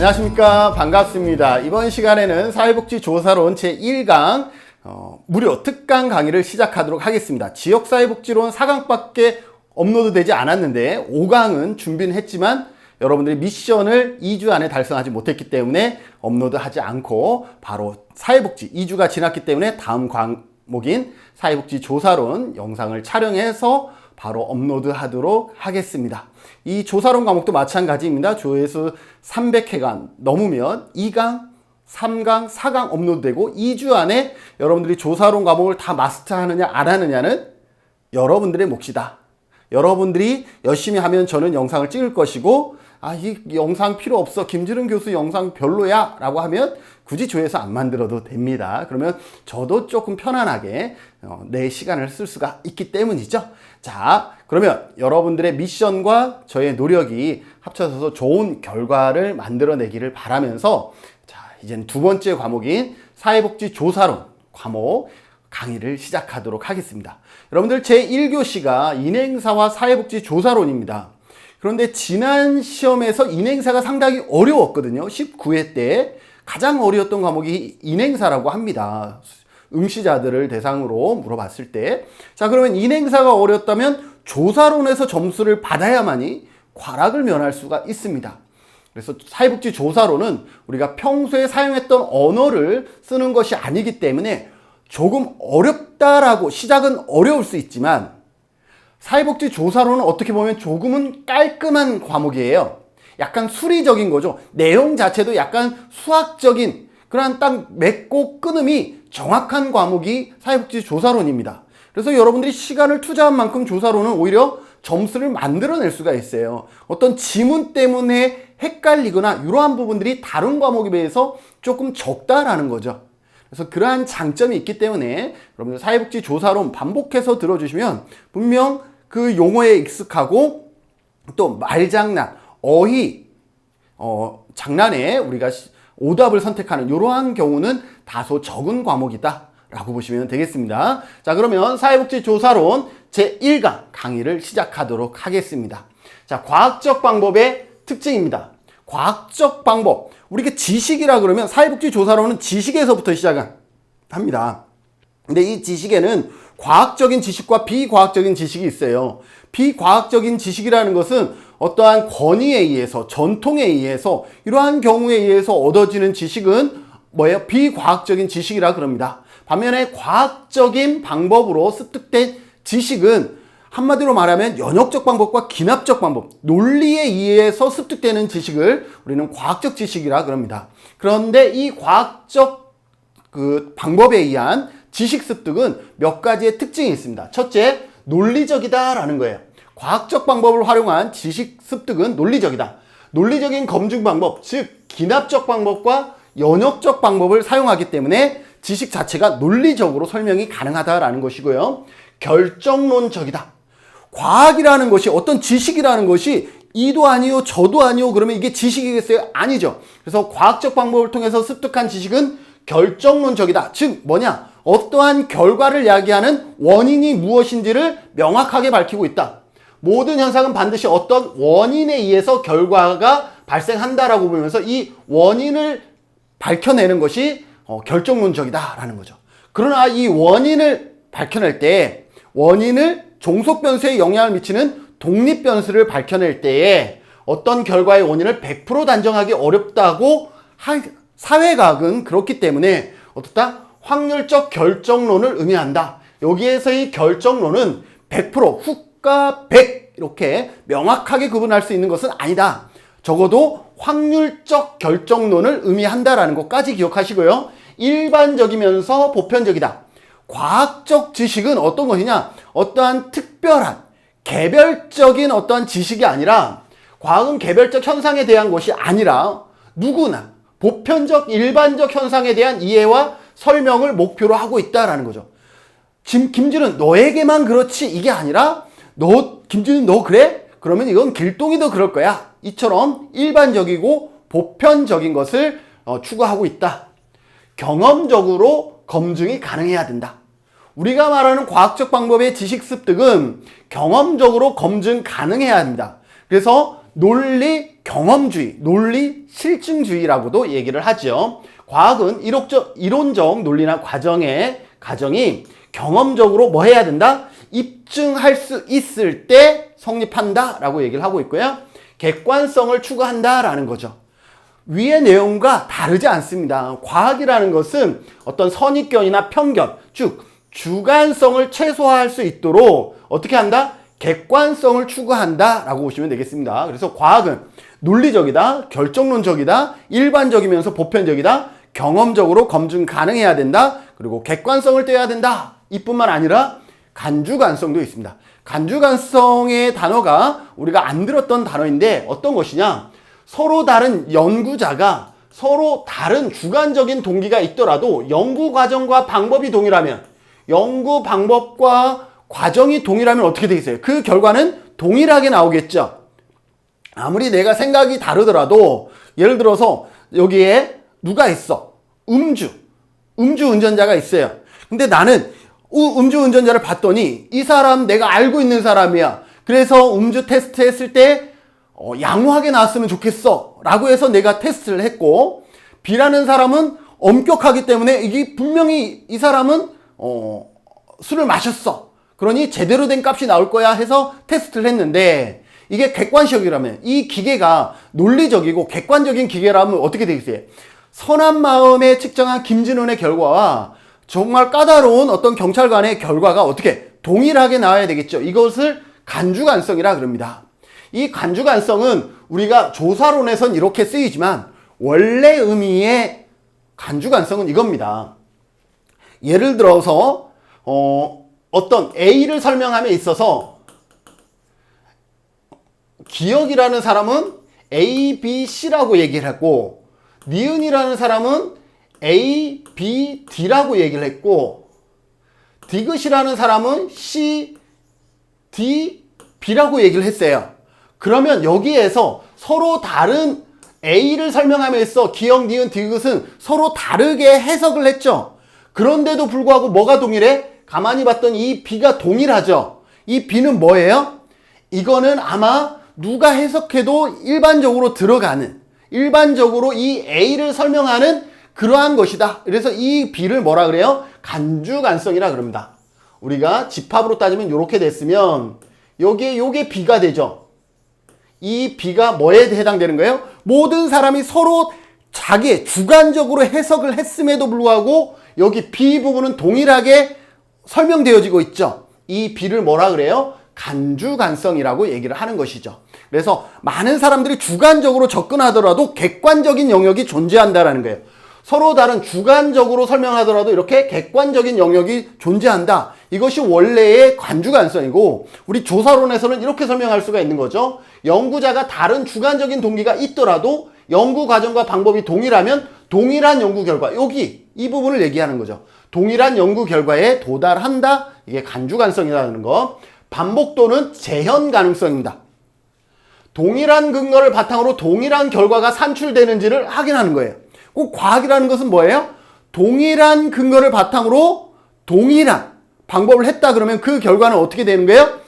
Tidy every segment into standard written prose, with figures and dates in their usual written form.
안녕하십니까. 반갑습니다. 이번 시간에는 사회복지조사론 제1강 무료 특강 강의를 시작하도록 하겠습니다. 지역사회복지론 4강밖에 업로드되지 않았는데 5강은 준비는 했지만 여러분들이 미션을 2주 안에 달성하지 못했기 때문에 업로드하지 않고 바로 사회복지 2주가 지났기 때문에 다음 과목인 사회복지조사론 영상을 촬영해서 바로 업로드하도록 하겠습니다. 이 조사론 과목도 마찬가지입니다. 조회수 300회가 넘으면 2강, 3강, 4강 업로드되고 2주 안에 여러분들이 조사론 과목을 다 마스터하느냐 안 하느냐는 여러분들의 몫이다. 여러분들이 열심히 하면 저는 영상을 찍을 것이고 이 영상 필요 없어. 김지름 교수 영상 별로야 라고 하면 굳이 조회수 안 만들어도 됩니다. 그러면 저도 조금 편안하게 내 시간을 쓸 수가 있기 때문이죠. 자, 그러면 여러분들의 미션과 저의 노력이 합쳐져서 좋은 결과를 만들어내기를 바라면서 자, 이제는 두 번째 과목인 사회복지조사론 과목 강의를 시작하도록 하겠습니다. 여러분들 제1교시가 인행사와 사회복지조사론입니다. 그런데 지난 시험에서 인행사가 상당히 어려웠거든요. 19회 때 가장 어려웠던 과목이 인행사라고 합니다. 응시자들을 대상으로 물어봤을 때. 자, 그러면 인행사가 어렵다면 조사론에서 점수를 받아야만이 과락을 면할 수가 있습니다. 그래서 사회복지조사론은 우리가 평소에 사용했던 언어를 쓰는 것이 아니기 때문에 조금 어렵다라고 시작은 어려울 수 있지만 사회복지조사론은 어떻게 보면 조금은 깔끔한 과목이에요. 약간 수리적인 거죠. 내용 자체도 약간 수학적인 그런 딱 맺고 끊음이 정확한 과목이 사회복지조사론입니다. 그래서 여러분들이 시간을 투자한 만큼 조사론은 오히려 점수를 만들어낼 수가 있어요. 어떤 지문 때문에 헷갈리거나 이러한 부분들이 다른 과목에 비해서 조금 적다라는 거죠. 그래서 그러한 장점이 있기 때문에 여러분들 사회복지조사론 반복해서 들어주시면 분명 그 용어에 익숙하고 또 말장난, 어휘, 장난에 우리가 오답을 선택하는 이러한 경우는 다소 적은 과목이다 라고 보시면 되겠습니다. 자, 그러면 사회복지조사론 제1강 강의를 시작하도록 하겠습니다. 자, 과학적 방법의 특징입니다. 과학적 방법, 우리가 지식이라 그러면 사회복지조사론은 지식에서부터 시작합니다. 근데 이 지식에는 과학적인 지식과 비과학적인 지식이 있어요. 비과학적인 지식이라는 것은 어떠한 권위에 의해서, 전통에 의해서, 이러한 경우에 의해서 얻어지는 지식은 뭐예요? 비과학적인 지식이라 그럽니다. 반면에 과학적인 방법으로 습득된 지식은 한마디로 말하면 연역적 방법과 기납적 방법, 논리에 의해서 습득되는 지식을 우리는 과학적 지식이라 그럽니다. 그런데 이 과학적 방법에 의한 지식 습득은 몇 가지의 특징이 있습니다. 첫째, 논리적이다라는 거예요. 과학적 방법을 활용한 지식 습득은 논리적이다. 논리적인 검증 방법, 즉 기납적 방법과 연역적 방법을 사용하기 때문에 지식 자체가 논리적으로 설명이 가능하다라는 것이고요. 결정론적이다. 과학이라는 것이, 어떤 지식이라는 것이 이도 아니요 저도 아니요 그러면 이게 지식이겠어요? 아니죠. 그래서 과학적 방법을 통해서 습득한 지식은 결정론적이다. 즉 뭐냐? 어떠한 결과를 야기하는 원인이 무엇인지를 명확하게 밝히고 있다. 모든 현상은 반드시 어떤 원인에 의해서 결과가 발생한다라고 보면서 이 원인을 밝혀내는 것이 결정론적이다라는 거죠. 그러나 이 원인을 밝혀낼 때, 원인을 종속 변수에 영향을 미치는 독립 변수를 밝혀낼 때에 어떤 결과의 원인을 100% 단정하기 어렵다고 사회과학은 그렇기 때문에 어떻다? 확률적 결정론을 의미한다. 여기에서의 결정론은 100% 훅과 100 이렇게 명확하게 구분할 수 있는 것은 아니다. 적어도 확률적 결정론을 의미한다라는 것까지 기억하시고요. 일반적이면서 보편적이다. 과학적 지식은 어떤 것이냐? 어떠한 특별한 개별적인 어떠한 지식이 아니라, 과학은 개별적 현상에 대한 것이 아니라 누구나 보편적 일반적 현상에 대한 이해와 설명을 목표로 하고 있다라는 거죠. 김준은 너에게만 그렇지 이게 아니라 김준은 너 그래? 그러면 이건 길동이도 그럴 거야. 이처럼 일반적이고 보편적인 것을 추구하고 있다. 경험적으로 검증이 가능해야 된다. 우리가 말하는 과학적 방법의 지식 습득은 경험적으로 검증 가능해야 합니다. 그래서 논리 경험주의, 논리 실증주의라고도 얘기를 하죠. 과학은 이론적 논리나 과정이 경험적으로 뭐 해야 된다? 입증할 수 있을 때 성립한다 라고 얘기를 하고 있고요. 객관성을 추구한다라는 거죠. 위의 내용과 다르지 않습니다. 과학이라는 것은 어떤 선입견이나 편견, 즉 주관성을 최소화할 수 있도록 어떻게 한다? 객관성을 추구한다 라고 보시면 되겠습니다. 그래서 과학은 논리적이다, 결정론적이다, 일반적이면서 보편적이다, 경험적으로 검증 가능해야 된다, 그리고 객관성을 떼야 된다. 이뿐만 아니라 간주관성도 있습니다. 간주관성의 단어가 우리가 안 들었던 단어인데 어떤 것이냐? 서로 다른 연구자가 서로 다른 주관적인 동기가 있더라도 연구 과정과 방법이 동일하면, 연구 방법과 과정이 동일하면 어떻게 되겠어요? 그 결과는 동일하게 나오겠죠. 아무리 내가 생각이 다르더라도 예를 들어서 여기에 누가 있어? 음주 운전자가 있어요. 근데 나는 음주 운전자를 봤더니 이 사람 내가 알고 있는 사람이야. 그래서 음주 테스트 했을 때 양호하게 나왔으면 좋겠어 라고 해서 내가 테스트를 했고, B라는 사람은 엄격하기 때문에 이게 분명히 이 사람은 술을 마셨어. 그러니 제대로 된 값이 나올 거야 해서 테스트를 했는데, 이게 객관식이라면, 이 기계가 논리적이고 객관적인 기계라면 어떻게 되겠어요? 선한 마음에 측정한 김진훈의 결과와 정말 까다로운 어떤 경찰관의 결과가 어떻게 동일하게 나와야 되겠죠. 이것을 간주관성이라 그럽니다. 이 간주관성은 우리가 조사론에선 이렇게 쓰이지만 원래 의미의 간주관성은 이겁니다. 예를 들어서 어떤 A를 설명함에 있어서 기억이라는 사람은 A, B, C라고 얘기를 했고, 니은이라는 사람은 A, B, D라고 얘기를 했고, 디귿이라는 사람은 C, D, B라고 얘기를 했어요. 그러면 여기에서 서로 다른 A를 설명함에 있어 기억, 니은, 디귿은 서로 다르게 해석을 했죠. 그런데도 불구하고 뭐가 동일해? 가만히 봤더니 이 B가 동일하죠. 이 B는 뭐예요? 이거는 아마 누가 해석해도 일반적으로 들어가는, 일반적으로 이 A를 설명하는 그러한 것이다. 그래서 이 B를 뭐라 그래요? 간주관성이라 그럽니다. 우리가 집합으로 따지면 이렇게 됐으면 요게 B가 되죠. 이 B가 뭐에 해당되는 거예요? 모든 사람이 서로 자기 주관적으로 해석을 했음에도 불구하고 여기 B 부분은 동일하게 설명되어지고 있죠. 이 B를 뭐라 그래요? 간주관성이라고 얘기를 하는 것이죠. 그래서 많은 사람들이 주관적으로 접근하더라도 객관적인 영역이 존재한다라는 거예요. 서로 다른 주관적으로 설명하더라도 이렇게 객관적인 영역이 존재한다. 이것이 원래의 간주관성이고, 우리 조사론에서는 이렇게 설명할 수가 있는 거죠. 연구자가 다른 주관적인 동기가 있더라도 연구 과정과 방법이 동일하면 동일한 연구 결과, 여기 이 부분을 얘기하는 거죠. 동일한 연구 결과에 도달한다. 이게 간주관성이라는 거. 반복도는 재현 가능성입니다. 동일한 근거를 바탕으로 동일한 결과가 산출되는지를 확인하는 거예요. 꼭 과학이라는 것은 뭐예요? 동일한 근거를 바탕으로 동일한 방법을 했다 그러면 그 결과는 어떻게 되는 거예요?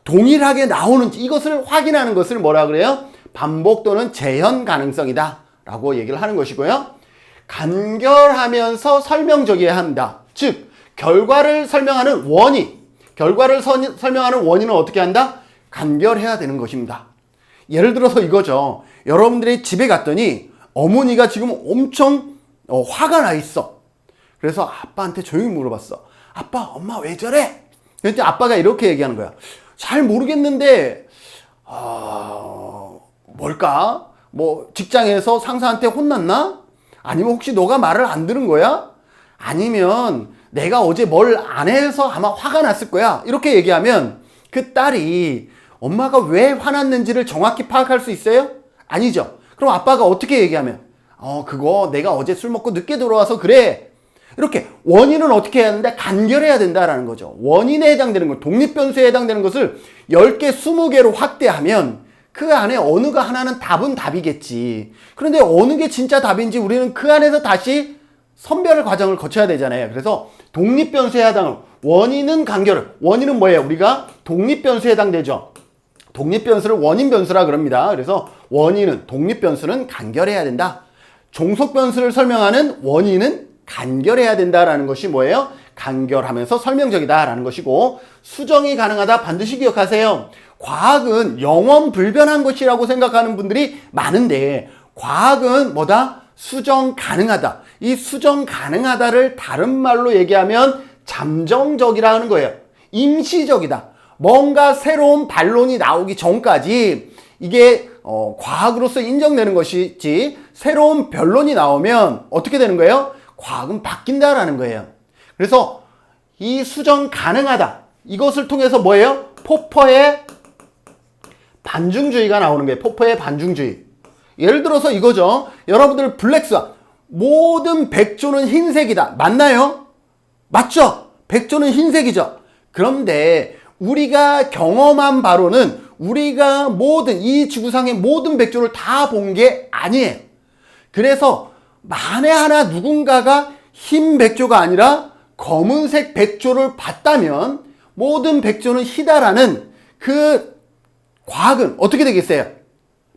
동일하게 나오는지, 이것을 확인하는 것을 뭐라 그래요? 반복도는 재현 가능성이다 라고 얘기를 하는 것이고요. 간결하면서 설명적이어야 한다. 즉 결과를 설명하는 원인, 결과를 설명하는 원인은 어떻게 한다? 간결해야 되는 것입니다. 예를 들어서 이거죠. 여러분들이 집에 갔더니 어머니가 지금 엄청 화가 나 있어. 그래서 아빠한테 조용히 물어봤어. 아빠, 엄마 왜 저래? 그랬더니 아빠가 이렇게 얘기하는 거야. 잘 모르겠는데 뭘까? 뭐 직장에서 상사한테 혼났나? 아니면 혹시 너가 말을 안 들은 거야? 아니면 내가 어제 뭘 안 해서 아마 화가 났을 거야. 이렇게 얘기하면 그 딸이 엄마가 왜 화났는지를 정확히 파악할 수 있어요? 아니죠. 그럼 아빠가 어떻게 얘기하면 그거 내가 어제 술 먹고 늦게 들어와서 그래. 이렇게 원인은 어떻게 해야 되는데 간결해야 된다라는 거죠. 원인에 해당되는 것, 독립변수에 해당되는 것을 10개, 20개로 확대하면 그 안에 어느가 하나는 답은 답이겠지. 그런데 어느 게 진짜 답인지 우리는 그 안에서 다시 선별 과정을 거쳐야 되잖아요. 그래서 독립변수에 해당하는 원인은 간결. 원인은 뭐예요? 우리가 독립변수에 해당되죠. 독립변수를 원인변수라 그럽니다. 그래서 원인은, 독립변수는 간결해야 된다. 종속변수를 설명하는 원인은 간결해야 된다라는 것이 뭐예요? 간결하면서 설명적이다라는 것이고, 수정이 가능하다 반드시 기억하세요. 과학은 영원 불변한 것이라고 생각하는 분들이 많은데, 과학은 뭐다? 수정 가능하다. 이 수정 가능하다를 다른 말로 얘기하면 잠정적이라는 거예요. 임시적이다. 뭔가 새로운 반론이 나오기 전까지 이게 과학으로서 인정되는 것이지, 새로운 변론이 나오면 어떻게 되는 거예요? 과학은 바뀐다라는 거예요. 그래서 이 수정 가능하다, 이것을 통해서 뭐예요? 포퍼의 반중주의가 나오는 거예요. 포퍼의 반중주의. 예를 들어서 이거죠. 여러분들 블랙스완, 모든 백조는 흰색이다. 맞나요? 맞죠? 백조는 흰색이죠. 그런데 우리가 경험한 바로는 우리가 모든 이 지구상의 모든 백조를 다 본 게 아니에요. 그래서 만에 하나 누군가가 흰 백조가 아니라 검은색 백조를 봤다면 모든 백조는 희다라는 그 과학은 어떻게 되겠어요?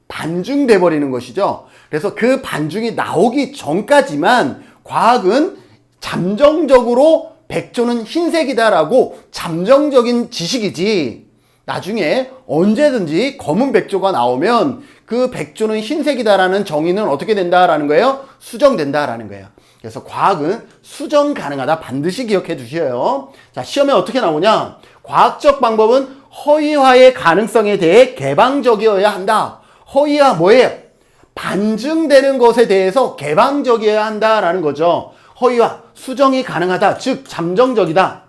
반중돼 버리는 것이죠. 그래서 그 반중이 나오기 전까지만 과학은 잠정적으로 백조는 흰색이다라고 잠정적인 지식이지, 나중에 언제든지 검은 백조가 나오면 그 백조는 흰색이다라는 정의는 어떻게 된다라는 거예요? 수정된다라는 거예요. 그래서 과학은 수정 가능하다 반드시 기억해 두셔요. 자, 시험에 어떻게 나오냐? 과학적 방법은 허위화의 가능성에 대해 개방적이어야 한다. 허위화 뭐예요? 반증되는 것에 대해서 개방적이어야 한다라는 거죠. 허위화, 수정이 가능하다, 즉 잠정적이다.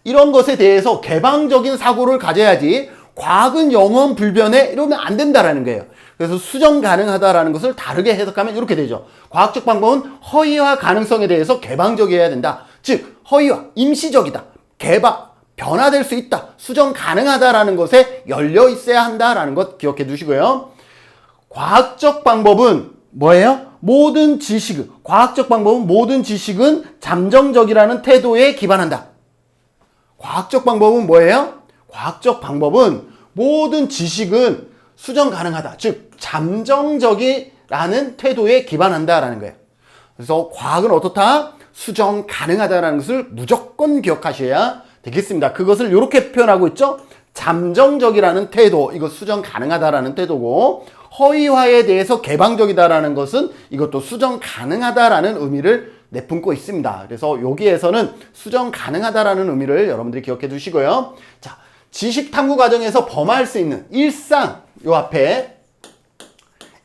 이런 것에 대해서 개방적인 사고를 가져야지, 과학은 영원 불변해 이러면 안 된다라는 거예요. 그래서 수정 가능하다라는 것을 다르게 해석하면 이렇게 되죠. 과학적 방법은 허위화 가능성에 대해서 개방적이어야 된다. 즉 허위화, 임시적이다. 개방, 변화될 수 있다. 수정 가능하다라는 것에 열려 있어야 한다라는 것 기억해 두시고요. 과학적 방법은 뭐예요? 모든 지식은, 과학적 방법은 모든 지식은 잠정적이라는 태도에 기반한다. 과학적 방법은 뭐예요? 과학적 방법은 모든 지식은 수정 가능하다. 즉 잠정적이라는 태도에 기반한다라는 거예요. 그래서 과학은 어떻다? 수정 가능하다라는 것을 무조건 기억하셔야 되겠습니다. 그것을 이렇게 표현하고 있죠. 잠정적이라는 태도, 이거 수정 가능하다라는 태도고, 허위화에 대해서 개방적이다라는 것은 이것도 수정 가능하다라는 의미를 내뿜고 있습니다. 그래서 여기에서는 수정 가능하다라는 의미를 여러분들이 기억해 두시고요. 자, 지식 탐구 과정에서 범할 수 있는 일상, 요 앞에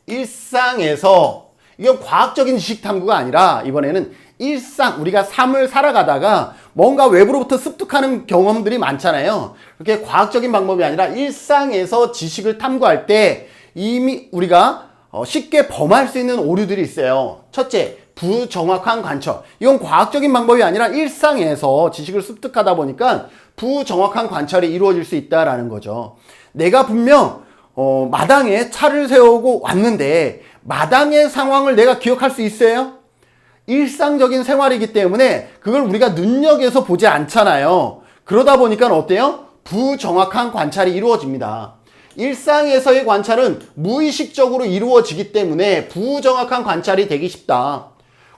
일상에서, 이건 과학적인 지식 탐구가 아니라 이번에는 일상, 우리가 삶을 살아가다가 뭔가 외부로부터 습득하는 경험들이 많잖아요. 그렇게 과학적인 방법이 아니라 일상에서 지식을 탐구할 때 이미 우리가 쉽게 범할 수 있는 오류들이 있어요. 첫째, 부정확한 관철. 이건 과학적인 방법이 아니라 일상에서 지식을 습득하다 보니까 부정확한 관찰이 이루어질 수 있다라는 거죠. 내가 분명 마당에 차를 세우고 왔는데 마당의 상황을 내가 기억할 수 있어요? 일상적인 생활이기 때문에 그걸 우리가 눈여겨서 보지 않잖아요. 그러다 보니까 어때요? 부정확한 관찰이 이루어집니다. 일상에서의 관찰은 무의식적으로 이루어지기 때문에 부정확한 관찰이 되기 쉽다.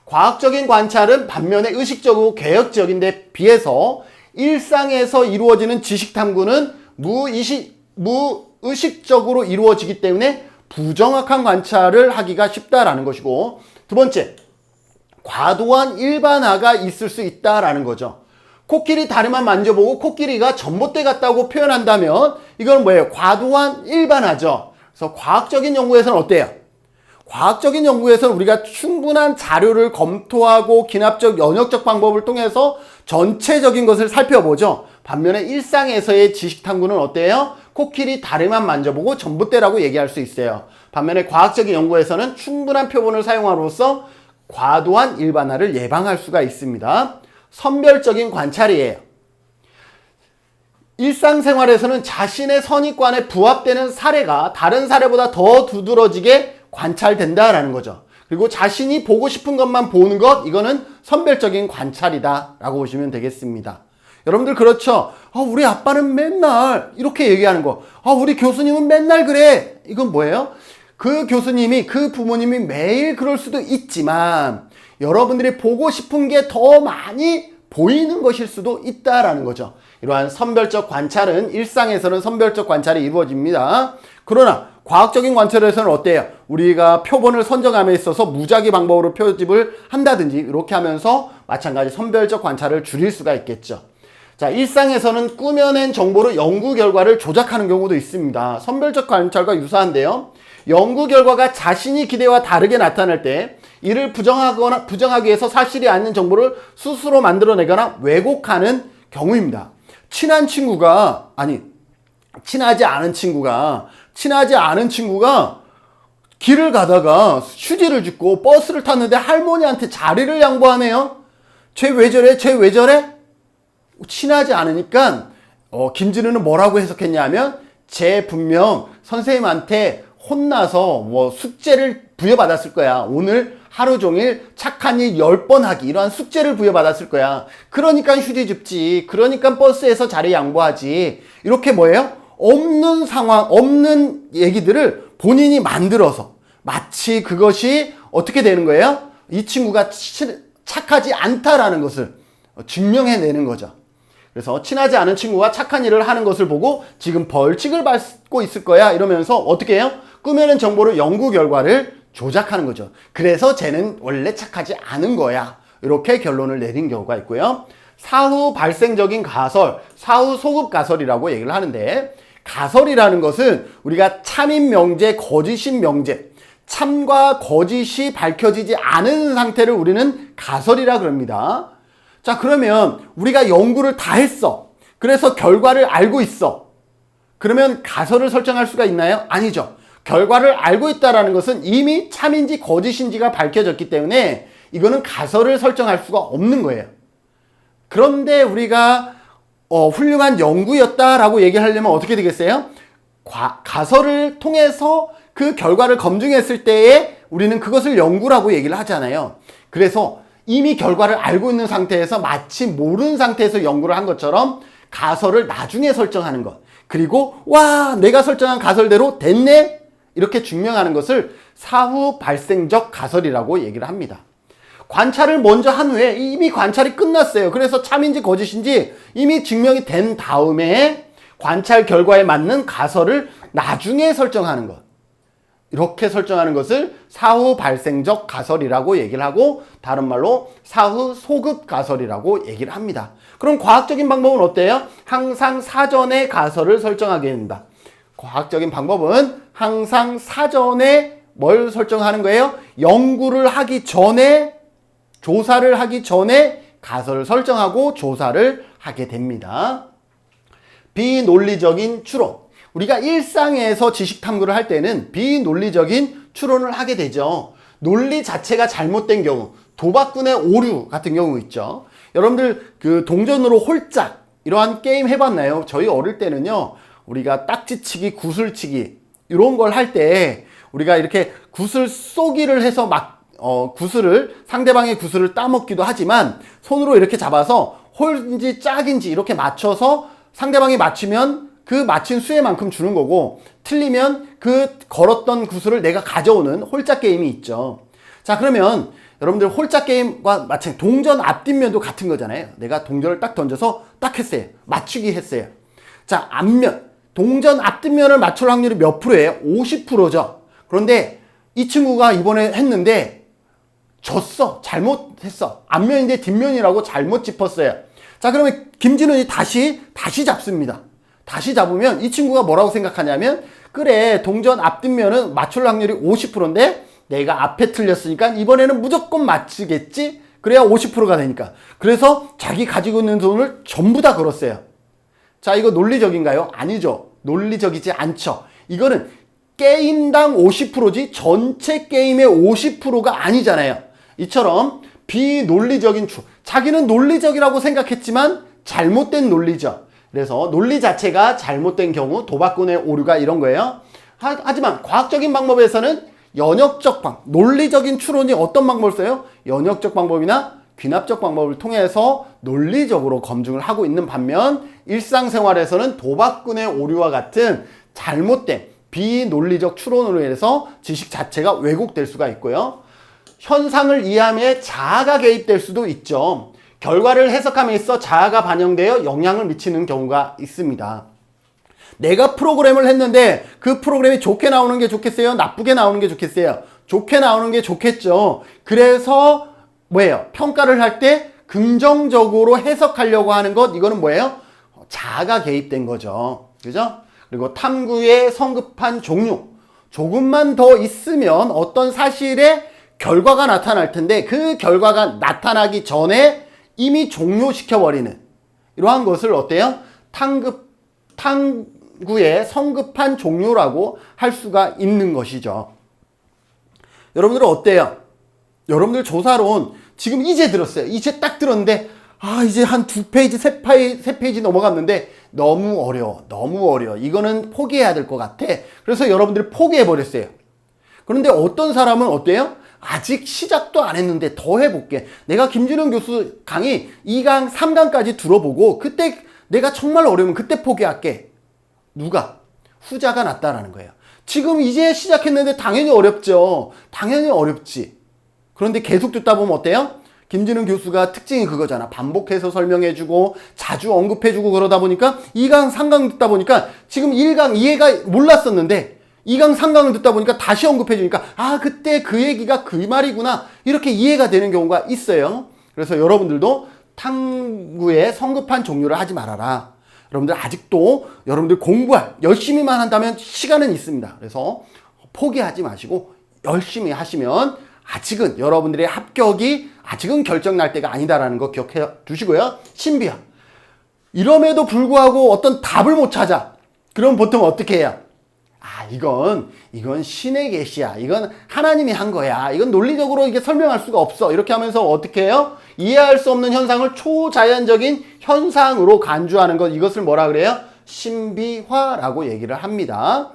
과학적인 관찰은 반면에 의식적이고 계획적인데 비해서 일상에서 이루어지는 지식 탐구는 무의식적으로 이루어지기 때문에 부정확한 관찰을 하기가 쉽다라는 것이고, 두 번째, 과도한 일반화가 있을 수 있다라는 거죠. 코끼리 다리만 만져보고 코끼리가 전봇대 같다고 표현한다면 이건 뭐예요? 과도한 일반화죠. 그래서 과학적인 연구에서는 어때요? 과학적인 연구에서는 우리가 충분한 자료를 검토하고 기납적, 연역적 방법을 통해서 전체적인 것을 살펴보죠. 반면에 일상에서의 지식 탐구는 어때요? 코끼리 다리만 만져보고 전봇대라고 얘기할 수 있어요. 반면에 과학적인 연구에서는 충분한 표본을 사용함으로써 과도한 일반화를 예방할 수가 있습니다. 선별적인 관찰이에요. 일상생활에서는 자신의 선입관에 부합되는 사례가 다른 사례보다 더 두드러지게 관찰된다라는 거죠. 그리고 자신이 보고 싶은 것만 보는 것, 이거는 선별적인 관찰이다 라고 보시면 되겠습니다. 여러분들 그렇죠? 우리 아빠는 맨날 이렇게 얘기하는 거. 우리 교수님은 맨날 그래. 이건 뭐예요? 그 교수님이, 그 부모님이 매일 그럴 수도 있지만 여러분들이 보고 싶은 게 더 많이 보이는 것일 수도 있다라는 거죠. 이러한 선별적 관찰은 일상에서는 선별적 관찰이 이루어집니다. 그러나 과학적인 관찰에서는 어때요? 우리가 표본을 선정함에 있어서 무작위 방법으로 표집을 한다든지 이렇게 하면서 마찬가지 선별적 관찰을 줄일 수가 있겠죠. 자, 일상에서는 꾸며낸 정보로 연구 결과를 조작하는 경우도 있습니다. 선별적 관찰과 유사한데요. 연구 결과가 자신이 기대와 다르게 나타날 때 이를 부정하기 위해서 사실이 아닌 정보를 스스로 만들어내거나 왜곡하는 경우입니다. 친하지 않은 친구가 길을 가다가 휴지를 줍고 버스를 탔는데 할머니한테 자리를 양보하네요. 쟤 왜 저래? 친하지 않으니까 김진우는 뭐라고 해석했냐 하면 쟤 분명 선생님한테 혼나서 숙제를 부여받았을 거야. 오늘 하루 종일 착한 일 10번 하기 이러한 숙제를 부여받았을 거야. 그러니까 휴지 줍지. 그러니까 버스에서 자리 양보하지. 이렇게 뭐예요? 없는 상황, 없는 얘기들을 본인이 만들어서 마치 그것이 어떻게 되는 거예요? 이 친구가 착하지 않다라는 것을 증명해내는 거죠. 그래서 친하지 않은 친구가 착한 일을 하는 것을 보고 지금 벌칙을 받고 있을 거야 이러면서 어떻게 해요? 꾸며낸 정보로 연구 결과를 조작하는 거죠. 그래서 쟤는 원래 착하지 않은 거야. 이렇게 결론을 내린 경우가 있고요. 사후 발생적인 가설, 사후 소급 가설이라고 얘기를 하는데 가설이라는 것은 우리가 참인 명제, 거짓인 명제, 참과 거짓이 밝혀지지 않은 상태를 우리는 가설이라 그럽니다. 자, 그러면 우리가 연구를 다 했어. 그래서 결과를 알고 있어. 그러면 가설을 설정할 수가 있나요? 아니죠. 결과를 알고 있다는 것은 이미 참인지 거짓인지가 밝혀졌기 때문에 이거는 가설을 설정할 수가 없는 거예요. 그런데 우리가 훌륭한 연구였다라고 얘기하려면 어떻게 되겠어요? 가설을 통해서 그 결과를 검증했을 때에 우리는 그것을 연구라고 얘기를 하잖아요. 그래서 이미 결과를 알고 있는 상태에서 마치 모르는 상태에서 연구를 한 것처럼 가설을 나중에 설정하는 것. 그리고 내가 설정한 가설대로 됐네? 이렇게 증명하는 것을 사후 발생적 가설이라고 얘기를 합니다. 관찰을 먼저 한 후에 이미 관찰이 끝났어요. 그래서 참인지 거짓인지 이미 증명이 된 다음에 관찰 결과에 맞는 가설을 나중에 설정하는 것. 이렇게 설정하는 것을 사후 발생적 가설이라고 얘기를 하고 다른 말로 사후 소급 가설이라고 얘기를 합니다. 그럼 과학적인 방법은 어때요? 항상 사전에 가설을 설정하게 된다. 과학적인 방법은 항상 사전에 뭘 설정하는 거예요? 연구를 하기 전에, 조사를 하기 전에 가설을 설정하고 조사를 하게 됩니다. 비논리적인 추론. 우리가 일상에서 지식 탐구를 할 때는 비논리적인 추론을 하게 되죠. 논리 자체가 잘못된 경우, 도박꾼의 오류 같은 경우 있죠. 여러분들 그 동전으로 홀짝 이러한 게임 해봤나요? 저희 어릴 때는요. 우리가 딱지치기, 구슬치기 이런 걸 할 때 우리가 이렇게 구슬 쏘기를 해서 상대방의 구슬을 따먹기도 하지만 손으로 이렇게 잡아서 홀인지 짝인지 이렇게 맞춰서 상대방이 맞추면 그 맞힌 수에만큼 주는 거고 틀리면 그 걸었던 구슬을 내가 가져오는 홀짝 게임이 있죠. 자, 그러면 여러분들 홀짝 게임과 마찬가지 동전 앞뒷면도 같은 거잖아요. 내가 동전을 딱 던져서 딱 했어요. 맞추기 했어요. 자, 앞면 동전 앞뒷면을 맞출 확률이 몇 프로예요? 50%죠. 그런데 이 친구가 이번에 했는데 졌어. 잘못했어. 앞면인데 뒷면이라고 잘못 짚었어요. 자, 그러면 김진훈이 다시 잡습니다. 다시 잡으면 이 친구가 뭐라고 생각하냐면 그래, 동전 앞뒷면은 맞출 확률이 50%인데 내가 앞에 틀렸으니까 이번에는 무조건 맞추겠지? 그래야 50%가 되니까. 그래서 자기 가지고 있는 돈을 전부 다 걸었어요. 자, 이거 논리적인가요? 아니죠. 논리적이지 않죠. 이거는 게임당 50%지 전체 게임의 50%가 아니잖아요. 이처럼 비논리적인 자기는 논리적이라고 생각했지만 잘못된 논리죠. 그래서 논리 자체가 잘못된 경우 도박꾼의 오류가 이런 거예요. 하지만 과학적인 방법에서는 연역적 논리적인 추론이 어떤 방법을 써요? 연역적 방법이나 귀납적 방법을 통해서 논리적으로 검증을 하고 있는 반면 일상생활에서는 도박꾼의 오류와 같은 잘못된 비논리적 추론으로 인해서 지식 자체가 왜곡될 수가 있고요. 현상을 이해함에 자아가 개입될 수도 있죠. 결과를 해석함에 있어 자아가 반영되어 영향을 미치는 경우가 있습니다. 내가 프로그램을 했는데 그 프로그램이 좋게 나오는 게 좋겠어요? 나쁘게 나오는 게 좋겠어요? 좋게 나오는 게 좋겠죠. 그래서 뭐예요? 평가를 할 때 긍정적으로 해석하려고 하는 것, 이거는 뭐예요? 자아가 개입된 거죠. 그죠? 그리고 탐구의 성급한 종류. 조금만 더 있으면 어떤 사실의 결과가 나타날 텐데 그 결과가 나타나기 전에 이미 종료시켜버리는 이러한 것을 어때요? 탐구의 성급한 종류라고 할 수가 있는 것이죠. 여러분들은 어때요? 여러분들 조사론 지금 이제 들었어요. 이제 딱 들었는데 이제 한 2페이지, 3페이지 넘어갔는데 너무 어려워. 너무 어려워. 이거는 포기해야 될 것 같아. 그래서 여러분들이 포기해버렸어요. 그런데 어떤 사람은 어때요? 아직 시작도 안 했는데 더 해볼게. 내가 김준영 교수 강의 2강, 3강까지 들어보고 그때 내가 정말 어려우면 그때 포기할게. 누가? 후자가 낫다라는 거예요. 지금 이제 시작했는데 당연히 어렵죠. 당연히 어렵지. 그런데 계속 듣다 보면 어때요? 김진웅 교수가 특징이 그거잖아. 반복해서 설명해주고 자주 언급해주고 그러다 보니까 2강, 3강 듣다 보니까 지금 1강 이해가 몰랐었는데 2강, 3강을 듣다 보니까 다시 언급해주니까 그때 그 얘기가 그 말이구나. 이렇게 이해가 되는 경우가 있어요. 그래서 여러분들도 탐구의 성급한 종류를 하지 말아라. 여러분들 아직도 여러분들 공부할 열심히만 한다면 시간은 있습니다. 그래서 포기하지 마시고 열심히 하시면 아직은 여러분들의 합격이 아직은 결정날 때가 아니다라는 거 기억해 두시고요. 신비야. 이럼에도 불구하고 어떤 답을 못 찾아. 그럼 보통 어떻게 해요? 이건 신의 계시야. 이건 하나님이 한 거야. 이건 논리적으로 이게 설명할 수가 없어. 이렇게 하면서 어떻게 해요? 이해할 수 없는 현상을 초자연적인 현상으로 간주하는 것. 이것을 뭐라 그래요? 신비화라고 얘기를 합니다.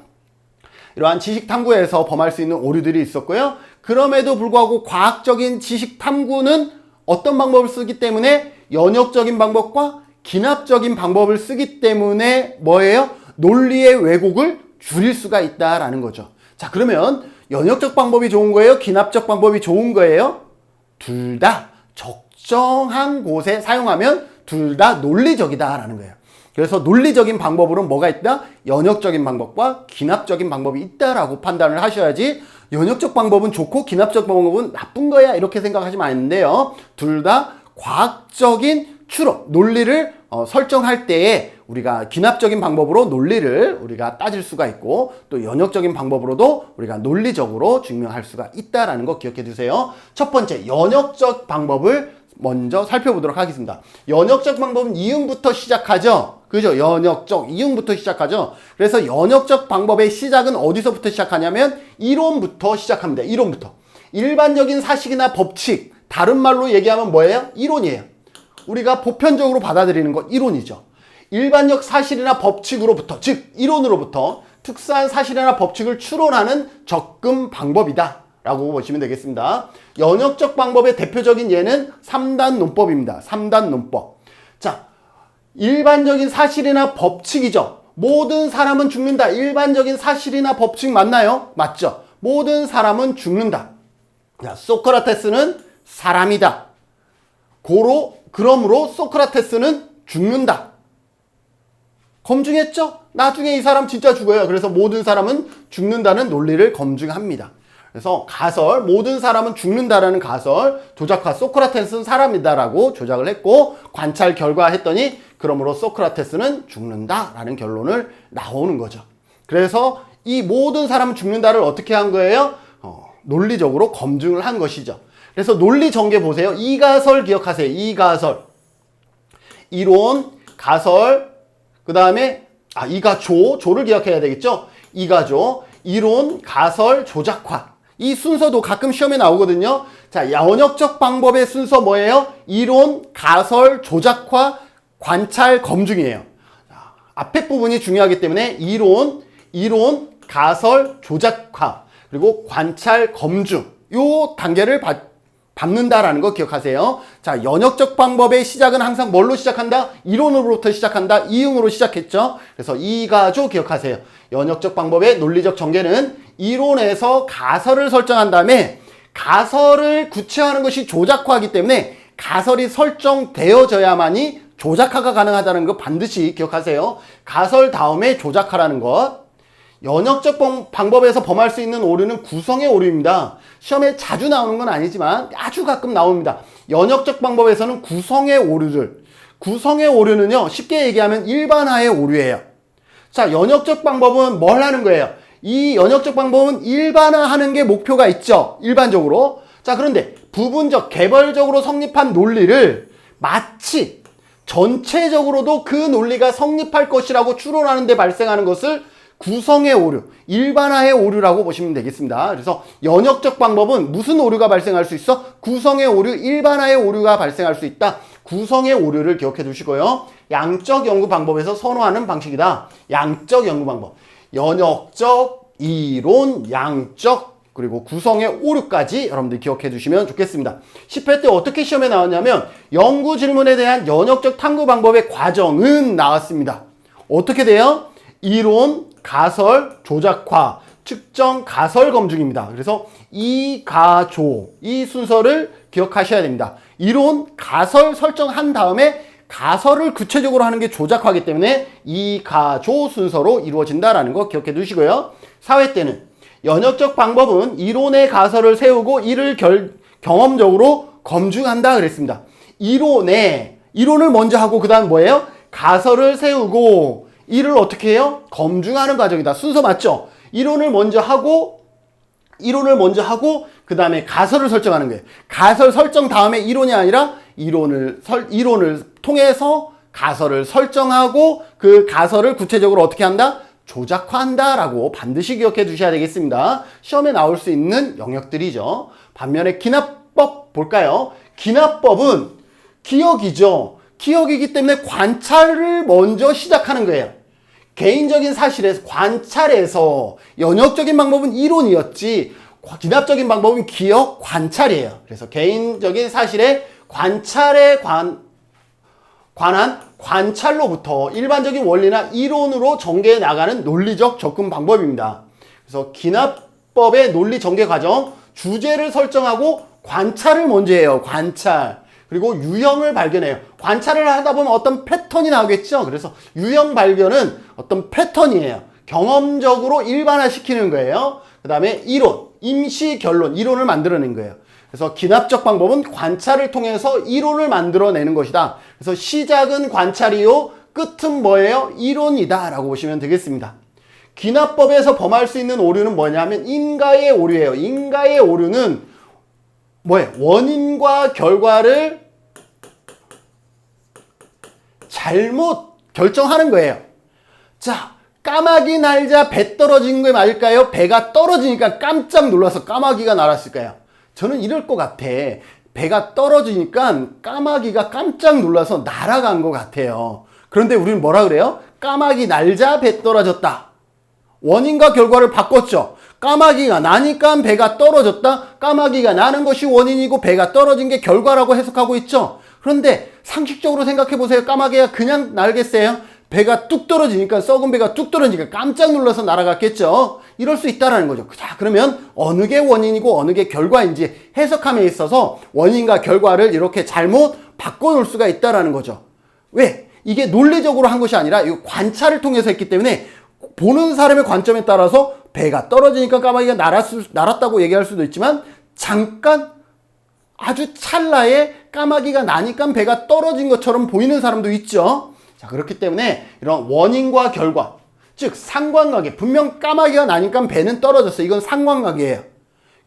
이러한 지식 탐구에서 범할 수 있는 오류들이 있었고요. 그럼에도 불구하고 과학적인 지식 탐구는 어떤 방법을 쓰기 때문에 연역적인 방법과 기납적인 방법을 쓰기 때문에 뭐예요? 논리의 왜곡을 줄일 수가 있다라는 거죠. 자, 그러면 연역적 방법이 좋은 거예요? 기납적 방법이 좋은 거예요? 둘 다 적정한 곳에 사용하면 둘 다 논리적이다라는 거예요. 그래서 논리적인 방법으로는 뭐가 있다? 연역적인 방법과 기납적인 방법이 있다라고 판단을 하셔야지 연역적 방법은 좋고 기납적 방법은 나쁜 거야 이렇게 생각하시면 안 되는데요. 둘 다 과학적인 추론, 논리를 설정할 때에 우리가 기납적인 방법으로 논리를 우리가 따질 수가 있고 또 연역적인 방법으로도 우리가 논리적으로 증명할 수가 있다라는 거 기억해 두세요. 첫 번째, 연역적 방법을 먼저 살펴보도록 하겠습니다. 연역적 방법은 이음부터 시작하죠. 그죠? 연역적, 이음부터 시작하죠. 그래서 연역적 방법의 시작은 어디서부터 시작하냐면 이론부터 시작합니다. 이론부터. 일반적인 사실이나 법칙, 다른 말로 얘기하면 뭐예요? 이론이에요. 우리가 보편적으로 받아들이는 건 이론이죠. 일반적 사실이나 법칙으로부터, 즉 이론으로부터 특수한 사실이나 법칙을 추론하는 접근 방법이다 라고 보시면 되겠습니다. 연역적 방법의 대표적인 예는 3단 논법입니다. 3단 논법. 자, 일반적인 사실이나 법칙이죠. 모든 사람은 죽는다. 일반적인 사실이나 법칙 맞나요? 맞죠. 모든 사람은 죽는다. 자, 소크라테스는 사람이다. 그러므로 소크라테스는 죽는다. 검증했죠? 나중에 이 사람 진짜 죽어요. 그래서 모든 사람은 죽는다는 논리를 검증합니다. 그래서 가설, 모든 사람은 죽는다라는 가설, 조작화, 소크라테스는 사람이다라고 조작을 했고 관찰 결과 했더니 그러므로 소크라테스는 죽는다라는 결론을 나오는 거죠. 그래서 이 모든 사람은 죽는다를 어떻게 한 거예요? 논리적으로 검증을 한 것이죠. 그래서 논리 전개 보세요. 이가설 기억하세요. 이가설. 이론, 가설, 그 다음에 조를 기억해야 되겠죠. 이가조, 이론, 가설, 조작화. 이 순서도 가끔 시험에 나오거든요. 자, 연역적 방법의 순서 뭐예요? 이론, 가설, 조작화, 관찰, 검증이에요. 자, 앞에 부분이 중요하기 때문에 이론, 가설, 조작화, 그리고 관찰, 검증. 요 단계를 밟는다라는 거 기억하세요. 자, 연역적 방법의 시작은 항상 뭘로 시작한다? 이론으로부터 시작한다. 이응으로 시작했죠. 그래서 이가조 기억하세요. 연역적 방법의 논리적 전개는 이론에서 가설을 설정한 다음에 가설을 구체화하는 것이 조작화이기 때문에 가설이 설정되어져야만이 조작화가 가능하다는 거 반드시 기억하세요. 가설 다음에 조작화라는 것. 연역적 방법에서 범할 수 있는 오류는 구성의 오류입니다. 시험에 자주 나오는 건 아니지만 아주 가끔 나옵니다. 연역적 방법에서는 구성의 오류는요, 쉽게 얘기하면 일반화의 오류예요. 자, 연역적 방법은 뭘 하는 거예요? 이 연역적 방법은 일반화하는 게 목표가 있죠. 일반적으로. 자, 그런데 부분적, 개별적으로 성립한 논리를 마치 전체적으로도 그 논리가 성립할 것이라고 추론하는 데 발생하는 것을 구성의 오류, 일반화의 오류라고 보시면 되겠습니다. 그래서 연역적 방법은 무슨 오류가 발생할 수 있어? 구성의 오류, 일반화의 오류가 발생할 수 있다. 구성의 오류를 기억해 두시고요. 양적 연구 방법에서 선호하는 방식이다. 양적 연구 방법. 연역적, 이론, 양적, 그리고 구성의 오류까지 여러분들 기억해 두시면 좋겠습니다. 10회 때 어떻게 시험에 나왔냐면 연구 질문에 대한 연역적 탐구 방법의 과정은 나왔습니다. 어떻게 돼요? 이론, 가설, 조작화, 측정, 가설, 검증입니다. 그래서 이가조, 이 순서를 기억하셔야 됩니다. 이론, 가설 설정한 다음에 가설을 구체적으로 하는 게 조작화이기 때문에 이가조 순서로 이루어진다라는 거 기억해 두시고요. 4회 때는 연역적 방법은 이론의 가설을 세우고 이를 경험적으로 검증한다 그랬습니다. 이론을 먼저 하고 그 다음 뭐예요? 가설을 세우고 이를 어떻게 해요? 검증하는 과정이다. 순서 맞죠? 이론을 먼저 하고 그 다음에 가설을 설정하는 거예요. 가설 설정 다음에 이론이 아니라 이론을 통해서 가설을 설정하고 그 가설을 구체적으로 어떻게 한다? 조작화한다라고 반드시 기억해 두셔야 되겠습니다. 시험에 나올 수 있는 영역들이죠. 반면에 기납법 볼까요? 기납법은 기억이죠. 기억이기 때문에 관찰을 먼저 시작하는 거예요. 개인적인 사실에서 관찰해서 연역적인 방법은 이론이었지 기납적인 방법은 기억 관찰이에요. 그래서 개인적인 사실의 관찰에 관한 관찰로부터 일반적인 원리나 이론으로 전개해 나가는 논리적 접근 방법입니다. 그래서 기납법의 논리 전개 과정, 주제를 설정하고 관찰을 먼저 해요. 관찰. 그리고 유형을 발견해요. 관찰을 하다 보면 어떤 패턴이 나오겠죠. 그래서 유형 발견은 어떤 패턴이에요. 경험적으로 일반화시키는 거예요. 그 다음에 이론, 임시 결론, 이론을 만들어낸 거예요. 그래서 기납적 방법은 관찰을 통해서 이론을 만들어내는 것이다. 그래서 시작은 관찰이요, 끝은 뭐예요? 이론이다 라고 보시면 되겠습니다. 기납법에서 범할 수 있는 오류는 뭐냐면 인가의 오류예요. 인가의 오류는 뭐예요? 원인과 결과를 잘못 결정하는 거예요. 자, 까마귀 날자 배 떨어진 게 맞을까요? 배가 떨어지니까 깜짝 놀라서 까마귀가 날았을까요? 저는 이럴 것 같아. 배가 떨어지니까 까마귀가 깜짝 놀라서 날아간 것 같아요. 그런데 우리는 뭐라 그래요? 까마귀 날자 배 떨어졌다. 원인과 결과를 바꿨죠. 까마귀가 나니까 배가 떨어졌다. 까마귀가 나는 것이 원인이고 배가 떨어진 게 결과라고 해석하고 있죠. 그런데 상식적으로 생각해 보세요. 까마귀가 그냥 날겠어요? 배가 뚝 떨어지니까, 썩은 배가 뚝 떨어지니까 깜짝 놀라서 날아갔겠죠. 이럴 수 있다라는 거죠. 자, 그러면 어느 게 원인이고 어느 게 결과인지 해석함에 있어서 원인과 결과를 이렇게 잘못 바꿔놓을 수가 있다라는 거죠. 왜? 이게 논리적으로 한 것이 아니라 이 관찰을 통해서 했기 때문에 보는 사람의 관점에 따라서 배가 떨어지니까 까마귀가 날았다고 얘기할 수도 있지만 잠깐 아주 찰나에 까마귀가 나니까 배가 떨어진 것처럼 보이는 사람도 있죠. 자, 그렇기 때문에 이런 원인과 결과, 즉 상관관계, 분명 까마귀가 나니까 배는 떨어졌어요. 이건 상관관계예요.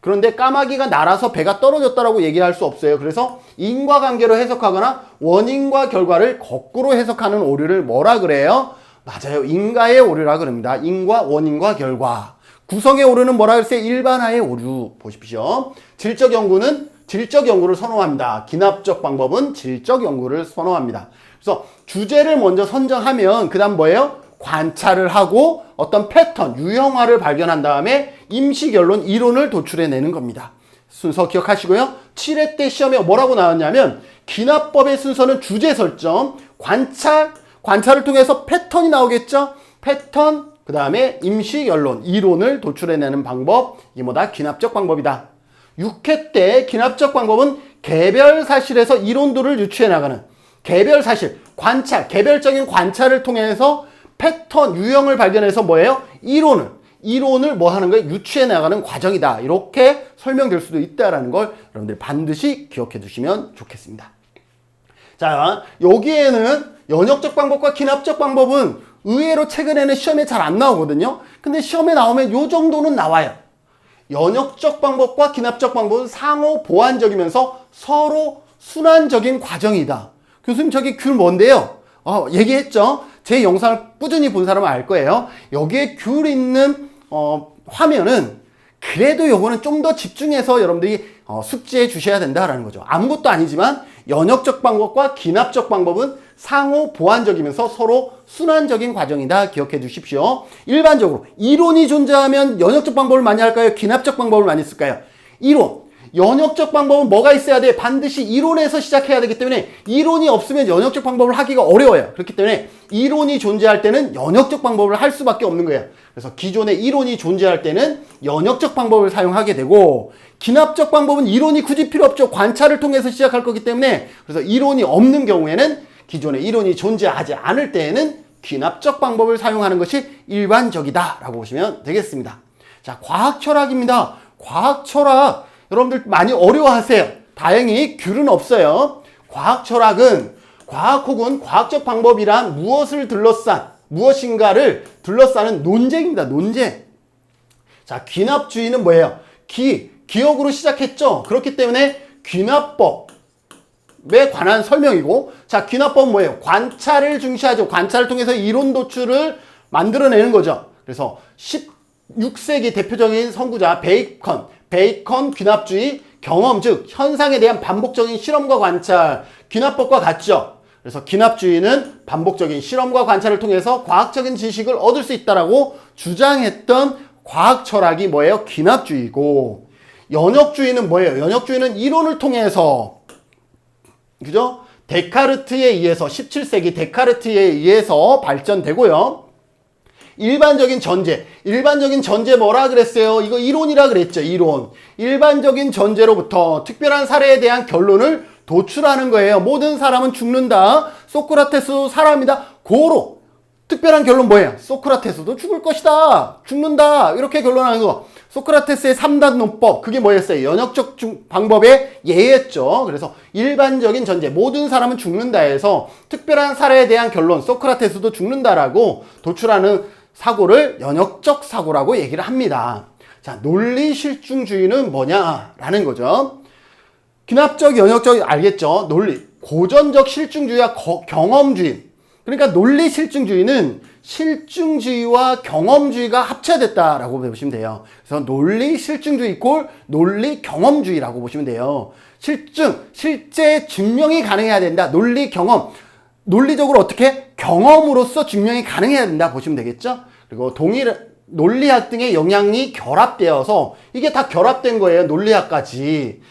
그런데 까마귀가 날아서 배가 떨어졌다라고 얘기할 수 없어요. 그래서 인과관계로 해석하거나 원인과 결과를 거꾸로 해석하는 오류를 뭐라 그래요? 맞아요. 인과의 오류라 그럽니다. 인과, 원인과 결과. 구성의 오류는 뭐라 그랬어요? 일반화의 오류. 보십시오. 질적 연구는 질적 연구를 선호합니다. 기납적 방법은 질적 연구를 선호합니다. 그래서 주제를 먼저 선정하면 그 다음 뭐예요? 관찰을 하고 어떤 패턴, 유형화를 발견한 다음에 임시 결론, 이론을 도출해내는 겁니다. 순서 기억하시고요. 7회 때 시험에 뭐라고 나왔냐면 기납법의 순서는 주제 설정, 관찰을 통해서 패턴이 나오겠죠. 패턴, 그 다음에 임시 연론, 이론을 도출해내는 방법, 이게 뭐다? 기납적 방법이다. 6회 때 기납적 방법은 개별 사실에서 이론도를 유추해 나가는 개별 사실, 관찰, 개별적인 관찰을 통해서 패턴, 유형을 발견해서 뭐예요? 이론을 뭐 하는 거예요? 유추해 나가는 과정이다. 이렇게 설명될 수도 있다라는 걸 여러분들 반드시 기억해 두시면 좋겠습니다. 자, 여기에는 연역적 방법과 기납적 방법은 의외로 최근에는 시험에 잘 안 나오거든요. 근데 시험에 나오면 요 정도는 나와요. 연역적 방법과 기납적 방법은 상호 보완적이면서 서로 순환적인 과정이다. 교수님 저기 귤 뭔데요? 얘기했죠. 제 영상을 꾸준히 본 사람은 알 거예요. 여기에 귤 있는 화면은 그래도 요거는 좀 더 집중해서 여러분들이 숙지해 주셔야 된다라는 거죠. 아무것도 아니지만 연역적 방법과 기납적 방법은 상호 보완적이면서 서로 순환적인 과정이다. 기억해 주십시오. 일반적으로 이론이 존재하면 연역적 방법을 많이 할까요? 기납적 방법을 많이 쓸까요? 이론. 연역적 방법은 뭐가 있어야 돼? 반드시 이론에서 시작해야 되기 때문에 이론이 없으면 연역적 방법을 하기가 어려워요. 그렇기 때문에 이론이 존재할 때는 연역적 방법을 할 수밖에 없는 거예요. 그래서 기존의 이론이 존재할 때는 연역적 방법을 사용하게 되고 기납적 방법은 이론이 굳이 필요 없죠. 관찰을 통해서 시작할 거기 때문에 그래서 이론이 없는 경우에는 기존의 이론이 존재하지 않을 때에는 기납적 방법을 사용하는 것이 일반적이다 라고 보시면 되겠습니다. 자, 과학철학입니다. 과학철학 여러분들 많이 어려워하세요. 다행히 귤은 없어요. 과학철학은 과학 혹은 과학적 방법이란 무엇인가를 둘러싸는 논쟁입니다. 논쟁. 자, 귀납주의는 뭐예요? 기억으로 시작했죠. 그렇기 때문에 귀납법에 관한 설명이고, 자, 귀납법은 뭐예요? 관찰을 중시하죠. 관찰을 통해서 이론 도출을 만들어내는 거죠. 그래서 16세기 대표적인 선구자 베이컨 귀납주의 경험, 즉 현상에 대한 반복적인 실험과 관찰, 귀납법과 같죠. 그래서 귀납주의는 반복적인 실험과 관찰을 통해서 과학적인 지식을 얻을 수 있다라고 주장했던 과학 철학이 뭐예요? 귀납주의고, 연역주의는 뭐예요? 연역주의는 이론을 통해서, 그죠? 데카르트에 의해서 17세기 데카르트에 의해서 발전되고요. 일반적인 전제 뭐라 그랬어요? 이거 이론이라 그랬죠. 이론. 일반적인 전제로부터 특별한 사례에 대한 결론을 도출하는 거예요. 모든 사람은 죽는다. 소크라테스 사람이다. 고로 특별한 결론 뭐예요? 소크라테스도 죽을 것이다. 죽는다. 이렇게 결론하는 거. 소크라테스의 3단 논법. 그게 뭐였어요? 연역적 방법의 예였죠. 그래서 일반적인 전제, 모든 사람은 죽는다 해서 특별한 사례에 대한 결론, 소크라테스도 죽는다라고 도출하는 사고를 연역적 사고라고 얘기를 합니다. 자, 논리 실증주의는 뭐냐라는 거죠. 기납적, 연역적 알겠죠? 논리, 고전적 실증주의와 경험주의. 그러니까 논리 실증주의는 실증주의와 경험주의가 합체됐다라고 보시면 돼요. 그래서 논리 실증주의 이꼴 논리 경험주의라고 보시면 돼요. 실제 증명이 가능해야 된다. 논리 경험. 논리적으로 어떻게? 경험으로서 증명이 가능해야 된다 보시면 되겠죠? 그리고 논리학 등의 영향이 결합되어서 이게 다 결합된 거예요. 논리학까지.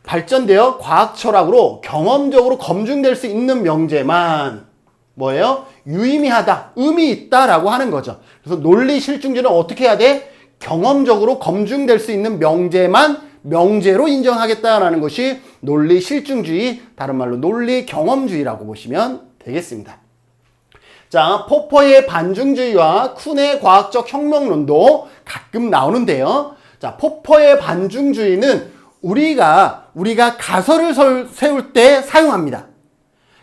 발전되어 과학 철학으로 경험적으로 검증될 수 있는 명제만 뭐예요? 유의미하다, 의미 있다라고 하는 거죠. 그래서 논리 실증주의는 어떻게 해야 돼? 경험적으로 검증될 수 있는 명제만 명제로 인정하겠다라는 것이 논리 실증주의, 다른 말로 논리 경험주의라고 보시면 되겠습니다. 자, 포퍼의 반중주의와 쿤의 과학적 혁명론도 가끔 나오는데요. 자, 포퍼의 반중주의는 우리가 가설을 세울 때 사용합니다.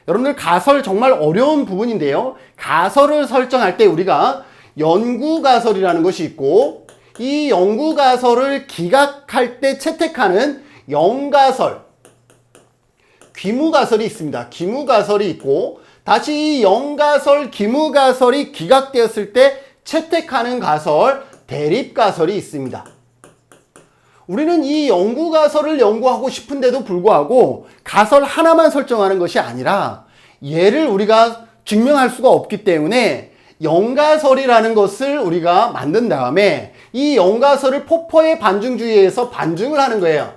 여러분들 가설 정말 어려운 부분인데요. 가설을 설정할 때 우리가 연구가설이라는 것이 있고, 이 연구가설을 기각할 때 채택하는 영가설, 귀무가설이 있습니다. 귀무가설이 있고, 다시 이 영가설, 귀무가설이 기각되었을 때 채택하는 가설, 대립가설이 있습니다. 우리는 이 연구가설을 연구하고 싶은데도 불구하고 가설 하나만 설정하는 것이 아니라 얘를 우리가 증명할 수가 없기 때문에 영가설이라는 것을 우리가 만든 다음에 이 영가설을 포퍼의 반중주의에서 반증을 하는 거예요.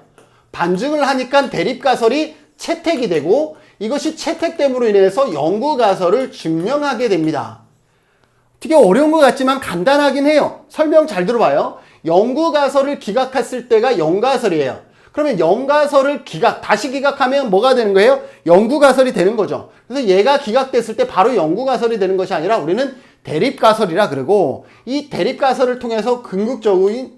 반증을 하니까 대립가설이 채택이 되고 이것이 채택됨으로 인해서 영구가설을 증명하게 됩니다. 되게 어려운 것 같지만 간단하긴 해요. 설명 잘 들어봐요. 영구가설을 기각했을 때가 영가설이에요. 그러면 영가설을 다시 기각하면 뭐가 되는 거예요? 영구가설이 되는 거죠. 그래서 얘가 기각됐을 때 바로 영구가설이 되는 것이 아니라 우리는 대립가설이라 그러고, 이 대립가설을 통해서 궁극적인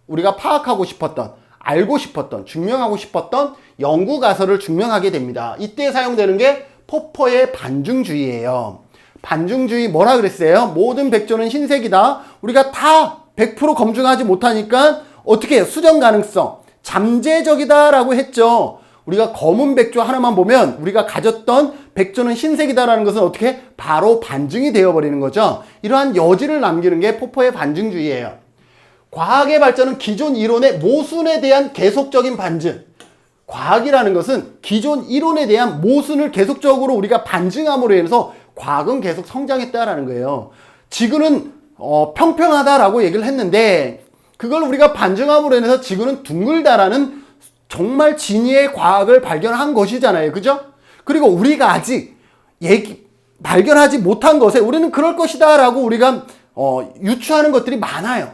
우리가 파악하고 싶었던, 알고 싶었던, 증명하고 싶었던 영구가설을 증명하게 됩니다. 이때 사용되는 게 포퍼의 반증주의예요. 반증주의 뭐라 그랬어요? 모든 백조는 흰색이다. 우리가 다 100% 검증하지 못하니까 어떻게 해요? 수정 가능성, 잠재적이다 라고 했죠. 우리가 검은 백조 하나만 보면 우리가 가졌던 백조는 흰색이다라는 것은 어떻게? 바로 반증이 되어버리는 거죠. 이러한 여지를 남기는 게 포퍼의 반증주의예요. 과학의 발전은 기존 이론의 모순에 대한 계속적인 반증. 과학이라는 것은 기존 이론에 대한 모순을 계속적으로 우리가 반증함으로 인해서 과학은 계속 성장했다라는 거예요. 지구는 평평하다라고 얘기를 했는데 그걸 우리가 반증함으로 인해서 지구는 둥글다라는 정말 진위의 과학을 발견한 것이잖아요. 그죠? 그리고 우리가 아직 발견하지 못한 것에 우리는 그럴 것이다 라고 우리가 유추하는 것들이 많아요.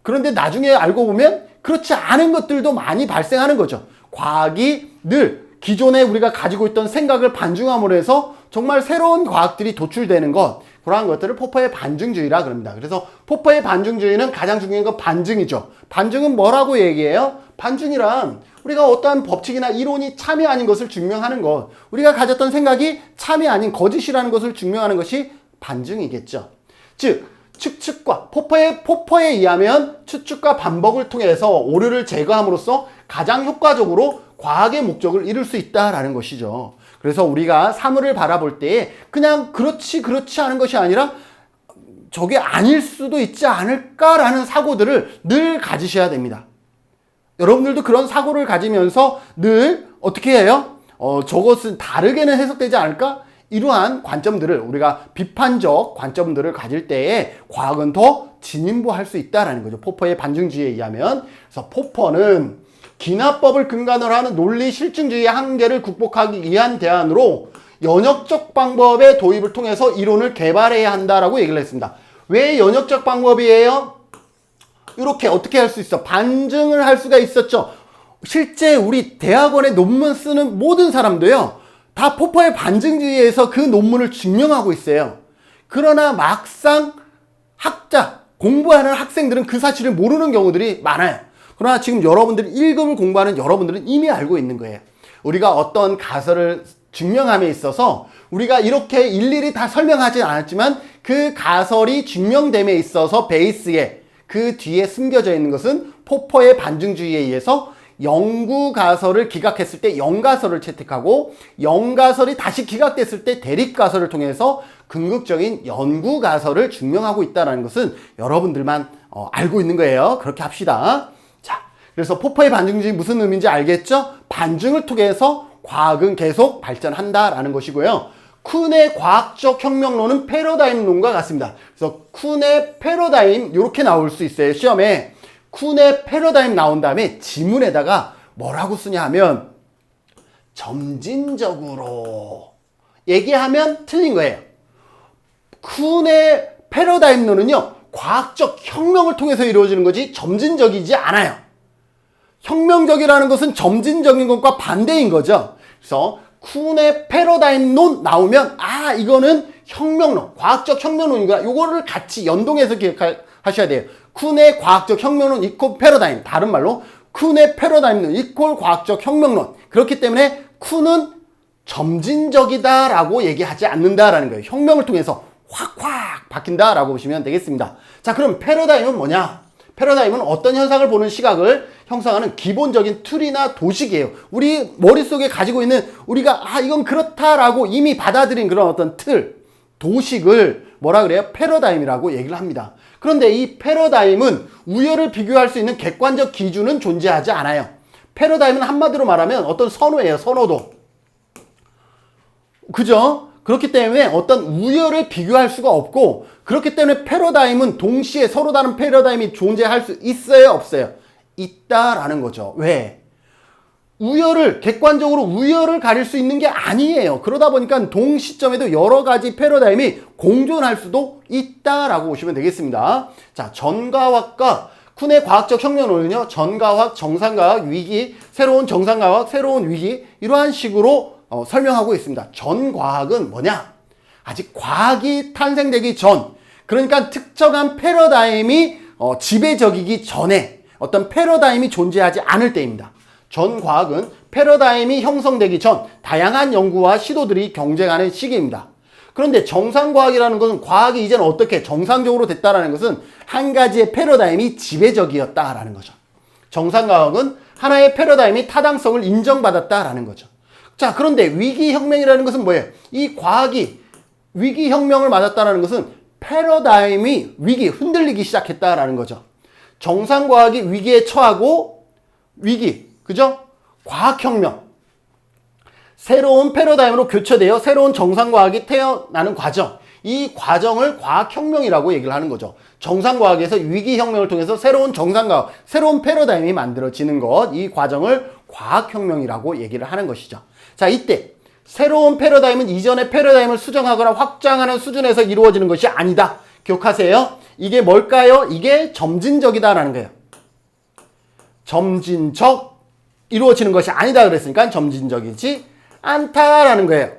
그런데 나중에 알고 보면 그렇지 않은 것들도 많이 발생하는 거죠. 과학이 늘 기존에 우리가 가지고 있던 생각을 반증함으로 해서 정말 새로운 과학들이 도출되는 것, 그러한 것들을 포퍼의 반증주의라 그럽니다. 그래서 포퍼의 반증주의는 가장 중요한 건 반증이죠. 반증은 뭐라고 얘기해요? 반증이란 우리가 어떠한 법칙이나 이론이 참이 아닌 것을 증명하는 것, 우리가 가졌던 생각이 참이 아닌 거짓이라는 것을 증명하는 것이 반증이겠죠. 즉 추측과 포퍼에 의하면 추측과 반복을 통해서 오류를 제거함으로써 가장 효과적으로 과학의 목적을 이룰 수 있다라는 것이죠. 그래서 우리가 사물을 바라볼 때 그냥 그렇지 않은 것이 아니라 저게 아닐 수도 있지 않을까라는 사고들을 늘 가지셔야 됩니다. 여러분들도 그런 사고를 가지면서 늘 어떻게 해요? 저것은 다르게는 해석되지 않을까? 이러한 관점들을, 우리가 비판적 관점들을 가질 때에 과학은 더 진인보할 수 있다는 거죠. 포퍼의 반증주의에 의하면. 그래서 포퍼는 기나법을 근간으로 하는 논리 실증주의의 한계를 극복하기 위한 대안으로 연역적 방법의 도입을 통해서 이론을 개발해야 한다라고 얘기를 했습니다. 왜 연역적 방법이에요? 이렇게 어떻게 할 수 있어? 반증을 할 수가 있었죠. 실제 우리 대학원에 논문 쓰는 모든 사람도요, 다 포퍼의 반증주의에서 그 논문을 증명하고 있어요. 그러나 막상 공부하는 학생들은 그 사실을 모르는 경우들이 많아요. 그러나 지금 여러분들이 1급을 공부하는 여러분들은 이미 알고 있는 거예요. 우리가 어떤 가설을 증명함에 있어서 우리가 이렇게 일일이 다 설명하지 않았지만 그 가설이 증명됨에 있어서 베이스에 그 뒤에 숨겨져 있는 것은 포퍼의 반증주의에 의해서 영구가설을 기각했을 때 영가설을 채택하고 영가설이 다시 기각됐을 때 대립가설을 통해서 궁극적인 연구가설을 증명하고 있다는 것은 여러분들만 알고 있는 거예요. 그렇게 합시다. 자, 그래서 포퍼의 반증주의 무슨 의미인지 알겠죠? 반증을 통해서 과학은 계속 발전한다라는 것이고요. 쿤의 과학적 혁명론은 패러다임론과 같습니다. 그래서 쿤의 패러다임 이렇게 나올 수 있어요. 시험에 쿤의 패러다임 나온 다음에 지문에다가 뭐라고 쓰냐 하면 점진적으로 얘기하면 틀린 거예요. 쿤의 패러다임론은요, 과학적 혁명을 통해서 이루어지는 거지 점진적이지 않아요. 혁명적이라는 것은 점진적인 것과 반대인 거죠. 그래서 쿤의 패러다임론 나오면 이거는 혁명론, 과학적 혁명론인가, 요거를 같이 연동해서 기억하셔야 돼요. 쿤의 과학적 혁명론 이퀄 패러다임, 다른 말로 쿤의 패러다임론 이퀄 과학적 혁명론. 그렇기 때문에 쿤은 점진적이다라고 얘기하지 않는다라는 거예요. 혁명을 통해서 확 바뀐다라고 보시면 되겠습니다. 자, 그럼 패러다임은 뭐냐? 패러다임은 어떤 현상을 보는 시각을 형성하는 기본적인 틀이나 도식이에요. 우리 머릿속에 가지고 있는 우리가 이건 그렇다라고 이미 받아들인 그런 어떤 틀, 도식을 뭐라 그래요? 패러다임이라고 얘기를 합니다. 그런데 이 패러다임은 우열을 비교할 수 있는 객관적 기준은 존재하지 않아요. 패러다임은 한마디로 말하면 어떤 선호예요. 선호도. 그죠? 그렇기 때문에 어떤 우열을 비교할 수가 없고, 그렇기 때문에 패러다임은 동시에 서로 다른 패러다임이 존재할 수 있어요? 없어요? 있다라는 거죠. 왜? 객관적으로 우열을 가릴 수 있는 게 아니에요. 그러다 보니까 동시점에도 여러 가지 패러다임이 공존할 수도 있다라고 보시면 되겠습니다. 자, 전과학과 쿤의 과학적 혁명론은요, 전과학, 정상과학, 위기, 새로운 정상과학, 새로운 위기, 이러한 식으로 설명하고 있습니다. 전과학은 뭐냐? 아직 과학이 탄생되기 전, 그러니까 특정한 패러다임이 지배적이기 전에 어떤 패러다임이 존재하지 않을 때입니다. 전과학은 패러다임이 형성되기 전 다양한 연구와 시도들이 경쟁하는 시기입니다. 그런데 정상과학이라는 것은 과학이 이제는 어떻게 정상적으로 됐다라는 것은 한 가지의 패러다임이 지배적이었다라는 거죠. 정상과학은 하나의 패러다임이 타당성을 인정받았다라는 거죠. 자, 그런데 위기혁명이라는 것은 뭐예요? 이 과학이 위기혁명을 맞았다라는 것은 패러다임이 흔들리기 시작했다라는 거죠. 정상과학이 위기에 처하고 그죠? 과학혁명. 새로운 패러다임으로 교체되어 새로운 정상과학이 태어나는 과정. 이 과정을 과학혁명이라고 얘기를 하는 거죠. 정상과학에서 위기혁명을 통해서 새로운 정상과학, 새로운 패러다임이 만들어지는 것. 이 과정을 과학혁명이라고 얘기를 하는 것이죠. 자, 이때 새로운 패러다임은 이전의 패러다임을 수정하거나 확장하는 수준에서 이루어지는 것이 아니다. 기억하세요. 이게 뭘까요? 이게 점진적이다라는 거예요. 점진적 이루어지는 것이 아니다 그랬으니까 점진적이지 않다라는 거예요.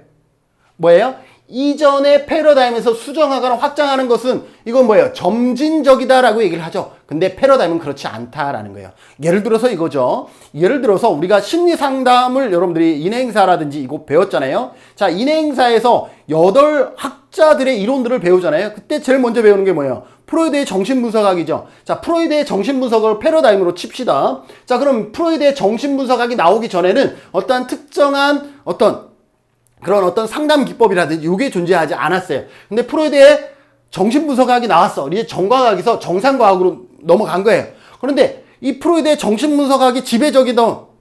뭐예요? 이전의 패러다임에서 수정하거나 확장하는 것은 이건 뭐예요? 점진적이다라고 얘기를 하죠. 근데 패러다임은 그렇지 않다라는 거예요. 예를 들어서 이거죠. 예를 들어서 우리가 심리 상담을 여러분들이 인행사라든지 이거 배웠잖아요. 자, 인행사에서 8학자들의 이론들을 배우잖아요. 그때 제일 먼저 배우는 게 뭐예요? 프로이드의 정신분석학이죠. 자, 프로이드의 정신분석을 패러다임으로 칩시다. 자, 그럼 프로이드의 정신분석학이 나오기 전에는 어떠한 특정한 그런 어떤 상담 기법이라든지 이게 존재하지 않았어요. 근데 프로이드의 정신분석학이 나왔어. 이제 정과학에서 정상과학으로 넘어간 거예요. 그런데 이 프로이드의 정신분석학이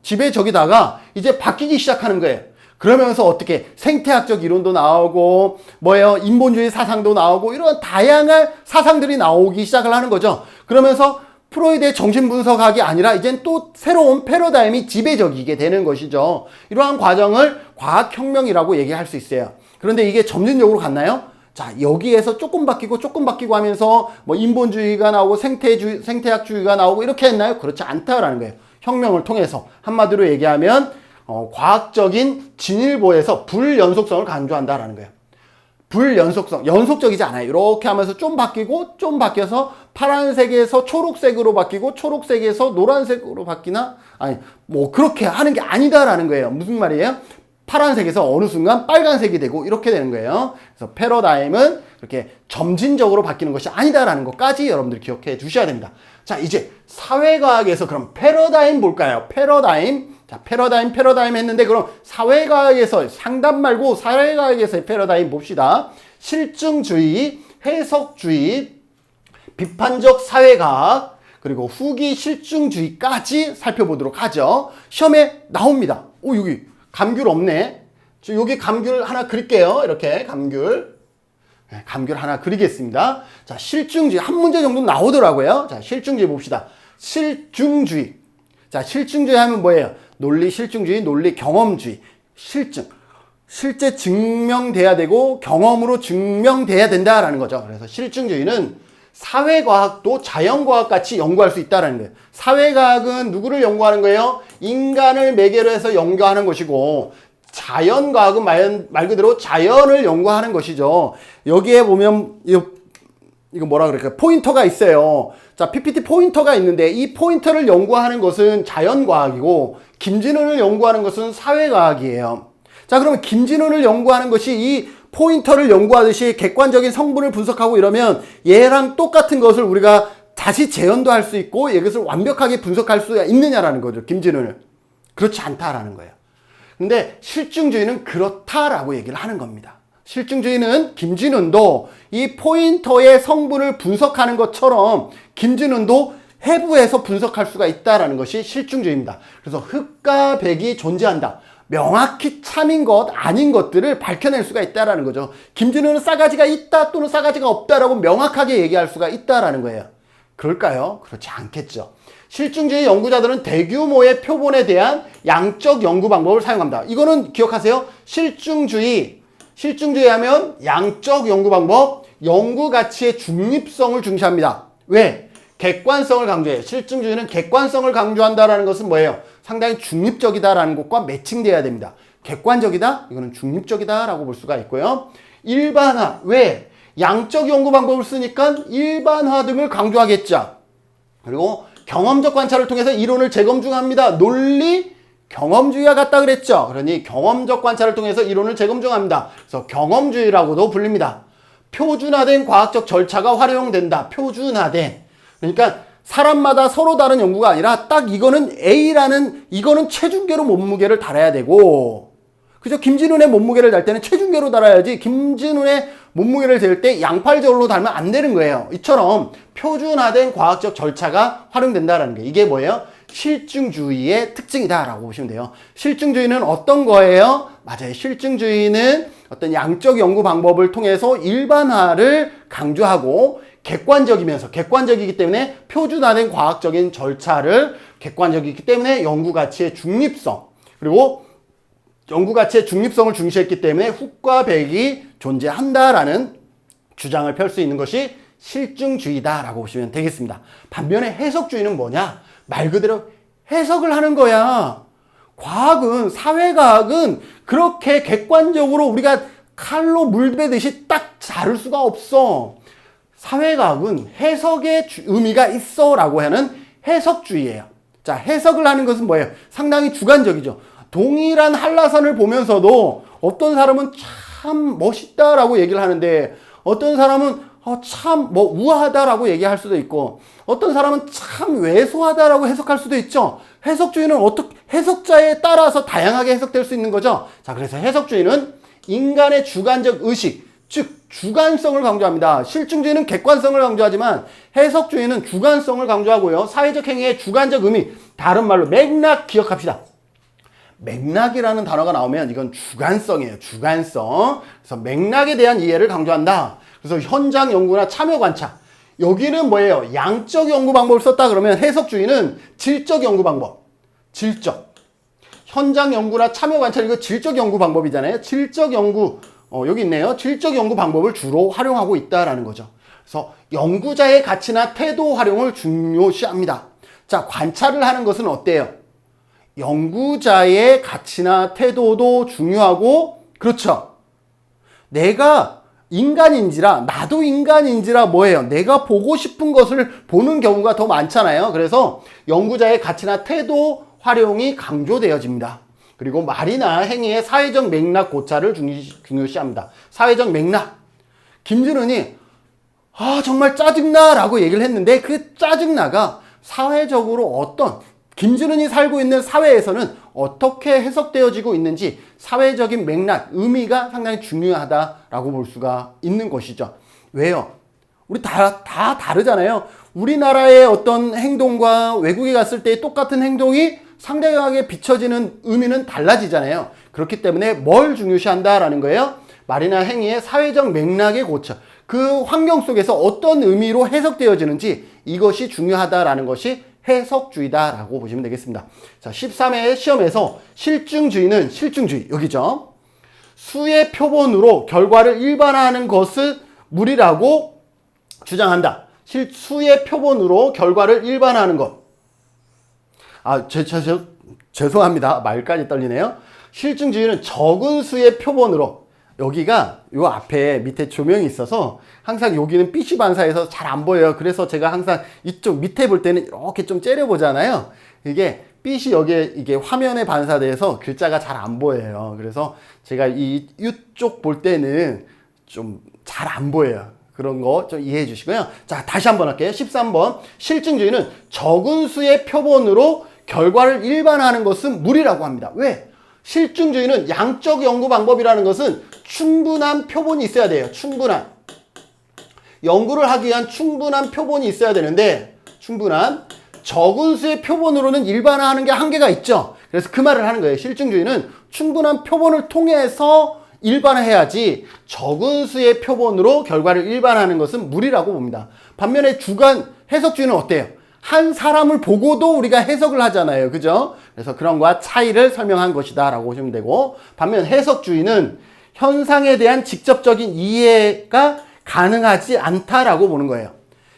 지배적이다가 이제 바뀌기 시작하는 거예요. 그러면서 어떻게 생태학적 이론도 나오고 인본주의 사상도 나오고 이런 다양한 사상들이 나오기 시작을 하는 거죠. 그러면서 프로이드의 정신분석학이 아니라 이젠 또 새로운 패러다임이 지배적이게 되는 것이죠. 이러한 과정을 과학혁명이라고 얘기할 수 있어요. 그런데 이게 점진적으로 갔나요? 자, 여기에서 조금 바뀌고 하면서 인본주의가 나오고 생태학주의가 나오고 이렇게 했나요? 그렇지 않다라는 거예요. 혁명을 통해서 한마디로 얘기하면 과학적인 진일보에서 불연속성을 강조한다라는 거예요. 불연속성, 연속적이지 않아요. 이렇게 하면서 좀 바뀌고 좀 바뀌어서 파란색에서 초록색으로 바뀌고 초록색에서 노란색으로 바뀌나? 아니, 그렇게 하는 게 아니다라는 거예요. 무슨 말이에요? 파란색에서 어느 순간 빨간색이 되고 이렇게 되는 거예요. 그래서 패러다임은 그렇게 점진적으로 바뀌는 것이 아니다라는 것까지 여러분들 기억해 두셔야 됩니다. 자, 이제 사회과학에서 그럼 패러다임 볼까요? 자, 패러다임 했는데 그럼 사회과학에서 상담 말고 사회과학에서의 패러다임 봅시다. 실증주의, 해석주의, 비판적 사회과학, 그리고 후기 실증주의까지 살펴보도록 하죠. 시험에 나옵니다. 여기 감귤 없네. 여기 감귤 하나 그릴게요. 이렇게 감귤 하나 그리겠습니다. 자, 실증주의 한 문제 정도 나오더라고요. 자, 실증주의 봅시다. 실증주의. 자, 실증주의 하면 뭐예요? 논리 실증주의, 논리 경험주의. 실제 증명돼야 되고 경험으로 증명돼야 된다라는 거죠. 그래서 실증주의는 사회과학도 자연과학 같이 연구할 수 있다는 거예요. 사회과학은 누구를 연구하는 거예요? 인간을 매개로 해서 연구하는 것이고, 자연과학은 말 그대로 자연을 연구하는 것이죠. 여기에 보면 이거 뭐라 그럴까요? 포인터가 있어요. 자, PPT 포인터가 있는데 이 포인터를 연구하는 것은 자연과학이고 김진훈을 연구하는 것은 사회과학이에요. 자, 그러면 김진훈을 연구하는 것이 이 포인터를 연구하듯이 객관적인 성분을 분석하고 이러면 얘랑 똑같은 것을 우리가 다시 재현도 할 수 있고 이것을 완벽하게 분석할 수 있느냐라는 거죠. 김진훈을. 그렇지 않다라는 거예요. 근데 실증주의는 그렇다라고 얘기를 하는 겁니다. 실증주의는 김진훈도 이 포인터의 성분을 분석하는 것처럼 김진훈도 해부해서 분석할 수가 있다는 것이 실증주의입니다. 그래서 흑과 백이 존재한다. 명확히 참인 것, 아닌 것들을 밝혀낼 수가 있다는 거죠. 김진훈은 싸가지가 있다 또는 싸가지가 없다라고 명확하게 얘기할 수가 있다는 거예요. 그럴까요? 그렇지 않겠죠. 실증주의 연구자들은 대규모의 표본에 대한 양적 연구 방법을 사용합니다. 이거는 기억하세요. 실증주의 하면 양적 연구 방법, 연구 가치의 중립성을 중시합니다. 왜? 객관성을 강조해요. 실증주의는 객관성을 강조한다라는 것은 뭐예요? 상당히 중립적이다라는 것과 매칭돼야 됩니다. 객관적이다? 이거는 중립적이다라고 볼 수가 있고요. 일반화. 왜? 양적 연구 방법을 쓰니까 일반화 등을 강조하겠죠. 그리고 경험적 관찰을 통해서 이론을 재검증합니다. 논리 경험주의와 같다 그랬죠. 그러니 경험적 관찰을 통해서 이론을 재검증합니다. 그래서 경험주의라고도 불립니다. 표준화된 과학적 절차가 활용된다. 표준화된. 그러니까 사람마다 서로 다른 연구가 아니라 딱 이거는 A라는 이거는 체중계로 몸무게를 달아야 되고, 그죠? 김진훈의 몸무게를 달 때는 체중계로 달아야지 김진훈의 몸무게를 잴 때 양팔절로 달면 안 되는 거예요. 이처럼 표준화된 과학적 절차가 활용된다라는 게 이게 뭐예요? 실증주의의 특징이다라고 보시면 돼요. 실증주의는 어떤 거예요? 맞아요. 실증주의는 어떤 양적 연구 방법을 통해서 일반화를 강조하고 객관적이기 때문에 표준화된 과학적인 절차를 객관적이기 때문에 연구 가치의 중립성, 그리고 연구 가치의 중립성을 중시했기 때문에 훅과 백이 존재한다라는 주장을 펼 수 있는 것이 실증주의다라고 보시면 되겠습니다. 반면에 해석주의는 뭐냐? 말 그대로 해석을 하는 거야. 과학은, 사회과학은 그렇게 객관적으로 우리가 칼로 물 베듯이 딱 자를 수가 없어. 사회과학은 해석의 의미가 있어 라고 하는 해석주의예요. 자, 해석을 하는 것은 뭐예요? 상당히 주관적이죠. 동일한 한라산을 보면서도 어떤 사람은 참 멋있다라고 얘기를 하는데 어떤 사람은 참 우아하다라고 얘기할 수도 있고 어떤 사람은 참 왜소하다라고 해석할 수도 있죠. 해석주의는 해석자에 따라서 다양하게 해석될 수 있는 거죠. 자, 그래서 해석주의는 인간의 주관적 의식, 즉 주관성을 강조합니다. 실증주의는 객관성을 강조하지만 해석주의는 주관성을 강조하고요. 사회적 행위의 주관적 의미, 다른 말로 맥락 기억합시다. 맥락이라는 단어가 나오면 이건 주관성이에요. 주관성. 그래서 맥락에 대한 이해를 강조한다. 그래서 현장 연구나 참여 관찰. 여기는 뭐예요? 양적 연구 방법을 썼다 그러면 해석주의는 질적 연구 방법. 질적. 현장 연구나 참여 관찰 이거 질적 연구 방법이잖아요. 질적 연구. 여기 있네요. 질적 연구 방법을 주로 활용하고 있다라는 거죠. 그래서 연구자의 가치나 태도 활용을 중요시합니다. 자, 관찰을 하는 것은 어때요? 연구자의 가치나 태도도 중요하고, 그렇죠. 내가 인간인지라, 나도 인간인지라 뭐예요? 내가 보고 싶은 것을 보는 경우가 더 많잖아요. 그래서 연구자의 가치나 태도 활용이 강조되어집니다. 그리고 말이나 행위의 사회적 맥락 고찰을 중요시합니다. 사회적 맥락. 김준은이 정말 짜증나 라고 얘기를 했는데 그 짜증나가 사회적으로 김준은이 살고 있는 사회에서는 어떻게 해석되어지고 있는지 사회적인 맥락, 의미가 상당히 중요하다라고 볼 수가 있는 것이죠. 왜요? 우리 다 다르잖아요. 우리나라의 어떤 행동과 외국에 갔을 때 똑같은 행동이 상대방에게 비춰지는 의미는 달라지잖아요. 그렇기 때문에 뭘 중요시한다라는 거예요? 말이나 행위의 사회적 맥락의 고찰. 그 환경 속에서 어떤 의미로 해석되어지는지 이것이 중요하다라는 것이 해석주의다라고 보시면 되겠습니다. 자, 13회 시험에서 실증주의는 실증주의 여기죠. 수의 표본으로 결과를 일반화하는 것을 무리라고 주장한다. 수의 표본으로 결과를 일반화하는 것. 죄송합니다. 말까지 떨리네요. 실증주의는 적은 수의 표본으로, 여기가 요 앞에 밑에 조명이 있어서 항상 여기는 빛이 반사해서 잘 안 보여요. 그래서 제가 항상 이쪽 밑에 볼 때는 이렇게 좀 째려 보잖아요. 이게 빛이 여기에 이게 화면에 반사돼서 글자가 잘 안 보여요. 그래서 제가 이쪽 볼 때는 좀 잘 안 보여요. 그런 거 좀 이해해 주시고요. 자, 다시 한번 할게요. 13번. 실증주의는 적은 수의 표본으로 결과를 일반화하는 것은 무리라고 합니다. 왜? 실증주의는 양적 연구 방법이라는 것은 충분한 표본이 있어야 돼요. 충분한. 연구를 하기 위한 충분한 표본이 있어야 되는데 적은 수의 표본으로는 일반화하는 게 한계가 있죠. 그래서 그 말을 하는 거예요. 실증주의는 충분한 표본을 통해서 일반화해야지 적은 수의 표본으로 결과를 일반화하는 것은 무리라고 봅니다. 반면에 해석주의는 어때요? 한 사람을 보고도 우리가 해석을 하잖아요. 그죠? 그래서 그런 거와 차이를 설명한 것이다 라고 보시면 되고, 반면 해석주의는 현상에 대한 직접적인 이해가 가능하지 않다라고 보는 거예요.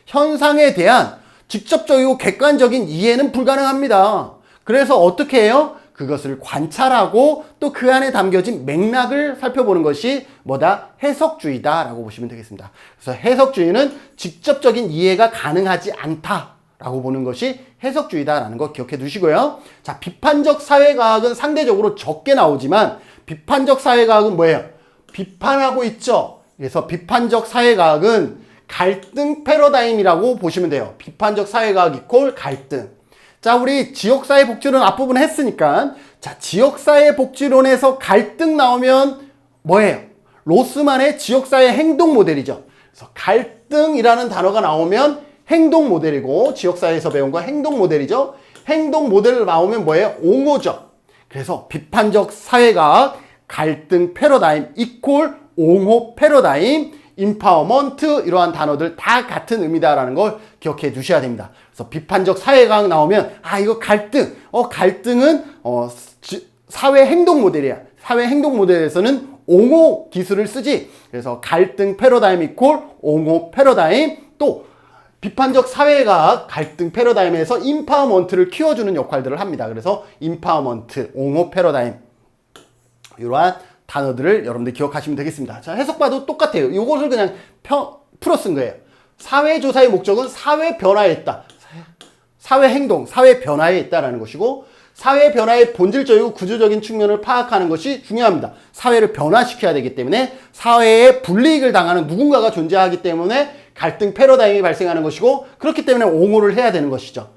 현상에 대한 직접적이고 객관적인 이해는 불가능합니다. 그래서 어떻게 해요? 그것을 관찰하고 또 그 안에 담겨진 맥락을 살펴보는 것이 뭐다? 해석주의다라고 보시면 되겠습니다. 그래서 해석주의는 직접적인 이해가 가능하지 않다라고 보는 것이 해석주의다라는 거 기억해 두시고요. 자, 비판적 사회과학은 상대적으로 적게 나오지만 비판적 사회과학은 뭐예요? 비판하고 있죠. 그래서 비판적 사회과학은 갈등 패러다임이라고 보시면 돼요. 비판적 사회과학 이퀄 갈등. 자, 우리 지역사회 복지론 앞부분 했으니까, 자, 지역사회 복지론에서 갈등 나오면 뭐예요? 로스만의 지역사회 행동 모델이죠. 그래서 갈등이라는 단어가 나오면 행동 모델이고, 지역사회에서 배운 거 행동 모델이죠. 행동 모델 나오면 뭐예요? 옹호죠. 그래서 비판적 사회과학, 갈등 패러다임 이퀄 옹호 패러다임, 인파워먼트, 이러한 단어들 다 같은 의미다라는 걸 기억해 두셔야 됩니다. 그래서 비판적 사회과학 나오면 이거 갈등, 갈등은 사회 행동 모델이야. 사회 행동 모델에서는 옹호 기술을 쓰지. 그래서 갈등 패러다임 이퀄 옹호 패러다임, 또 비판적 사회과학 갈등 패러다임에서 인파워먼트를 키워주는 역할들을 합니다. 그래서 인파워먼트, 옹호 패러다임, 이러한 단어들을 여러분들 기억하시면 되겠습니다. 자, 해석봐도 똑같아요. 이것을 그냥 풀어 쓴 거예요. 사회조사의 목적은 사회 변화에 있다. 사회 행동, 사회 변화에 있다라는 것이고, 사회 변화의 본질적이고 구조적인 측면을 파악하는 것이 중요합니다. 사회를 변화시켜야 되기 때문에, 사회에 불이익을 당하는 누군가가 존재하기 때문에 갈등 패러다임이 발생하는 것이고, 그렇기 때문에 옹호를 해야 되는 것이죠.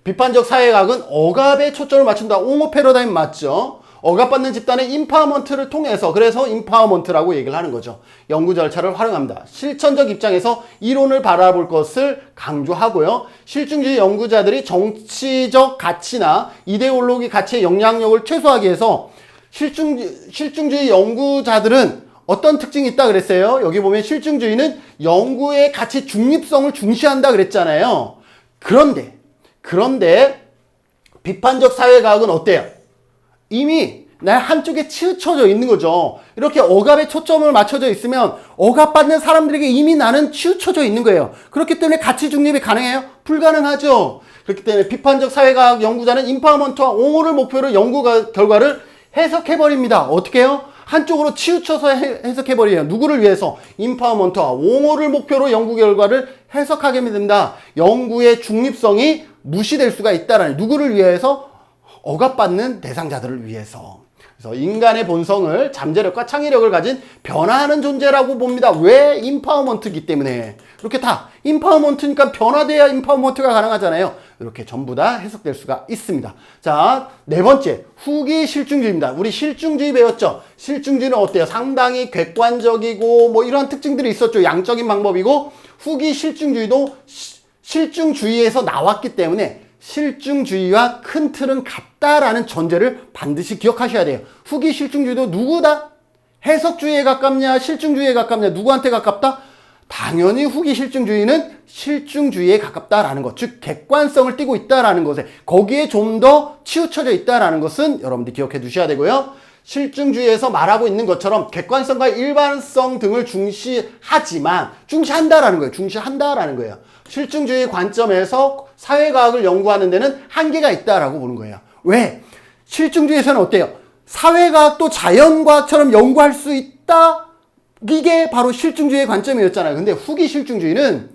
비판적 사회학은 억압에 초점을 맞춘다. 옹호 패러다임 맞죠? 억압받는 집단의 인파워먼트를 통해서, 그래서 인파워먼트라고 얘기를 하는 거죠. 연구 절차를 활용합니다. 실천적 입장에서 이론을 바라볼 것을 강조하고요. 실증주의 연구자들이 정치적 가치나 이데올로기 가치의 영향력을 최소화하기 위해서, 실증주의 연구자들은 어떤 특징이 있다 그랬어요? 여기 보면 실증주의는 연구의 가치 중립성을 중시한다 그랬잖아요. 그런데 비판적 사회과학은 어때요? 이미 날 한쪽에 치우쳐져 있는 거죠. 이렇게 억압에 초점을 맞춰져 있으면 억압받는 사람들에게 이미 나는 치우쳐져 있는 거예요. 그렇기 때문에 가치 중립이 가능해요? 불가능하죠. 그렇기 때문에 비판적 사회과학 연구자는 인파워먼트와 옹호를 목표로 연구 결과를 해석해버립니다. 어떻게 해요? 한쪽으로 치우쳐서 해석해버려요. 누구를 위해서? 인파워먼트와 옹호를 목표로 연구 결과를 해석하게 됩니다. 연구의 중립성이 무시될 수가 있다라는, 누구를 위해서? 억압받는 대상자들을 위해서. 그래서 인간의 본성을, 잠재력과 창의력을 가진 변화하는 존재라고 봅니다. 왜? 인파워먼트이기 때문에. 이렇게 다 인파워먼트니까 변화돼야 인파워먼트가 가능하잖아요. 이렇게 전부 다 해석될 수가 있습니다. 자, 네 번째, 후기 실증주의입니다. 우리 실증주의 배웠죠? 실증주의는 어때요? 상당히 객관적이고 뭐 이런 특징들이 있었죠. 양적인 방법이고, 후기 실증주의도 실증주의에서 나왔기 때문에 실증주의와 큰 틀은 같다라는 전제를 반드시 기억하셔야 돼요. 후기 실증주의도 누구다? 해석주의에 가깝냐? 실증주의에 가깝냐? 누구한테 가깝다? 당연히 후기 실증주의는 실증주의에 가깝다라는 것, 즉 객관성을 띠고 있다라는 것에, 거기에 좀 더 치우쳐져 있다라는 것은 여러분들이 기억해 두셔야 되고요. 실증주의에서 말하고 있는 것처럼 객관성과 일반성 등을 중시한다라는 거예요. 실증주의 관점에서 사회과학을 연구하는 데는 한계가 있다라고 보는 거예요. 왜? 실증주의에서는 어때요? 사회과학도 자연과학처럼 연구할 수 있다? 이게 바로 실증주의의 관점이었잖아요. 근데 후기 실증주의는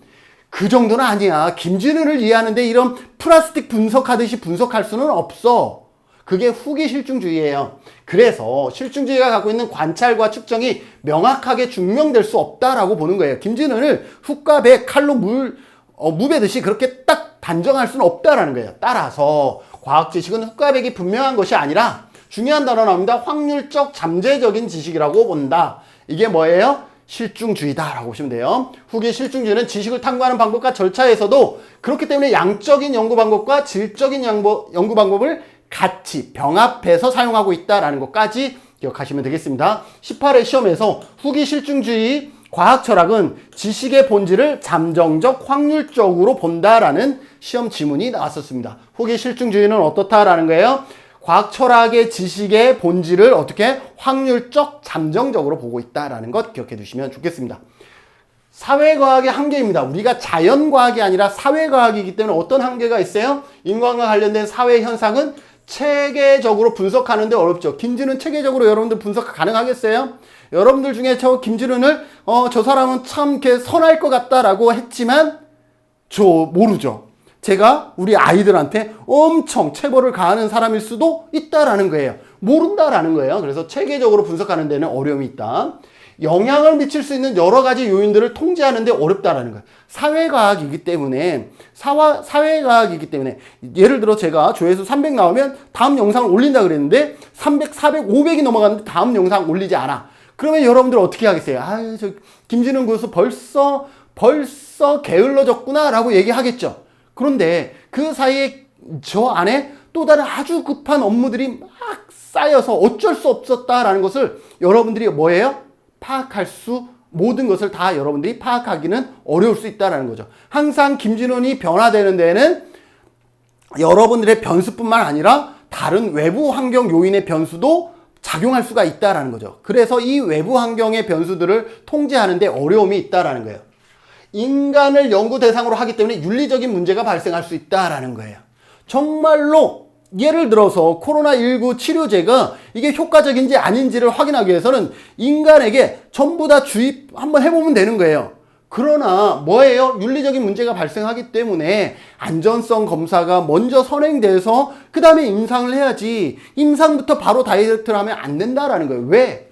그 정도는 아니야. 김진우를 이해하는데 이런 플라스틱 분석하듯이 분석할 수는 없어. 그게 후기 실증주의예요. 그래서 실증주의가 갖고 있는 관찰과 측정이 명확하게 증명될 수 없다라고 보는 거예요. 김진우를 훅과 배, 칼로 무베듯이 그렇게 딱 단정할 수는 없다라는 거예요. 따라서 과학 지식은 훅과 백이 분명한 것이 아니라, 중요한 단어 나옵니다. 확률적 잠재적인 지식이라고 본다. 이게 뭐예요? 실증주의다라고 보시면 돼요. 후기 실증주의는 지식을 탐구하는 방법과 절차에서도 그렇기 때문에 양적인 연구 방법과 질적인 연구 방법을 같이 병합해서 사용하고 있다라는 것까지 기억하시면 되겠습니다. 18회 시험에서 후기 실증주의 과학 철학은 지식의 본질을 잠정적 확률적으로 본다라는 시험 지문이 나왔었습니다. 후기 실증주의는 어떻다라는 거예요? 과학 철학의 지식의 본질을 어떻게 확률적 잠정적으로 보고 있다라는 것 기억해 두시면 좋겠습니다. 사회과학의 한계입니다. 우리가 자연과학이 아니라 사회과학이기 때문에 어떤 한계가 있어요? 인간과 관련된 사회 현상은 체계적으로 분석하는데 어렵죠. 김진은 체계적으로 여러분들 분석 가능하겠어요? 여러분들 중에 저 김진은을 저 사람은 참 이렇게 선할 것 같다라고 했지만 저 모르죠. 제가 우리 아이들한테 엄청 체벌을 가하는 사람일 수도 있다라는 거예요. 모른다라는 거예요. 그래서 체계적으로 분석하는 데는 어려움이 있다. 영향을 미칠 수 있는 여러 가지 요인들을 통제하는 데 어렵다라는 거예요. 사회과학이기 때문에 예를 들어 제가 조회수 300 나오면 다음 영상을 올린다 그랬는데 300, 400, 500이 넘어갔는데 다음 영상 올리지 않아. 그러면 여러분들 어떻게 하겠어요? 아유, 저 김진은 교수 벌써 게을러졌구나 라고 얘기하겠죠. 그런데 그 사이에 저 안에 또 다른 아주 급한 업무들이 막 쌓여서 어쩔 수 없었다라는 것을 여러분들이 뭐예요? 모든 것을 다 여러분들이 파악하기는 어려울 수 있다는 거죠. 항상 김진원이 변화되는 데에는 여러분들의 변수뿐만 아니라 다른 외부 환경 요인의 변수도 작용할 수가 있다는 거죠. 그래서 이 외부 환경의 변수들을 통제하는 데 어려움이 있다는 거예요. 인간을 연구 대상으로 하기 때문에 윤리적인 문제가 발생할 수 있다는 거예요. 정말로 예를 들어서 코로나19 치료제가 이게 효과적인지 아닌지를 확인하기 위해서는 인간에게 전부 다 주입 한번 해보면 되는 거예요. 그러나 뭐예요? 윤리적인 문제가 발생하기 때문에 안전성 검사가 먼저 선행돼서 그 다음에 임상을 해야지 임상부터 바로 다이어트를 하면 안 된다라는 거예요. 왜?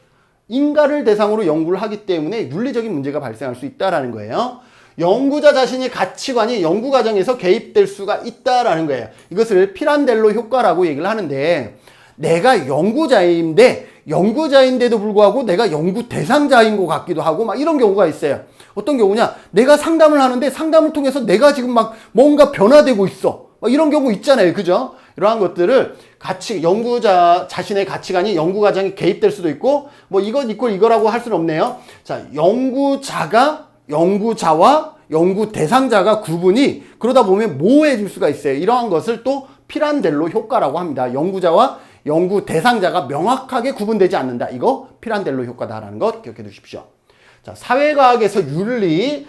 인간을 대상으로 연구를 하기 때문에 윤리적인 문제가 발생할 수 있다라는 거예요. 연구자 자신의 가치관이 연구 과정에서 개입될 수가 있다라는 거예요. 이것을 피란델로 효과라고 얘기를 하는데 내가 연구자인데도 불구하고 내가 연구 대상자인 것 같기도 하고 막 이런 경우가 있어요. 어떤 경우냐? 내가 상담을 하는데 상담을 통해서 내가 지금 막 뭔가 변화되고 있어. 막 이런 경우 있잖아요. 그죠? 이러한 것들을 연구자 자신의 가치관이 연구 과정에 개입될 수도 있고 뭐 이것 이꼴 이거라고 할 수는 없네요. 자, 연구자와 연구 대상자가 구분이 그러다 보면 모호해질 수가 있어요. 이러한 것을 또 피란델로 효과라고 합니다. 연구자와 연구 대상자가 명확하게 구분되지 않는다. 이거 피란델로 효과다라는 것 기억해 두십시오. 자, 사회과학에서 윤리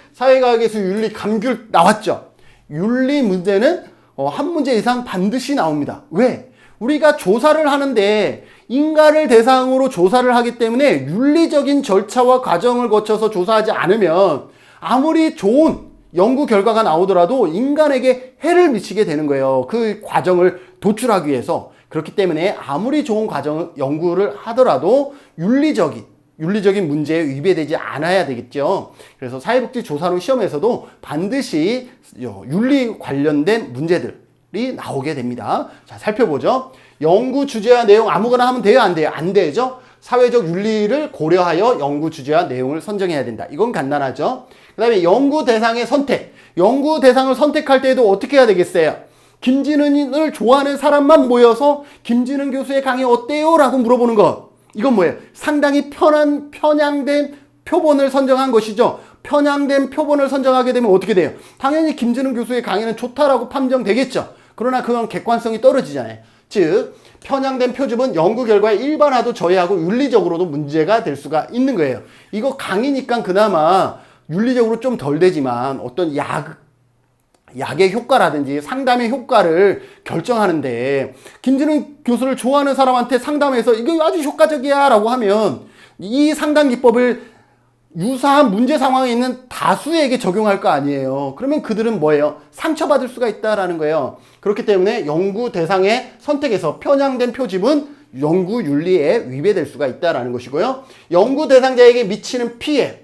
감귤 나왔죠. 윤리 문제는 한 문제 이상 반드시 나옵니다. 왜? 우리가 조사를 하는데 인간을 대상으로 조사를 하기 때문에 윤리적인 절차와 과정을 거쳐서 조사하지 않으면 아무리 좋은 연구 결과가 나오더라도 인간에게 해를 미치게 되는 거예요. 그 과정을 도출하기 위해서. 그렇기 때문에 아무리 좋은 연구를 하더라도 윤리적인 문제에 위배되지 않아야 되겠죠. 그래서 사회복지조사론 시험에서도 반드시 윤리 관련된 문제들이 나오게 됩니다. 자, 살펴보죠. 연구 주제와 내용 아무거나 하면 돼요? 안 돼요? 안 되죠? 사회적 윤리를 고려하여 연구 주제와 내용을 선정해야 된다. 이건 간단하죠. 그 다음에 연구 대상의 선택. 연구 대상을 선택할 때에도 어떻게 해야 되겠어요? 김진은을 좋아하는 사람만 모여서 김진은 교수의 강의 어때요? 라고 물어보는 것. 이건 뭐예요? 상당히 편향된 표본을 선정한 것이죠. 편향된 표본을 선정하게 되면 어떻게 돼요? 당연히 김진은 교수의 강의는 좋다라고 판정되겠죠. 그러나 그건 객관성이 떨어지잖아요. 즉 편향된 표집은 연구 결과의 일반화도 저해하고 윤리적으로도 문제가 될 수가 있는 거예요. 이거 강의니까 그나마 윤리적으로 좀 덜 되지만 어떤 약의 효과라든지 상담의 효과를 결정하는데 김진은 교수를 좋아하는 사람한테 상담해서 이거 아주 효과적이야 라고 하면 이 상담 기법을 유사한 문제 상황에 있는 다수에게 적용할 거 아니에요. 그러면 그들은 뭐예요? 상처받을 수가 있다라는 거예요. 그렇기 때문에 연구 대상의 선택에서 편향된 표집은 연구 윤리에 위배될 수가 있다라는 것이고요. 연구 대상자에게 미치는 피해.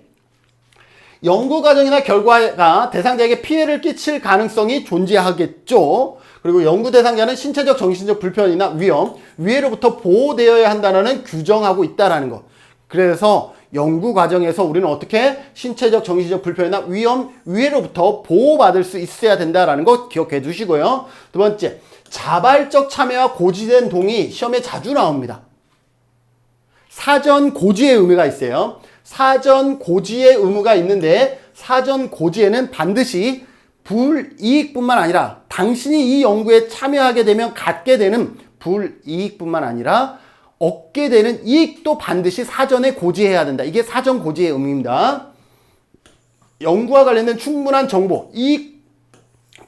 연구 과정이나 결과가 대상자에게 피해를 끼칠 가능성이 존재하겠죠. 그리고 연구 대상자는 신체적, 정신적 불편이나 위해로부터 보호되어야 한다는 규정하고 있다라는 것. 그래서 연구 과정에서 우리는 어떻게 신체적, 정신적 불편이나 위해로부터 보호받을 수 있어야 된다라는 것 기억해 두시고요. 두 번째, 자발적 참여와 고지된 동의 시험에 자주 나옵니다. 사전 고지의 의미가 있어요. 사전 고지의 의무가 있는데 사전 고지에는 반드시 불이익뿐만 아니라 당신이 이 연구에 참여하게 되면 갖게 되는 불이익뿐만 아니라 얻게 되는 이익도 반드시 사전에 고지해야 된다. 이게 사전 고지의 의미입니다. 연구와 관련된 충분한 정보,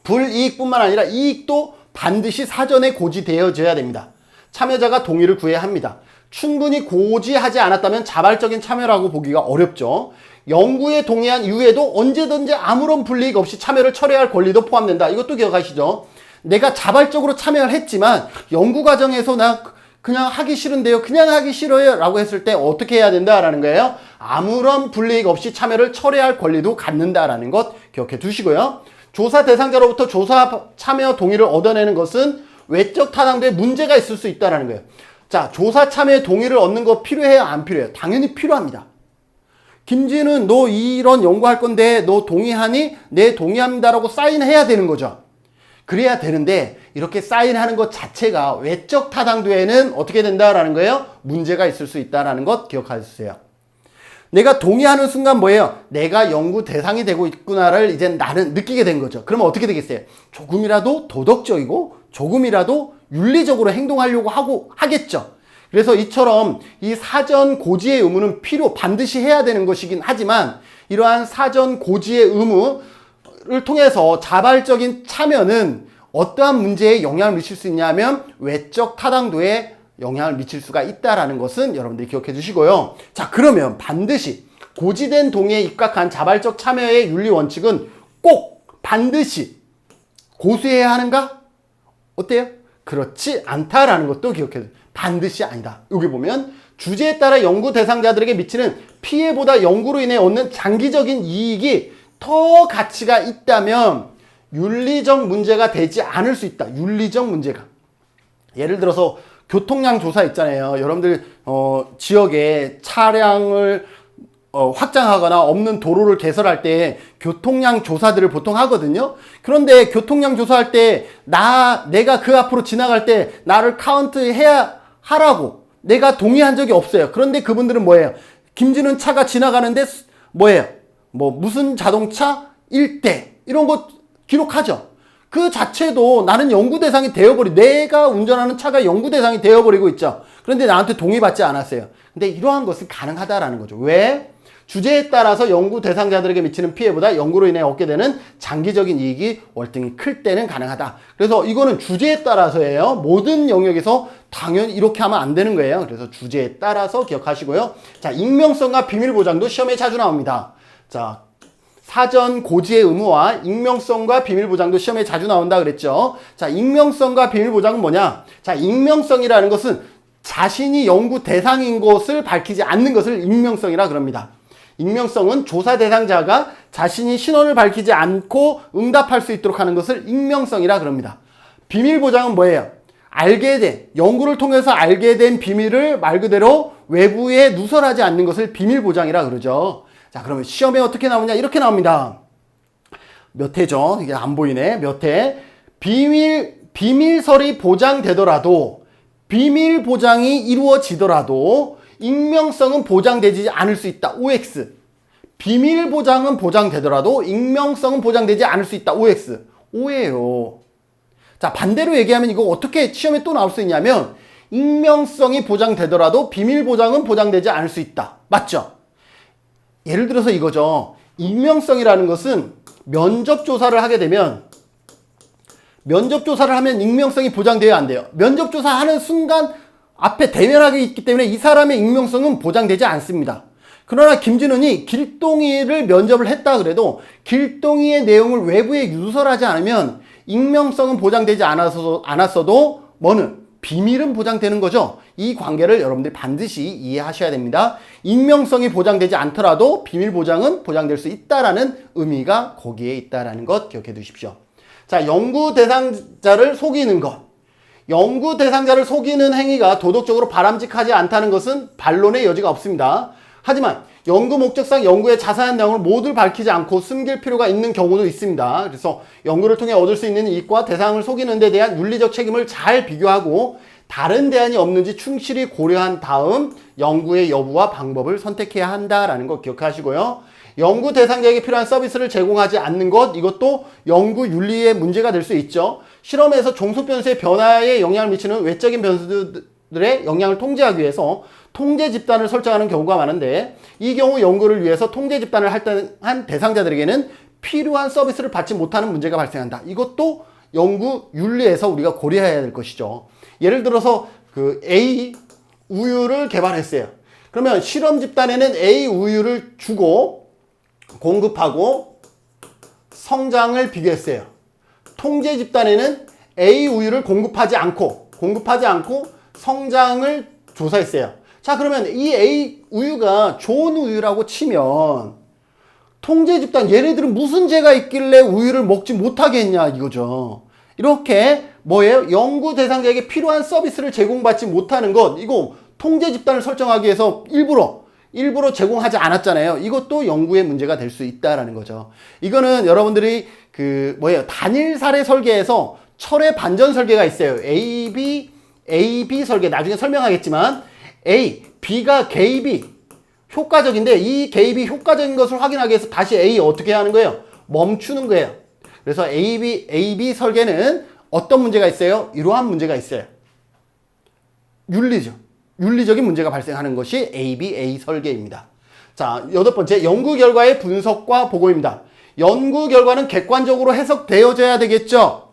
불이익뿐만 아니라 이익도 반드시 사전에 고지되어져야 됩니다. 참여자가 동의를 구해야 합니다. 충분히 고지하지 않았다면 자발적인 참여라고 보기가 어렵죠. 연구에 동의한 이후에도 언제든지 아무런 불이익 없이 참여를 철회할 권리도 포함된다. 이것도 기억하시죠? 내가 자발적으로 참여를 했지만 연구 과정에서 나 그냥 하기 싫은데요, 그냥 하기 싫어요 라고 했을 때 어떻게 해야 된다라는 거예요. 아무런 불이익 없이 참여를 철회할 권리도 갖는다라는 것 기억해 두시고요. 조사 대상자로부터 조사 참여 동의를 얻어내는 것은 외적 타당도에 문제가 있을 수 있다는 거예요. 자, 조사 참여의 동의를 얻는 거 필요해요? 안 필요해요? 당연히 필요합니다. 김진은 너 이런 연구할 건데 너 동의하니? 네, 동의합니다라고 사인해야 되는 거죠. 그래야 되는데 이렇게 사인하는 것 자체가 외적 타당도에는 어떻게 된다라는 거예요? 문제가 있을 수 있다는 것 기억하세요. 내가 동의하는 순간 뭐예요? 내가 연구 대상이 되고 있구나를 이제 나는 느끼게 된 거죠. 그러면 어떻게 되겠어요? 조금이라도 도덕적이고 조금이라도 윤리적으로 행동하려고 하겠죠. 그래서 이처럼 이 사전 고지의 의무는 반드시 해야 되는 것이긴 하지만 이러한 사전 고지의 의무를 통해서 자발적인 참여는 어떠한 문제에 영향을 미칠 수 있냐면 외적 타당도에 영향을 미칠 수가 있다는 것은 여러분들이 기억해 주시고요. 자, 그러면 반드시 고지된 동의에 입각한 자발적 참여의 윤리 원칙은 꼭 반드시 고수해야 하는가? 어때요? 그렇지 않다라는 것도 기억해 주세요. 반드시 아니다. 여기 보면 주제에 따라 연구 대상자들에게 미치는 피해보다 연구로 인해 얻는 장기적인 이익이 더 가치가 있다면 윤리적 문제가 되지 않을 수 있다. 윤리적 문제가. 예를 들어서 교통량 조사 있잖아요. 여러분들 지역에 차량을 확장하거나 없는 도로를 개설할 때 교통량 조사들을 보통 하거든요. 그런데 교통량 조사할 때 내가 그 앞으로 지나갈 때 나를 하라고 내가 동의한 적이 없어요. 그런데 그분들은 뭐예요? 김진은 차가 지나가는데 뭐예요? 무슨 자동차 1대 이런 거 기록하죠. 그 자체도 나는 연구 대상이 내가 운전하는 차가 연구 대상이 되어버리고 있죠. 그런데 나한테 동의받지 않았어요. 근데 이러한 것은 가능하다라는 거죠. 왜? 주제에 따라서 연구 대상자들에게 미치는 피해보다 연구로 인해 얻게 되는 장기적인 이익이 월등히 클 때는 가능하다. 그래서 이거는 주제에 따라서예요. 모든 영역에서 당연히 이렇게 하면 안 되는 거예요. 그래서 주제에 따라서 기억하시고요. 자, 익명성과 비밀 보장도 시험에 자주 나옵니다. 자, 사전 고지의 의무와 익명성과 비밀 보장도 시험에 자주 나온다 그랬죠. 자, 익명성과 비밀 보장은 뭐냐? 자, 익명성이라는 것은 자신이 연구 대상인 것을 밝히지 않는 것을 익명성이라 그럽니다. 익명성은 조사 대상자가 자신이 신원을 밝히지 않고 응답할 수 있도록 하는 것을 익명성이라 그럽니다. 비밀 보장은 뭐예요? 연구를 통해서 알게 된 비밀을 말 그대로 외부에 누설하지 않는 것을 비밀 보장이라 그러죠. 자, 그러면 시험에 어떻게 나오냐? 이렇게 나옵니다. 몇 회죠? 이게 안 보이네. 몇 회. 비밀설이 보장되더라도, 비밀 보장이 이루어지더라도, 익명성은 보장되지 않을 수 있다. OX. 비밀 보장은 보장되더라도, 익명성은 보장되지 않을 수 있다. OX. O예요. 자, 반대로 얘기하면 이거 어떻게 시험에 또 나올 수 있냐면, 익명성이 보장되더라도, 비밀 보장은 보장되지 않을 수 있다. 맞죠? 예를 들어서 이거죠. 익명성이라는 것은 면접조사를 하게 되면 면접조사를 하면 익명성이 보장되어야 안 돼요. 면접조사 하는 순간 앞에 대면하게 있기 때문에 이 사람의 익명성은 보장되지 않습니다. 그러나 김진훈이 길동이를 면접을 했다 그래도 길동이의 내용을 외부에 유설하지 않으면 익명성은 보장되지 않았어도 비밀은 보장되는 거죠. 이 관계를 여러분들이 반드시 이해하셔야 됩니다. 익명성이 보장되지 않더라도 비밀 보장은 보장될 수 있다라는 의미가 거기에 있다라는 것 기억해 두십시오. 자, 연구 대상자를 속이는 것. 연구 대상자를 속이는 행위가 도덕적으로 바람직하지 않다는 것은 반론의 여지가 없습니다. 하지만 연구 목적상 연구의 자세한 내용을 모두 밝히지 않고 숨길 필요가 있는 경우도 있습니다. 그래서 연구를 통해 얻을 수 있는 이익과 대상을 속이는 데 대한 윤리적 책임을 잘 비교하고 다른 대안이 없는지 충실히 고려한 다음 연구의 여부와 방법을 선택해야 한다라는 거 기억하시고요. 연구 대상자에게 필요한 서비스를 제공하지 않는 것, 이것도 연구 윤리의 문제가 될 수 있죠. 실험에서 종속 변수의 변화에 영향을 미치는 외적인 변수들의 영향을 통제하기 위해서 통제 집단을 설정하는 경우가 많은데, 이 경우 연구를 위해서 통제 집단을 한 대상자들에게는 필요한 서비스를 받지 못하는 문제가 발생한다. 이것도 연구 윤리에서 우리가 고려해야 될 것이죠. 예를 들어서 그 A 우유를 개발했어요. 그러면 실험 집단에는 A 우유를 주고 공급하고 성장을 비교했어요. 통제 집단에는 A 우유를 공급하지 않고 성장을 조사했어요. 자, 그러면 이 A 우유가 좋은 우유라고 치면 통제 집단 얘네들은 무슨 죄가 있길래 우유를 먹지 못하게 했냐 이거죠. 이렇게 뭐예요? 연구 대상자에게 필요한 서비스를 제공받지 못하는 것, 이거 통제 집단을 설정하기 위해서 일부러 제공하지 않았잖아요. 이것도 연구의 문제가 될 수 있다라는 거죠. 이거는 여러분들이 단일 사례 설계에서 철의 반전 설계가 있어요. A, B 설계 나중에 설명하겠지만 B가 개입이 효과적인데 이 개입이 효과적인 것을 확인하기 위해서 다시 A 어떻게 하는 거예요? 멈추는 거예요. 그래서 AB 설계는 어떤 문제가 있어요? 이러한 문제가 있어요. 윤리적인 문제가 발생하는 것이 ABA 설계입니다. 자, 8번째, 연구 결과의 분석과 보고입니다. 연구 결과는 객관적으로 해석되어져야 되겠죠.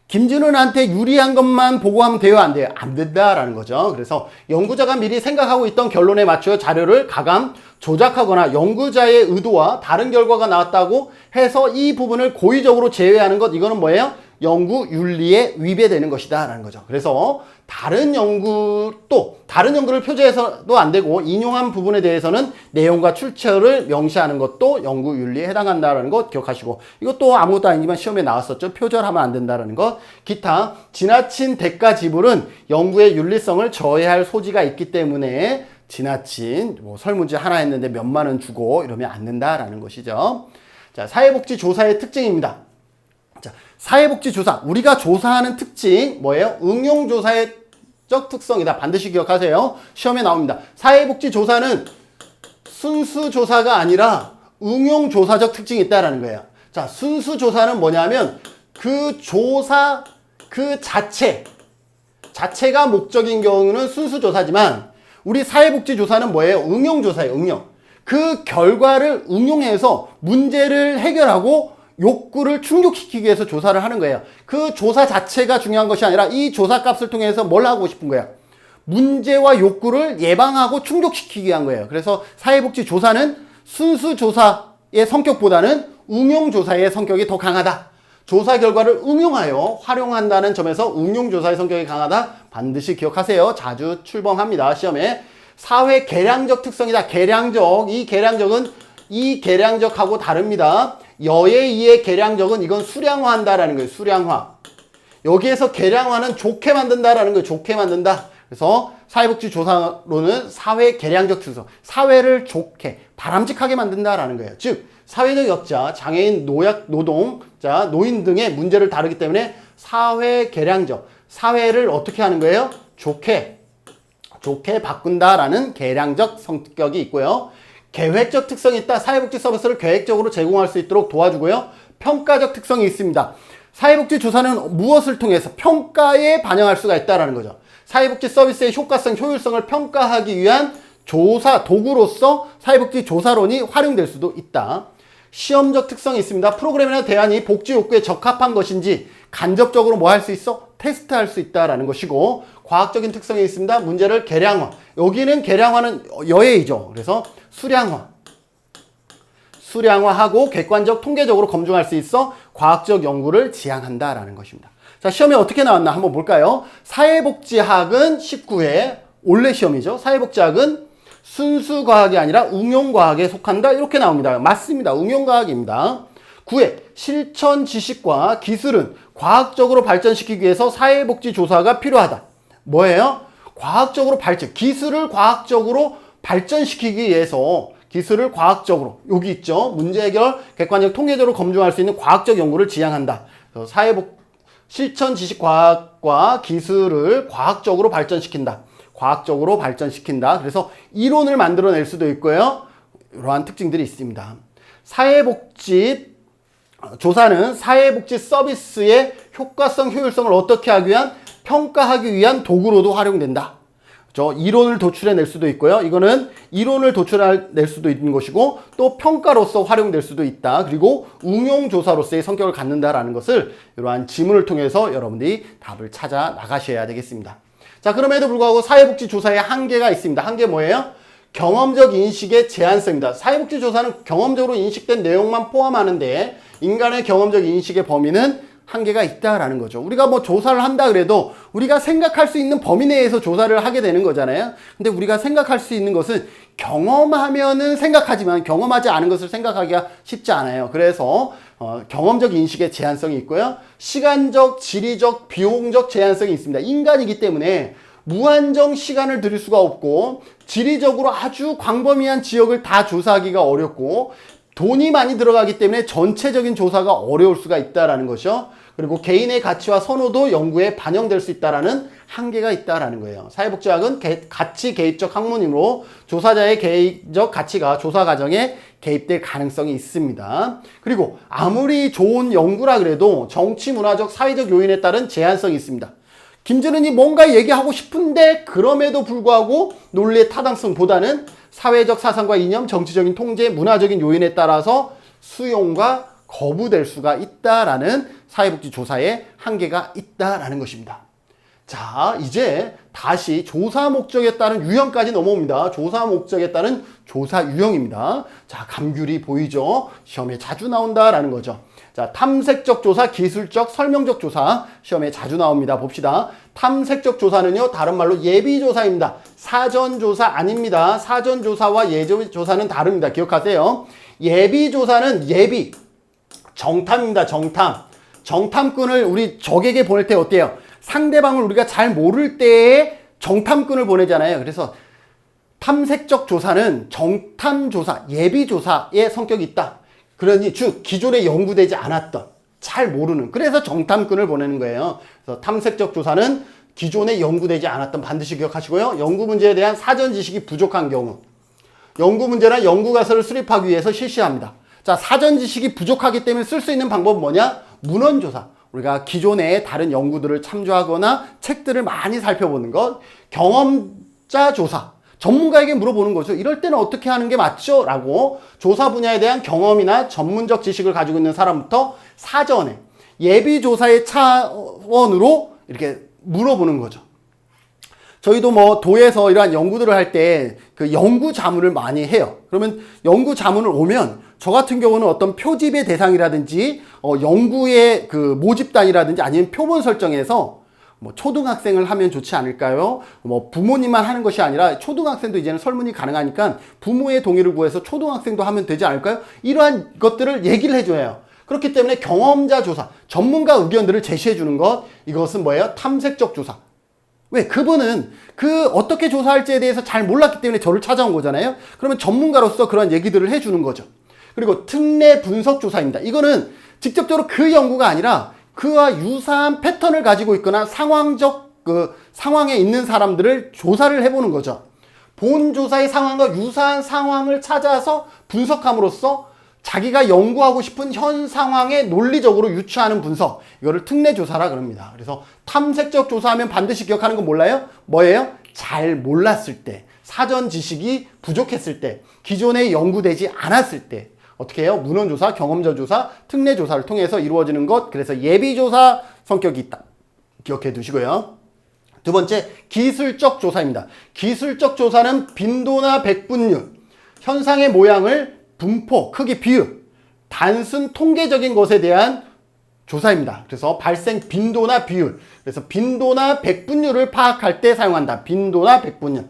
김준은한테 유리한 것만 보고하면 돼요? 안 돼요? 안 된다라는 거죠. 그래서 연구자가 미리 생각하고 있던 결론에 맞춰 자료를 가감 조작하거나 연구자의 의도와 다른 결과가 나왔다고 해서 이 부분을 고의적으로 제외하는 것, 이거는 뭐예요? 연구 윤리에 위배되는 것이다 라는 거죠. 그래서 다른 연구를 표제해서도 안 되고 인용한 부분에 대해서는 내용과 출처를 명시하는 것도 연구 윤리에 해당한다라는 것 기억하시고, 이것도 아무것도 아니지만 시험에 나왔었죠. 표절하면 안 된다라는 것. 기타 지나친 대가 지불은 연구의 윤리성을 저해할 소지가 있기 때문에 지나친 설문지 하나 했는데 몇만 원 주고 이러면 안 된다라는 것이죠. 자, 사회복지 조사의 특징입니다. 자, 사회복지 조사, 우리가 조사하는 특징 뭐예요? 응용조사적 특성이다. 반드시 기억하세요. 시험에 나옵니다. 사회복지 조사는 순수 조사가 아니라 응용조사적 특징이 있다라는 거예요. 자, 순수 조사는 뭐냐면 그 조사 그 자체가 목적인 경우는 순수 조사지만, 우리 사회복지 조사는 뭐예요? 응용조사예요. 응용. 그 결과를 응용해서 문제를 해결하고 욕구를 충족시키기 위해서 조사를 하는 거예요. 그 조사 자체가 중요한 것이 아니라 이 조사 값을 통해서 뭘 하고 싶은 거예요? 문제와 욕구를 예방하고 충족시키기 위한 거예요. 그래서 사회복지 조사는 순수 조사의 성격보다는 응용 조사의 성격이 더 강하다. 조사 결과를 응용하여 활용한다는 점에서 응용 조사의 성격이 강하다. 반드시 기억하세요. 자주 출범합니다. 시험에. 사회 계량적 특성이다. 계량적. 이 계량적하고 다릅니다. 여의의 계량적은 이건 수량화한다라는 거예요. 수량화. 여기에서 계량화는 좋게 만든다라는 거예요. 좋게 만든다. 그래서 사회복지 조사로는 사회 계량적 특성. 사회를 좋게, 바람직하게 만든다라는 거예요. 즉, 사회적 약자, 장애인, 노동자, 노인 등의 문제를 다루기 때문에 사회 계량적. 사회를 어떻게 하는 거예요? 좋게 바꾼다라는 계량적 성격이 있고요. 계획적 특성이 있다. 사회복지 서비스를 계획적으로 제공할 수 있도록 도와주고요. 평가적 특성이 있습니다. 사회복지 조사는 무엇을 통해서 평가에 반영할 수가 있다는 거죠. 사회복지 서비스의 효과성, 효율성을 평가하기 위한 조사 도구로서 사회복지 조사론이 활용될 수도 있다. 시험적 특성이 있습니다. 프로그램이나 대안이 복지 욕구에 적합한 것인지 간접적으로 뭐 할 수 있어? 테스트할 수 있다라는 것이고, 과학적인 특성이 있습니다. 문제를 계량화. 여기는 계량화는 여예이죠. 그래서 수량화하고 객관적, 통계적으로 검증할 수 있어 과학적 연구를 지향한다라는 것입니다. 자, 시험에 어떻게 나왔나 한번 볼까요? 사회복지학은 19회 올해 시험이죠. 사회복지학은 순수과학이 아니라 응용과학에 속한다. 이렇게 나옵니다. 맞습니다. 응용과학입니다. 9회 실천 지식과 기술은 과학적으로 발전시키기 위해서 사회복지 조사가 필요하다. 뭐예요? 과학적으로 기술을 과학적으로 발전시키기 위해서 기술을 과학적으로, 여기 있죠. 문제 해결, 객관적, 통계적으로 검증할 수 있는 과학적 연구를 지향한다. 실천 지식 과학과 기술을 과학적으로 발전시킨다. 과학적으로 발전시킨다. 그래서 이론을 만들어낼 수도 있고요. 이러한 특징들이 있습니다. 사회복지 조사는 사회복지 서비스의 효과성, 효율성을 어떻게 하기 위한 평가하기 위한 도구로도 활용된다. 이론을 도출해낼 수도 있고요. 이거는 이론을 도출해낼 수도 있는 것이고 또 평가로서 활용될 수도 있다. 그리고 응용조사로서의 성격을 갖는다라는 것을 이러한 지문을 통해서 여러분들이 답을 찾아 나가셔야 되겠습니다. 자, 그럼에도 불구하고 사회복지조사의 한계가 있습니다. 한계 뭐예요? 경험적 인식의 제한성입니다. 사회복지조사는 경험적으로 인식된 내용만 포함하는데 인간의 경험적 인식의 범위는 한계가 있다라는 거죠. 우리가 뭐 조사를 한다 그래도 우리가 생각할 수 있는 범위 내에서 조사를 하게 되는 거잖아요. 근데 우리가 생각할 수 있는 것은 경험하면은 생각하지만 경험하지 않은 것을 생각하기가 쉽지 않아요. 그래서 경험적 인식의 제한성이 있고요. 시간적, 지리적, 비용적 제한성이 있습니다. 인간이기 때문에 무한정 시간을 들일 수가 없고 지리적으로 아주 광범위한 지역을 다 조사하기가 어렵고 돈이 많이 들어가기 때문에 전체적인 조사가 어려울 수가 있다라는 것이죠. 그리고 개인의 가치와 선호도 연구에 반영될 수 있다라는 한계가 있다라는 거예요. 사회복지학은 가치 개입적 학문이므로 조사자의 개인적 가치가 조사 과정에 개입될 가능성이 있습니다. 그리고 아무리 좋은 연구라 그래도 정치, 문화적, 사회적 요인에 따른 제한성이 있습니다. 김준은이 뭔가 얘기하고 싶은데 그럼에도 불구하고 논리의 타당성보다는 사회적 사상과 이념, 정치적인 통제, 문화적인 요인에 따라서 수용과 거부될 수가 있다라는 사회복지 조사의 한계가 있다라는 것입니다. 자, 이제 다시 조사 목적에 따른 유형까지 넘어옵니다. 조사 목적에 따른 조사 유형입니다. 자, 감귤이 보이죠? 시험에 자주 나온다라는 거죠. 자, 탐색적 조사, 기술적, 설명적 조사 시험에 자주 나옵니다. 봅시다. 탐색적 조사는요, 다른 말로 예비조사입니다. 사전조사 아닙니다. 사전조사와 예비조사는 다릅니다. 기억하세요. 예비조사는 예비, 정탐입니다. 정탐. 정탐꾼을 우리 적에게 보낼 때 어때요? 상대방을 우리가 잘 모를 때에 정탐꾼을 보내잖아요. 그래서 탐색적 조사는 정탐조사, 예비조사의 성격이 있다. 그러니 즉 기존에 연구되지 않았던, 잘 모르는, 그래서 정탐꾼을 보내는 거예요. 그래서 탐색적 조사는 기존에 연구되지 않았던, 반드시 기억하시고요. 연구 문제에 대한 사전 지식이 부족한 경우, 연구 문제나 연구 가설을 수립하기 위해서 실시합니다. 자, 사전 지식이 부족하기 때문에 쓸 수 있는 방법은 뭐냐? 문헌조사. 우리가 기존에 다른 연구들을 참조하거나 책들을 많이 살펴보는 것, 경험자 조사. 전문가에게 물어보는 거죠. 이럴 때는 어떻게 하는 게 맞죠? 라고 조사 분야에 대한 경험이나 전문적 지식을 가지고 있는 사람부터 사전에 예비조사의 차원으로 이렇게 물어보는 거죠. 저희도 뭐 도에서 이러한 연구들을 할 때 그 연구 자문을 많이 해요. 그러면 연구 자문을 오면 저 같은 경우는 어떤 표집의 대상이라든지 연구의 그 모집단이라든지 아니면 표본 설정에서 뭐 초등학생을 하면 좋지 않을까요? 뭐 부모님만 하는 것이 아니라 초등학생도 이제는 설문이 가능하니까 부모의 동의를 구해서 초등학생도 하면 되지 않을까요? 이러한 것들을 얘기를 해줘요. 그렇기 때문에 경험자 조사, 전문가 의견들을 제시해 주는 것, 이것은 뭐예요? 탐색적 조사. 왜? 그분은 그 어떻게 조사할지에 대해서 잘 몰랐기 때문에 저를 찾아온 거잖아요. 그러면 전문가로서 그런 얘기들을 해주는 거죠. 그리고 특례 분석 조사입니다. 이거는 직접적으로 그 연구가 아니라 그와 유사한 패턴을 가지고 있거나 상황적 상황에 있는 사람들을 조사를 해보는 거죠. 본 조사의 상황과 유사한 상황을 찾아서 분석함으로써 자기가 연구하고 싶은 현 상황에 논리적으로 유추하는 분석, 이거를 특례 조사라 그럽니다. 그래서 탐색적 조사하면 반드시 기억하는 건 몰라요? 뭐예요? 잘 몰랐을 때, 사전 지식이 부족했을 때, 기존에 연구되지 않았을 때 어떻게 해요? 문헌조사, 경험자 조사, 특례 조사를 통해서 이루어지는 것, 그래서 예비조사 성격이 있다. 기억해 두시고요. 두 번째, 기술적 조사입니다. 기술적 조사는 빈도나 백분율, 현상의 모양을 분포, 크기, 비율, 단순 통계적인 것에 대한 조사입니다. 그래서 발생 빈도나 비율, 그래서 빈도나 백분율을 파악할 때 사용한다. 빈도나 백분율.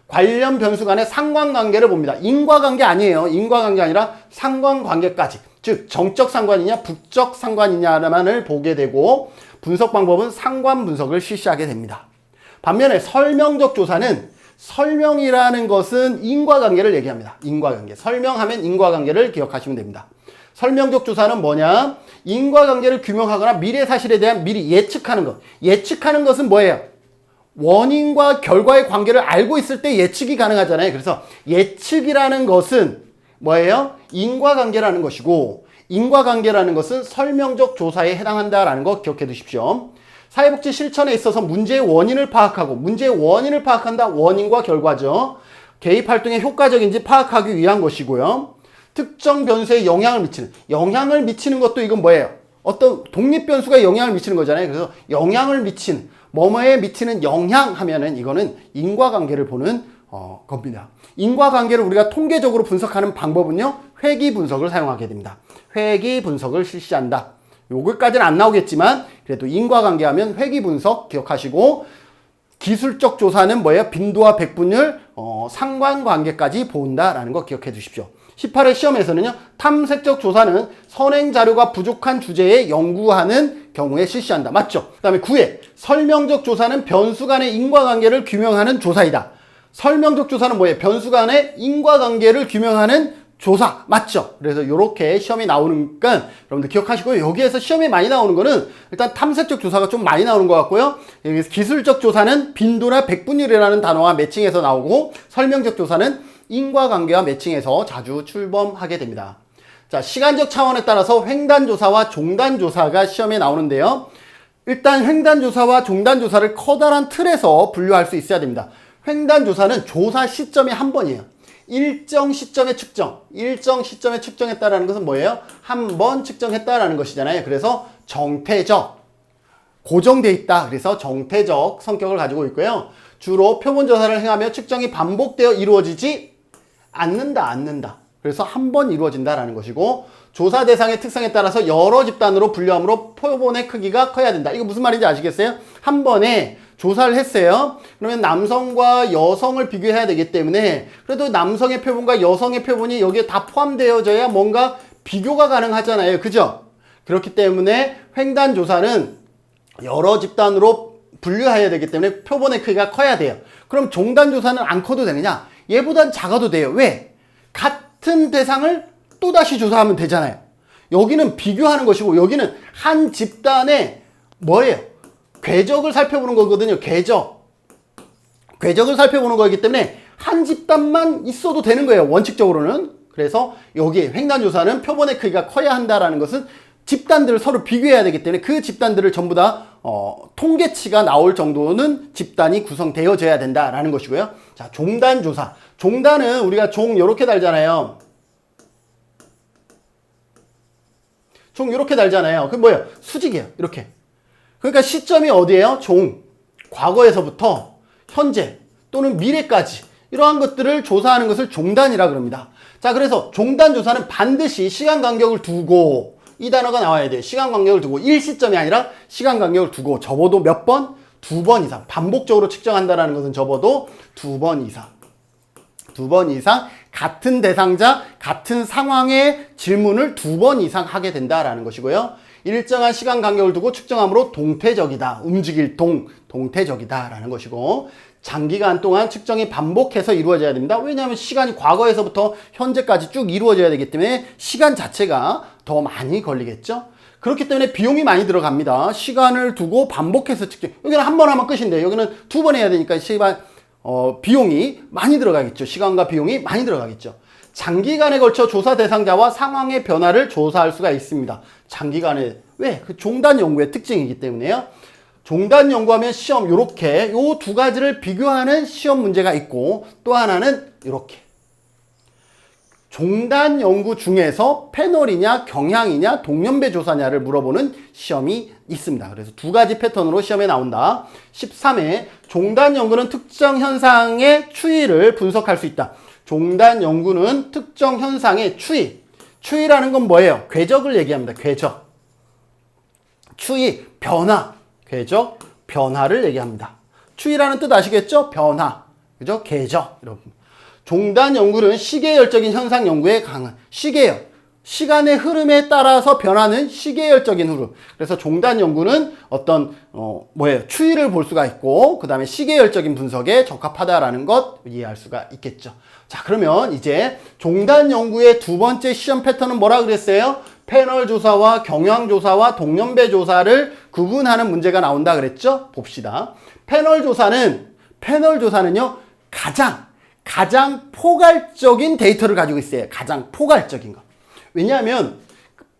관련 변수 간의 상관관계를 봅니다. 인과관계 아니에요. 인과관계 아니라 상관관계까지. 즉 정적 상관이냐 북적 상관이냐만을 보게 되고 분석 방법은 상관 분석을 실시하게 됩니다. 반면에 설명적 조사는 설명이라는 것은 인과관계를 얘기합니다. 인과관계. 설명하면 인과관계를 기억하시면 됩니다. 설명적 조사는 뭐냐? 인과관계를 규명하거나 미래 사실에 대한 미리 예측하는 것. 예측하는 것은 뭐예요? 원인과 결과의 관계를 알고 있을 때 예측이 가능하잖아요. 그래서 예측이라는 것은 뭐예요? 인과관계라는 것이고, 인과관계라는 것은 설명적 조사에 해당한다라는 거 기억해 두십시오. 사회복지 실천에 있어서 문제의 원인을 파악하고, 문제의 원인을 파악한다. 원인과 결과죠. 개입 활동의 효과적인지 파악하기 위한 것이고요. 특정 변수에 영향을 미치는 것도 이건 뭐예요? 어떤 독립 변수가 영향을 미치는 거잖아요. 그래서 영향을 미치는, 뭐뭐에 미치는 영향 하면은 이거는 인과관계를 보는 겁니다. 인과관계를 우리가 통계적으로 분석하는 방법은요, 회귀 분석을 사용하게 됩니다. 회귀 분석을 실시한다. 요거까지는 안 나오겠지만 그래도 인과관계 하면 회귀 분석 기억하시고, 기술적 조사는 뭐예요? 빈도와 백분율, 상관관계까지 본다라는 거 기억해 두십시오. 18회 시험에서는요, 탐색적 조사는 선행 자료가 부족한 주제에 연구하는 경우에 실시한다. 맞죠? 그 다음에 9회 설명적 조사는 변수 간의 인과관계를 규명하는 조사이다. 설명적 조사는 뭐예요? 변수 간의 인과관계를 규명하는 조사. 맞죠? 그래서 이렇게 시험이 나오니까 여러분들 기억하시고요. 여기에서 시험이 많이 나오는 거는 일단 탐색적 조사가 좀 많이 나오는 것 같고요. 여기서 기술적 조사는 빈도나 백분율이라는 단어와 매칭해서 나오고, 설명적 조사는 인과관계와 매칭해서 자주 출범하게 됩니다. 자, 시간적 차원에 따라서 횡단조사와 종단조사가 시험에 나오는데요. 일단 횡단조사와 종단조사를 커다란 틀에서 분류할 수 있어야 됩니다. 횡단조사는 조사 시점이 한 번이에요. 일정 시점에 측정했다라는 것은 뭐예요? 한 번 측정했다라는 것이잖아요. 그래서 정태적, 고정돼 있다. 그래서 정태적 성격을 가지고 있고요. 주로 표본조사를 행하며 측정이 반복되어 이루어지지 않는다. 그래서 한 번 이루어진다라는 것이고, 조사 대상의 특성에 따라서 여러 집단으로 분류하므로 표본의 크기가 커야 된다. 이거 무슨 말인지 아시겠어요? 한 번에 조사를 했어요. 그러면 남성과 여성을 비교해야 되기 때문에 그래도 남성의 표본과 여성의 표본이 여기에 다 포함되어져야 뭔가 비교가 가능하잖아요. 그죠? 그렇기 때문에 횡단조사는 여러 집단으로 분류해야 되기 때문에 표본의 크기가 커야 돼요. 그럼 종단조사는 안 커도 되느냐? 얘보단 작아도 돼요. 왜? 같은 대상을 또다시 조사하면 되잖아요. 여기는 비교하는 것이고, 여기는 한 집단의 뭐예요? 궤적을 살펴보는 거거든요. 궤적을 살펴보는 거기 때문에 한 집단만 있어도 되는 거예요. 원칙적으로는. 그래서 여기 횡단조사는 표본의 크기가 커야 한다라는 것은 집단들을 서로 비교해야 되기 때문에 그 집단들을 전부 다 통계치가 나올 정도는 집단이 구성되어져야 된다라는 것이고요. 자, 종단조사. 종단은 우리가 종 이렇게 달잖아요. 종 이렇게 달잖아요. 그 뭐예요? 수직이에요. 이렇게. 그러니까 시점이 어디예요? 종. 과거에서부터 현재 또는 미래까지 이러한 것들을 조사하는 것을 종단이라 그럽니다. 자, 그래서 종단조사는 반드시 시간 간격을 두고, 이 단어가 나와야 돼요. 시간 간격을 두고, 일시점이 아니라 시간 간격을 두고, 적어도 몇 번? 2번 이상. 반복적으로 측정한다는 것은 적어도 2번 이상. 2번 이상 같은 대상자, 같은 상황의 질문을 2번 이상 하게 된다라는 것이고요. 일정한 시간 간격을 두고 측정함으로 동태적이다. 움직일 동태적이다라는 것이고, 장기간 동안 측정이 반복해서 이루어져야 됩니다. 왜냐하면 시간이 과거에서부터 현재까지 쭉 이루어져야 되기 때문에 시간 자체가 더 많이 걸리겠죠. 그렇기 때문에 비용이 많이 들어갑니다. 시간을 두고 반복해서 측정. 여기는 한 번 하면 끝인데 여기는 2번 해야 되니까 비용이 많이 들어가겠죠. 시간과 비용이 많이 들어가겠죠. 장기간에 걸쳐 조사 대상자와 상황의 변화를 조사할 수가 있습니다. 장기간에. 왜? 그 종단 연구의 특징이기 때문에요. 종단 연구하면 시험 요렇게 요 두 가지를 비교하는 시험 문제가 있고, 또 하나는 요렇게 종단 연구 중에서 패널이냐 경향이냐 동년배 조사냐를 물어보는 시험이 있습니다. 그래서 두 가지 패턴으로 시험에 나온다. 13회 종단 연구는 특정 현상의 추이를 분석할 수 있다. 종단 연구는 특정 현상의 추이라는 건 뭐예요? 궤적을 얘기합니다. 궤적. 추이, 변화. 궤적, 변화를 얘기합니다. 추이라는 뜻 아시겠죠? 변화. 그죠? 궤적. 여러분. 종단 연구는 시계열적인 현상 연구에 강한 시계열. 시간의 흐름에 따라서 변하는 시계열적인 흐름. 그래서 종단 연구는 어떤 추이를 볼 수가 있고, 그 다음에 시계열적인 분석에 적합하다라는 것 이해할 수가 있겠죠. 자, 자, 그러면 이제 종단 연구의 두 번째 시험 패턴은 뭐라 그랬어요? 패널 조사와 경향 조사와 동년배 조사를 구분하는 문제가 나온다 그랬죠? 봅시다. 패널 조사는요, 가장 포괄적인 데이터를 가지고 있어요. 가장 포괄적인 거. 왜냐하면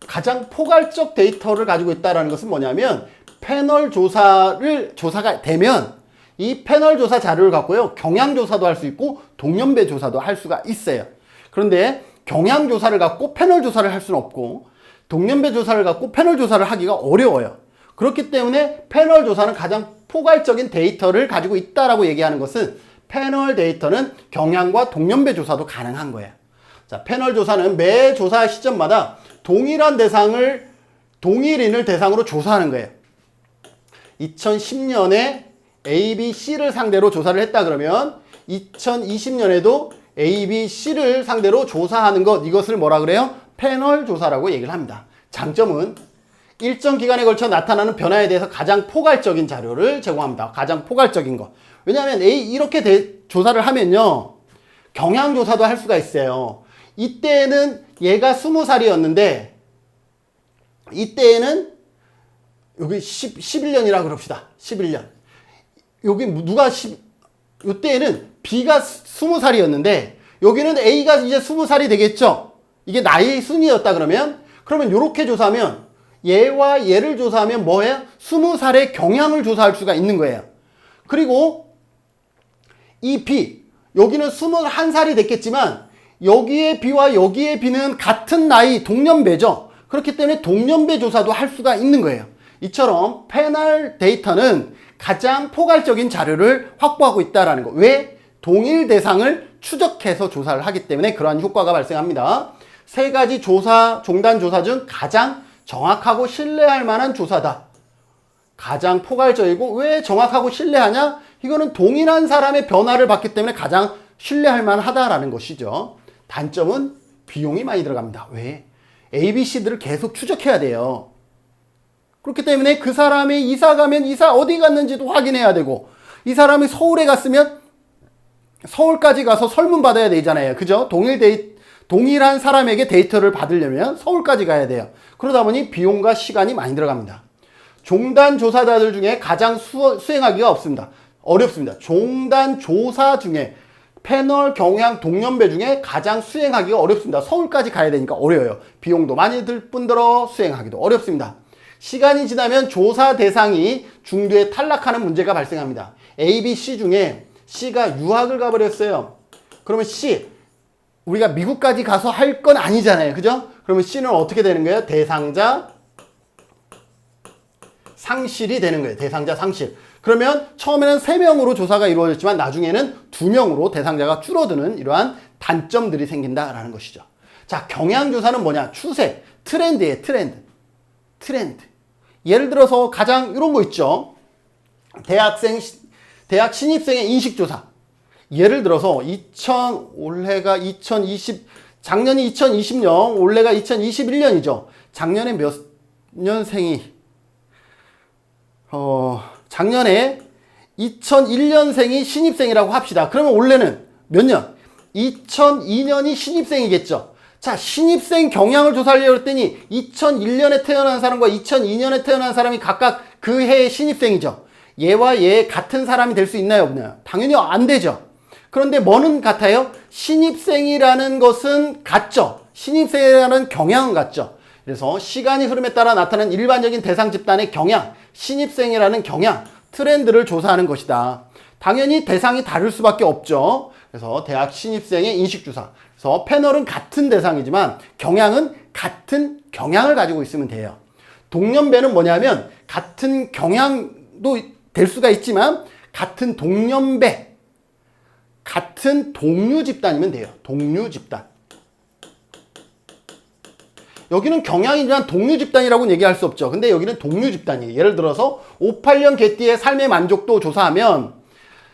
가장 포괄적 데이터를 가지고 있다는 것은 뭐냐면 패널 조사가 되면 이 패널 조사 자료를 갖고요, 경향 조사도 할 수 있고 동년배 조사도 할 수가 있어요. 그런데 경향 조사를 갖고 패널 조사를 할 수는 없고 동년배 조사를 갖고 패널 조사를 하기가 어려워요. 그렇기 때문에 패널 조사는 가장 포괄적인 데이터를 가지고 있다라고 얘기하는 것은 패널 데이터는 경향과 동년배 조사도 가능한 거예요. 자, 패널 조사는 매 조사 시점마다 동일한 동일인을 대상으로 조사하는 거예요. 2010년에 A, B, C를 상대로 조사를 했다 그러면 2020년에도 A, B, C를 상대로 조사하는 이것을 뭐라 그래요? 패널 조사라고 얘기를 합니다. 장점은 일정 기간에 걸쳐 나타나는 변화에 대해서 가장 포괄적인 자료를 제공합니다. 가장 포괄적인 거. 왜냐하면 이렇게 조사를 하면요, 경향 조사도 할 수가 있어요. 이때는 얘가 20살이었는데 이때에는 여기 11년이라 그럽시다. 11년. 여기 이때에는 B가 20살이었는데 여기는 A가 이제 20살이 되겠죠. 이게 나이 순이었다 그러면 이렇게 조사하면 얘와 얘를 조사하면 뭐예요? 20살의 경향을 조사할 수가 있는 거예요. 그리고 이 B, 여기는 21살이 됐겠지만 여기에 B와 여기에 B는 같은 나이 동년배죠. 그렇기 때문에 동년배 조사도 할 수가 있는 거예요. 이처럼 패널 데이터는 가장 포괄적인 자료를 확보하고 있다는 거. 왜? 동일 대상을 추적해서 조사를 하기 때문에 그러한 효과가 발생합니다. 세 가지 종단 조사 중 가장 정확하고 신뢰할 만한 조사다. 가장 포괄적이고 왜 정확하고 신뢰하냐? 이거는 동일한 사람의 변화를 봤기 때문에 가장 신뢰할 만하다라는 것이죠. 단점은 비용이 많이 들어갑니다. 왜? A, B, C들을 계속 추적해야 돼요. 그렇기 때문에 그 사람이 이사 가면 이사 어디 갔는지도 확인해야 되고, 이 사람이 서울에 갔으면 서울까지 가서 설문 받아야 되잖아요. 그죠? 동일한 사람에게 데이터를 받으려면 서울까지 가야 돼요. 그러다 보니 비용과 시간이 많이 들어갑니다. 종단 조사자들 중에 가장 수행하기가 어렵습니다. 종단 조사 중에 패널, 경향, 동년배 중에 가장 수행하기가 어렵습니다. 서울까지 가야 되니까 어려워요. 비용도 많이 들 뿐더러 수행하기도 어렵습니다. 시간이 지나면 조사 대상이 중도에 탈락하는 문제가 발생합니다. A, B, C 중에 C가 유학을 가버렸어요. 그러면 C, 우리가 미국까지 가서 할 건 아니잖아요. 그죠? 그러면 C는 어떻게 되는 거예요? 대상자 상실이 되는 거예요. 대상자 상실. 그러면 처음에는 3명으로 조사가 이루어졌지만 나중에는 2명으로 대상자가 줄어드는 이러한 단점들이 생긴다라는 것이죠. 자, 경향조사는 뭐냐? 추세, 트렌드예요. 트렌드. 예를 들어서 가장 이런 거 있죠. 대학 신입생의 인식조사. 예를 들어서 작년이 2020년, 올해가 2021년이죠. 작년에 몇 년생이 작년에 2001년생이 신입생이라고 합시다. 그러면 올해는 몇 년? 2002년이 신입생이겠죠. 자, 신입생 경향을 조사하려고 했더니 2001년에 태어난 사람과 2002년에 태어난 사람이 각각 그 해의 신입생이죠. 얘와 얘 같은 사람이 될 수 있나요? 없나요? 당연히 안 되죠. 그런데 뭐는 같아요? 신입생이라는 것은 같죠. 신입생이라는 경향은 같죠. 그래서 시간이 흐름에 따라 나타나는 일반적인 대상 집단의 경향, 신입생이라는 경향, 트렌드를 조사하는 것이다. 당연히 대상이 다를 수밖에 없죠. 그래서 대학 신입생의 인식조사. 그래서 패널은 같은 대상이지만 경향은 같은 경향을 가지고 있으면 돼요. 동년배는 뭐냐면 같은 경향도 될 수가 있지만 같은 동년배, 같은 동류 집단이면 돼요. 동류 집단. 여기는 경향이지만 동류 집단이라고는 얘기할 수 없죠. 근데 여기는 동류 집단이에요. 예를 들어서 58년 개띠의 삶의 만족도 조사하면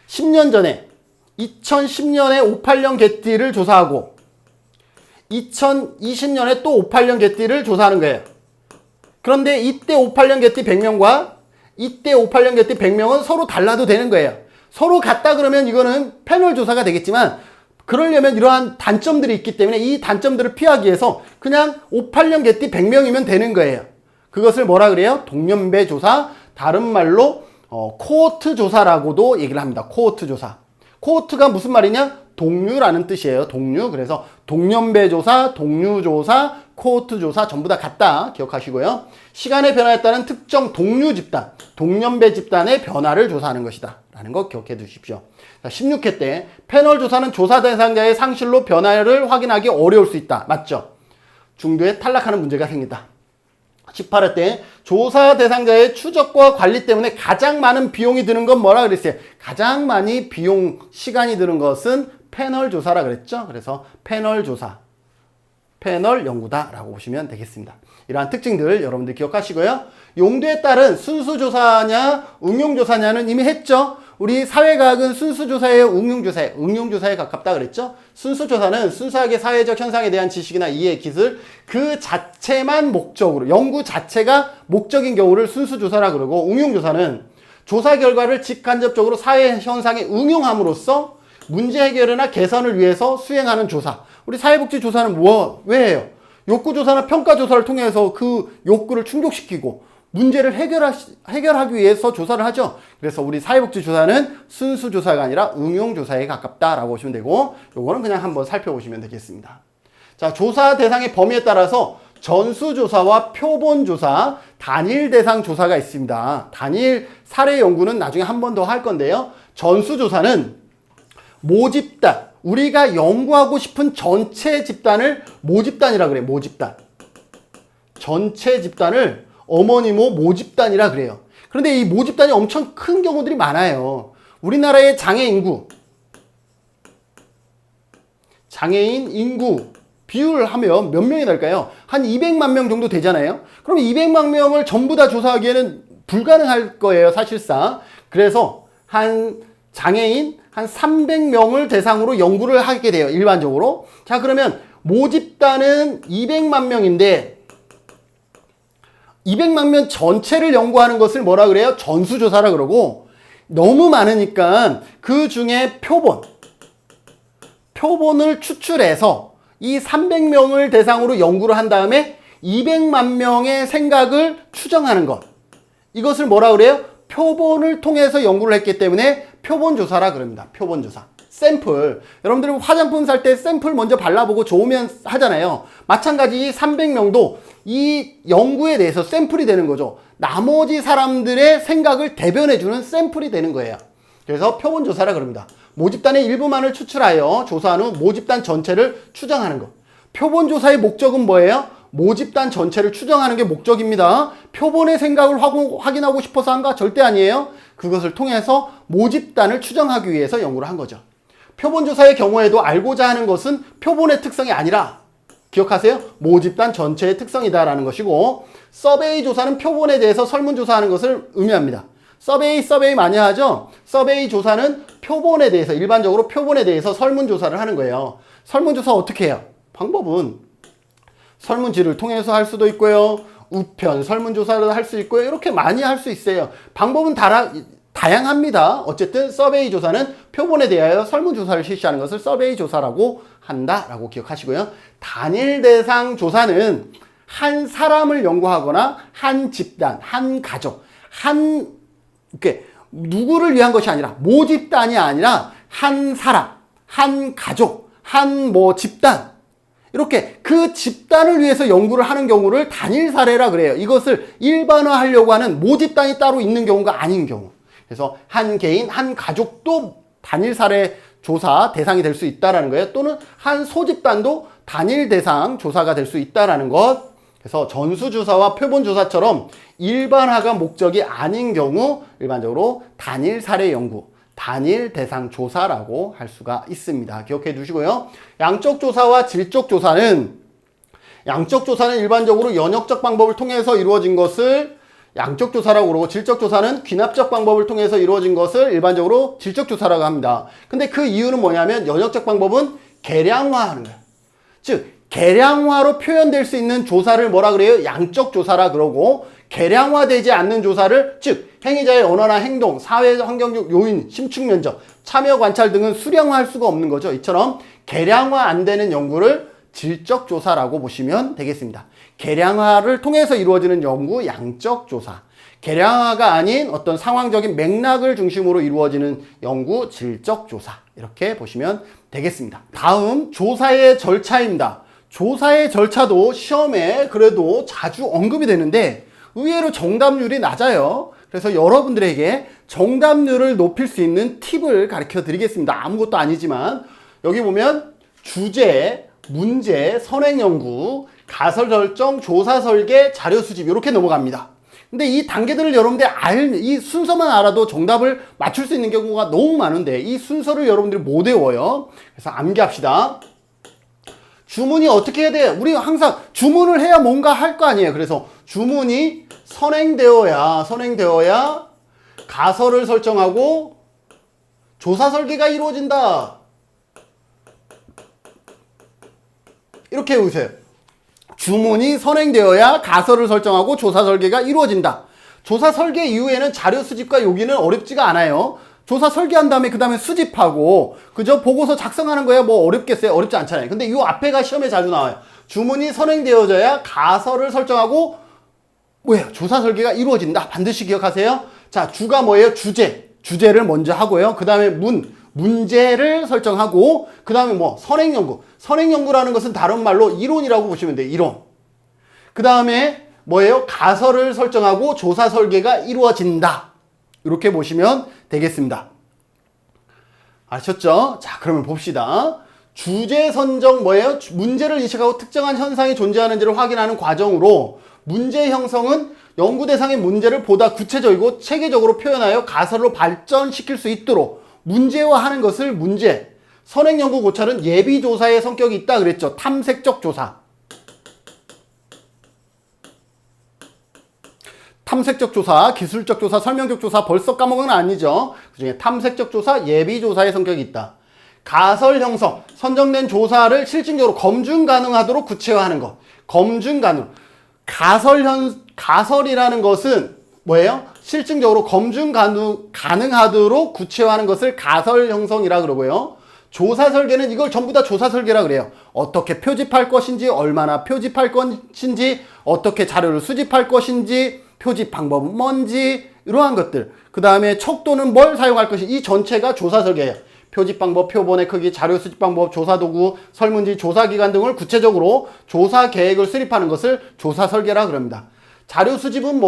10년 전에 2010년에 58년 개띠를 조사하고 2020년에 또 58년 개띠를 조사하는 거예요. 그런데 이때 58년 개띠 100명과 이때 58년 개띠 100명은 서로 달라도 되는 거예요. 서로 같다 그러면 이거는 패널 조사가 되겠지만 그러려면 이러한 단점들이 있기 때문에 이 단점들을 피하기 위해서 그냥 586 개띠 100명이면 되는 거예요. 그것을 뭐라 그래요? 동년배 조사, 다른 말로 코호트 조사라고도 얘기를 합니다. 코호트 조사. 코호트가 무슨 말이냐? 동류라는 뜻이에요. 동류. 그래서 동년배 조사, 동류 조사, 코호트 조사 전부 다 같다. 기억하시고요. 시간의 변화에 따른 특정 동류 집단, 동년배 집단의 변화를 조사하는 것이다. 라는 거 기억해 두십시오. 자, 16회 때 패널 조사는 조사 대상자의 상실로 변화를 확인하기 어려울 수 있다. 맞죠? 중도에 탈락하는 문제가 생긴다. 18회 때 조사 대상자의 추적과 관리 때문에 가장 많은 비용이 드는 건 뭐라 그랬어요? 가장 많이 비용, 시간이 드는 것은 패널 조사라 그랬죠? 그래서 패널 조사, 패널 연구다라고 보시면 되겠습니다. 이러한 특징들 여러분들 기억하시고요. 용도에 따른 순수조사냐 응용조사냐는 이미 했죠. 우리 사회과학은 순수조사예요, 응용조사예요? 응용조사에 가깝다 그랬죠. 순수조사는 순수하게 사회적 현상에 대한 지식이나 이해, 기술 그 자체만 목적으로, 연구 자체가 목적인 경우를 순수조사라 그러고, 응용조사는 조사 결과를 직간접적으로 사회 현상에 응용함으로써 문제 해결이나 개선을 위해서 수행하는 조사. 우리 사회복지조사는 왜 해요? 욕구조사나 평가조사를 통해서 그 욕구를 충족시키고 문제를 해결하기 위해서 조사를 하죠. 그래서 우리 사회복지조사는 순수조사가 아니라 응용조사에 가깝다라고 보시면 되고, 요거는 그냥 한번 살펴보시면 되겠습니다. 자, 조사 대상의 범위에 따라서 전수조사와 표본조사, 단일 대상 조사가 있습니다. 단일 사례 연구는 나중에 한 번 더 할 건데요. 전수조사는 모집단, 우리가 연구하고 싶은 전체 집단을 모집단이라 그래요. 모집단. 전체 집단을 어머니모 모집단이라 그래요. 그런데 이 모집단이 엄청 큰 경우들이 많아요. 우리나라의 장애인 인구 비율을 하면 몇 명이 날까요? 한 200만 명 정도 되잖아요. 그럼 200만 명을 전부 다 조사하기에는 불가능할 거예요, 사실상. 그래서 장애인 한 300명을 대상으로 연구를 하게 돼요, 일반적으로. 자, 그러면 모집단은 200만 명인데 200만 명 전체를 연구하는 것을 뭐라 그래요? 전수조사라 그러고, 너무 많으니까 그 중에 표본을 추출해서 이 300명을 대상으로 연구를 한 다음에 200만 명의 생각을 추정하는 것. 이것을 뭐라 그래요? 표본을 통해서 연구를 했기 때문에 표본조사라 그럽니다. 표본조사. 샘플. 여러분들이 화장품 살 때 샘플 먼저 발라보고 좋으면 하잖아요. 마찬가지 300명도 이 연구에 대해서 샘플이 되는 거죠. 나머지 사람들의 생각을 대변해주는 샘플이 되는 거예요. 그래서 표본조사라 그럽니다. 모집단의 일부만을 추출하여 조사한 후 모집단 전체를 추정하는 것. 표본조사의 목적은 뭐예요? 모집단 전체를 추정하는 게 목적입니다. 표본의 생각을 확인하고 싶어서 한가? 절대 아니에요. 그것을 통해서 모집단을 추정하기 위해서 연구를 한 거죠. 표본조사의 경우에도 알고자 하는 것은 표본의 특성이 아니라, 기억하세요? 모집단 전체의 특성이다라는 것이고, 서베이 조사는 표본에 대해서 설문조사하는 것을 의미합니다. 서베이 많이 하죠? 서베이 조사는 표본에 대해서, 일반적으로 표본에 대해서 설문조사를 하는 거예요. 설문조사 어떻게 해요? 방법은 설문지를 통해서 할 수도 있고요. 우편 설문조사를 할 수 있고요. 이렇게 많이 할 수 있어요. 방법은 다양합니다. 어쨌든 서베이 조사는 표본에 대하여 설문조사를 실시하는 것을 서베이 조사라고 한다라고 기억하시고요. 단일 대상 조사는 한 사람을 연구하거나 한 집단, 한 가족, 이렇게 누구를 위한 것이 아니라, 모집단이 아니라 한 사람, 한 가족, 한 집단, 이렇게 그 집단을 위해서 연구를 하는 경우를 단일 사례라 그래요. 이것을 일반화하려고 하는 모집단이 따로 있는 경우가 아닌 경우. 그래서 한 개인, 한 가족도 단일 사례 조사 대상이 될 수 있다는 거예요. 또는 한 소집단도 단일 대상 조사가 될 수 있다는 것. 그래서 전수조사와 표본조사처럼 일반화가 목적이 아닌 경우 일반적으로 단일 사례 연구, 단일 대상 조사라고 할 수가 있습니다. 기억해 두시고요. 양적 조사와 질적 조사는, 양적 조사는 일반적으로 연역적 방법을 통해서 이루어진 것을 양적 조사라고 그러고, 질적 조사는 귀납적 방법을 통해서 이루어진 것을 일반적으로 질적 조사라고 합니다. 근데 그 이유는 뭐냐면, 연역적 방법은 계량화하는 거예요. 즉 계량화로 표현될 수 있는 조사를 뭐라 그래요? 양적 조사라 그러고, 계량화되지 않는 조사를, 즉 행위자의 언어나 행동, 사회 환경적 요인, 심층 면적, 참여 관찰 등은 수량화할 수가 없는 거죠. 이처럼 계량화 안 되는 연구를 질적 조사라고 보시면 되겠습니다. 계량화를 통해서 이루어지는 연구 양적 조사. 계량화가 아닌 어떤 상황적인 맥락을 중심으로 이루어지는 연구 질적 조사. 이렇게 보시면 되겠습니다. 다음 조사의 절차입니다. 조사의 절차도 시험에 그래도 자주 언급이 되는데 의외로 정답률이 낮아요. 그래서 여러분들에게 정답률을 높일 수 있는 팁을 가르쳐 드리겠습니다. 아무것도 아니지만 여기 보면 주제, 문제, 선행연구, 가설 설정, 조사 설계, 자료 수집 이렇게 넘어갑니다. 근데 이 단계들을 여러분들이 이 순서만 알아도 정답을 맞출 수 있는 경우가 너무 많은데 이 순서를 여러분들이 못 외워요. 그래서 암기합시다. 주문이 어떻게 해야 돼? 우리 항상 주문을 해야 뭔가 할 거 아니에요. 그래서 주문이 선행되어야 가설을 설정하고 조사 설계가 이루어진다. 이렇게 외우세요. 주문이 선행되어야 가설을 설정하고 조사 설계가 이루어진다. 조사 설계 이후에는 자료 수집과 요기는 어렵지가 않아요. 조사 설계한 다음에 그 다음에 수집하고 그저 보고서 작성하는 거야 뭐 어렵겠어요? 어렵지 않잖아요. 근데 이 앞에가 시험에 자주 나와요. 주문이 선행되어져야 가설을 설정하고 조사 설계가 이루어진다. 반드시 기억하세요. 자, 주가 뭐예요? 주제를 먼저 하고요. 그 다음에 문제를 설정하고 그 다음에 선행연구. 선행연구라는 것은 다른 말로 이론이라고 보시면 돼요. 이론. 그 다음에 가설을 설정하고 조사 설계가 이루어진다. 이렇게 보시면 되겠습니다. 아셨죠? 자, 그러면 봅시다. 주제 선정 문제를 인식하고 특정한 현상이 존재하는지를 확인하는 과정으로 문제 형성은 연구 대상의 문제를 보다 구체적이고 체계적으로 표현하여 가설로 발전시킬 수 있도록 문제화하는 것을 문제. 선행연구 고찰은 예비조사의 성격이 있다 그랬죠. 탐색적 조사. 탐색적 조사, 기술적 조사, 설명적 조사 벌써 까먹은 건 아니죠. 그중에 탐색적 조사, 예비조사의 성격이 있다. 가설 형성, 선정된 조사를 실질적으로 검증 가능하도록 구체화하는 것. 검증 가능. 가설이라는 것은 실증적으로 검증 가능하도록 구체화하는 것을 가설 형성이라 그러고요. 조사 설계는 이걸 전부 다 조사 설계라 그래요. 어떻게 표집할 것인지, 얼마나 표집할 것인지, 어떻게 자료를 수집할 것인지, 표집 방법은 뭔지, 이러한 것들. 그 다음에 척도는 뭘 사용할 것인지, 이 전체가 조사 설계예요. 표집 방법, 표본의 크기, 자료 수집 방법, 조사 도구, 설문지, 조사 기간 등을 구체적으로 조사 계획을 수립하는 것을 조사 설계라 그럽니다. 자료 수집은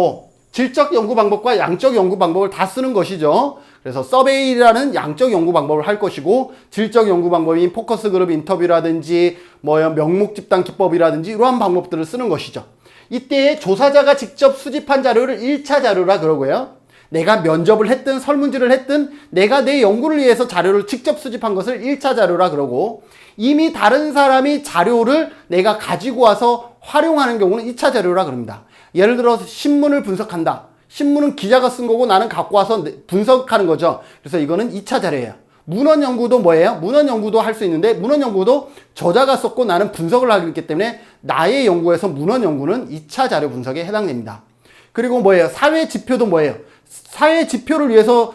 질적 연구 방법과 양적 연구 방법을 다 쓰는 것이죠. 그래서 서베이라는 양적 연구 방법을 할 것이고 질적 연구 방법인 포커스 그룹 인터뷰라든지 명목 집단 기법이라든지 이러한 방법들을 쓰는 것이죠. 이때 조사자가 직접 수집한 자료를 1차 자료라 그러고요. 내가 면접을 했든 설문지를 했든 내가 내 연구를 위해서 자료를 직접 수집한 것을 1차 자료라 그러고 이미 다른 사람이 자료를 내가 가지고 와서 활용하는 경우는 2차 자료라 그럽니다. 예를 들어서 신문을 분석한다. 신문은 기자가 쓴 거고 나는 갖고 와서 분석하는 거죠. 그래서 이거는 2차 자료예요. 문헌 연구도 문헌 연구도 할 수 있는데 문헌 연구도 저자가 썼고 나는 분석을 하고 있기 때문에 나의 연구에서 문헌 연구는 2차 자료 분석에 해당됩니다. 그리고 사회 지표도 사회 지표를 위해서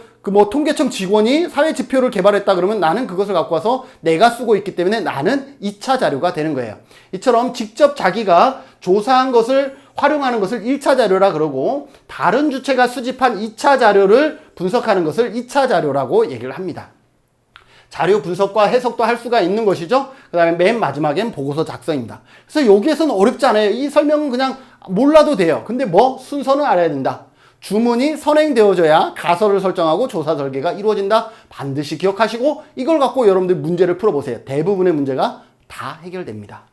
통계청 직원이 사회 지표를 개발했다 그러면 나는 그것을 갖고 와서 내가 쓰고 있기 때문에 나는 2차 자료가 되는 거예요. 이처럼 직접 자기가 조사한 것을 활용하는 것을 1차 자료라 그러고 다른 주체가 수집한 2차 자료를 분석하는 것을 2차 자료라고 얘기를 합니다. 자료 분석과 해석도 할 수가 있는 것이죠. 그 다음에 맨 마지막엔 보고서 작성입니다. 그래서 여기에서는 어렵지 않아요. 이 설명은 그냥 몰라도 돼요. 근데 순서는 알아야 된다. 주문이 선행되어져야 가설을 설정하고 조사 설계가 이루어진다. 반드시 기억하시고 이걸 갖고 여러분들 문제를 풀어보세요. 대부분의 문제가 다 해결됩니다.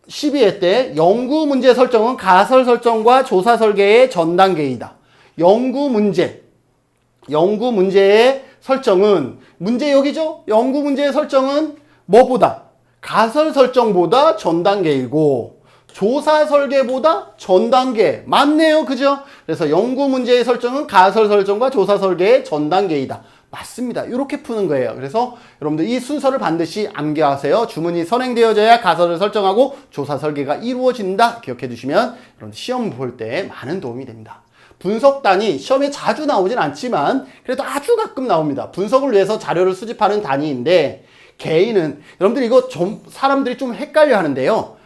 12회 때 연구 문제 설정은 가설 설정과 조사 설계의 전 단계이다. 연구 문제의 설정은 문제 여기죠? 연구 문제의 설정은 가설 설정보다 전 단계이고 조사 설계보다 전 단계. 맞네요. 그죠? 그래서 연구 문제의 설정은 가설 설정과 조사 설계의 전 단계이다. 맞습니다. 이렇게 푸는 거예요. 그래서 여러분들 이 순서를 반드시 암기하세요. 주문이 선행되어져야 가설을 설정하고 조사 설계가 이루어진다. 기억해 두시면 여러분들 시험 볼 때 많은 도움이 됩니다. 분석단위 시험에 자주 나오진 않지만 그래도 아주 가끔 나옵니다. 분석을 위해서 자료를 수집하는 단위인데 개인은 여러분들 이거 좀 사람들이 좀 헷갈려 하는데요.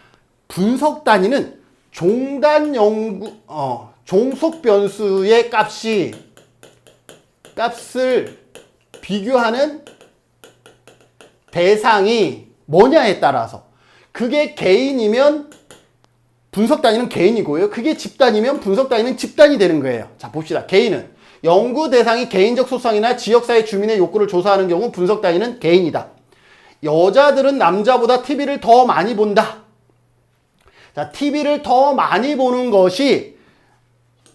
분석단위는 종단 연구 종속 변수의 값을 비교하는 대상이 뭐냐에 따라서 그게 개인이면 분석 단위는 개인이고요. 그게 집단이면 분석 단위는 집단이 되는 거예요. 자, 봅시다. 개인은 연구 대상이 개인적 소상이나 지역사회 주민의 욕구를 조사하는 경우 분석 단위는 개인이다. 여자들은 남자보다 TV를 더 많이 본다. 자, TV를 더 많이 보는 것이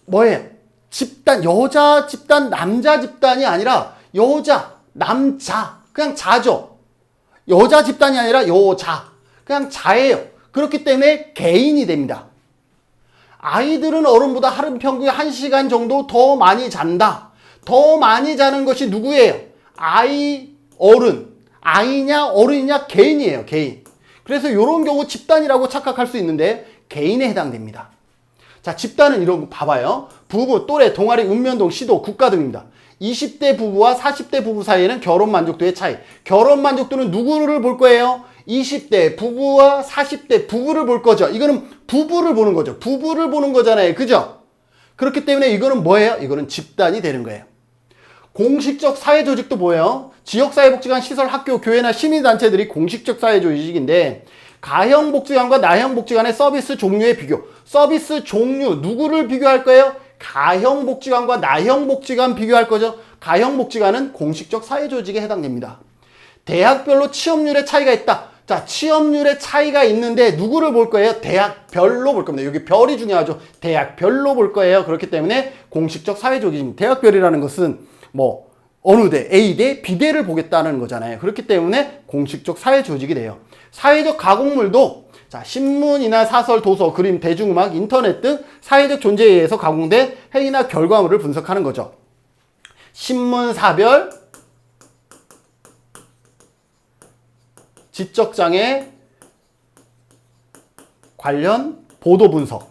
뭐예요? 집단, 여자 집단, 남자 집단이 아니라 여자, 남자, 그냥 자죠. 여자 집단이 아니라 여자, 그냥 자예요. 그렇기 때문에 개인이 됩니다. 아이들은 어른보다 하루 평균 1시간 정도 더 많이 잔다. 더 많이 자는 것이 누구예요? 아이, 어른. 아이냐 어른이냐 개인이에요. 개인. 그래서 이런 경우 집단이라고 착각할 수 있는데 개인에 해당됩니다. 자, 집단은 이런 거 봐봐요. 부부, 또래, 동아리, 읍면동, 시도, 국가 등입니다. 20대 부부와 40대 부부 사이에는 결혼 만족도의 차이. 결혼 만족도는 누구를 볼 거예요? 20대 부부와 40대 부부를 볼 거죠. 이거는 부부를 보는 거죠. 부부를 보는 거잖아요. 그죠? 그렇기 때문에 이거는 뭐예요? 이거는 집단이 되는 거예요. 공식적 사회조직도 뭐예요? 지역사회복지관, 시설, 학교, 교회나 시민단체들이 공식적 사회조직인데 가형복지관과 나형복지관의 서비스 종류의 비교. 서비스 종류 누구를 비교할 거예요? 가형복지관과 나형복지관 비교할 거죠. 가형복지관은 공식적 사회조직에 해당됩니다. 대학별로 취업률의 차이가 있다. 자, 취업률의 차이가 있는데 누구를 볼 거예요? 대학별로 볼 겁니다. 여기 별이 중요하죠. 대학별로 볼 거예요. 그렇기 때문에 공식적 사회조직입니다. 대학별이라는 것은 뭐 어느 대, A대, B대를 보겠다는 거잖아요. 그렇기 때문에 공식적 사회조직이 돼요. 사회적 가공물도 자, 신문이나 사설, 도서, 그림, 대중음악, 인터넷 등 사회적 존재에 의해서 가공된 행위나 결과물을 분석하는 거죠. 신문사별, 지적장애 관련 보도 분석.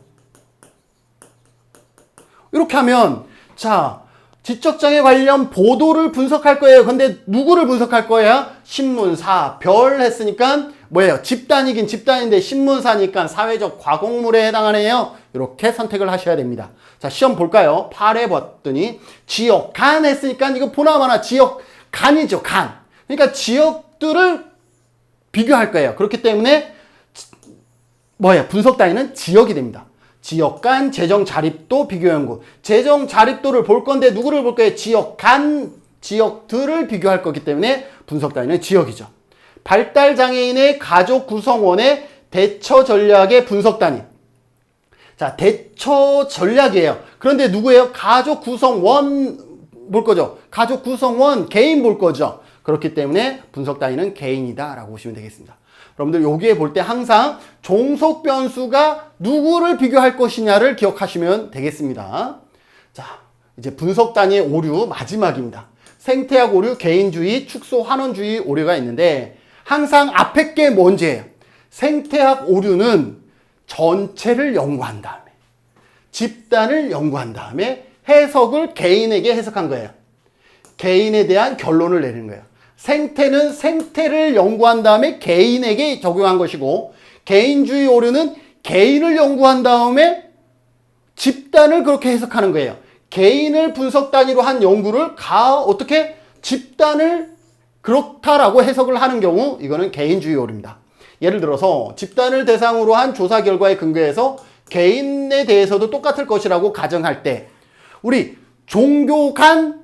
이렇게 하면 자, 지적장애 관련 보도를 분석할 거예요. 근데 누구를 분석할 거예요? 신문사, 별 했으니까 뭐예요? 집단이긴 집단인데 신문사니까 사회적 과곡물에 해당하네요. 이렇게 선택을 하셔야 됩니다. 자, 시험 볼까요? 8회 봤더니 지역, 간 했으니까 이거 보나마나 지역, 간이죠. 간. 그러니까 지역들을 비교할 거예요. 그렇기 때문에 뭐예요? 분석 단위는 지역이 됩니다. 지역 간 재정 자립도 비교 연구. 재정 자립도를 볼 건데 누구를 볼 거예요? 지역 간 지역들을 비교할 거기 때문에 분석 단위는 지역이죠. 발달 장애인의 가족 구성원의 대처 전략의 분석 단위. 자, 대처 전략이에요. 그런데 누구예요? 가족 구성원 볼 거죠. 가족 구성원 개인 볼 거죠. 그렇기 때문에 분석 단위는 개인이다라고 보시면 되겠습니다. 여러분들 여기에 볼 때 항상 종속 변수가 누구를 비교할 것이냐를 기억하시면 되겠습니다. 자, 이제 분석 단위의 오류 마지막입니다. 생태학 오류, 개인주의, 축소, 환원주의 오류가 있는데 항상 앞에 게 뭔지예요. 생태학 오류는 전체를 연구한 다음에 집단을 연구한 다음에 해석을 개인에게 해석한 거예요. 개인에 대한 결론을 내리는 거예요. 생태는 생태를 연구한 다음에 개인에게 적용한 것이고 개인주의 오류는 개인을 연구한 다음에 집단을 그렇게 해석하는 거예요. 개인을 분석 단위로 한 연구를 어떻게 집단을 그렇다라고 해석을 하는 경우 이거는 개인주의 오류입니다. 예를 들어서 집단을 대상으로 한 조사 결과에 근거해서 개인에 대해서도 똑같을 것이라고 가정할 때 우리 종교 간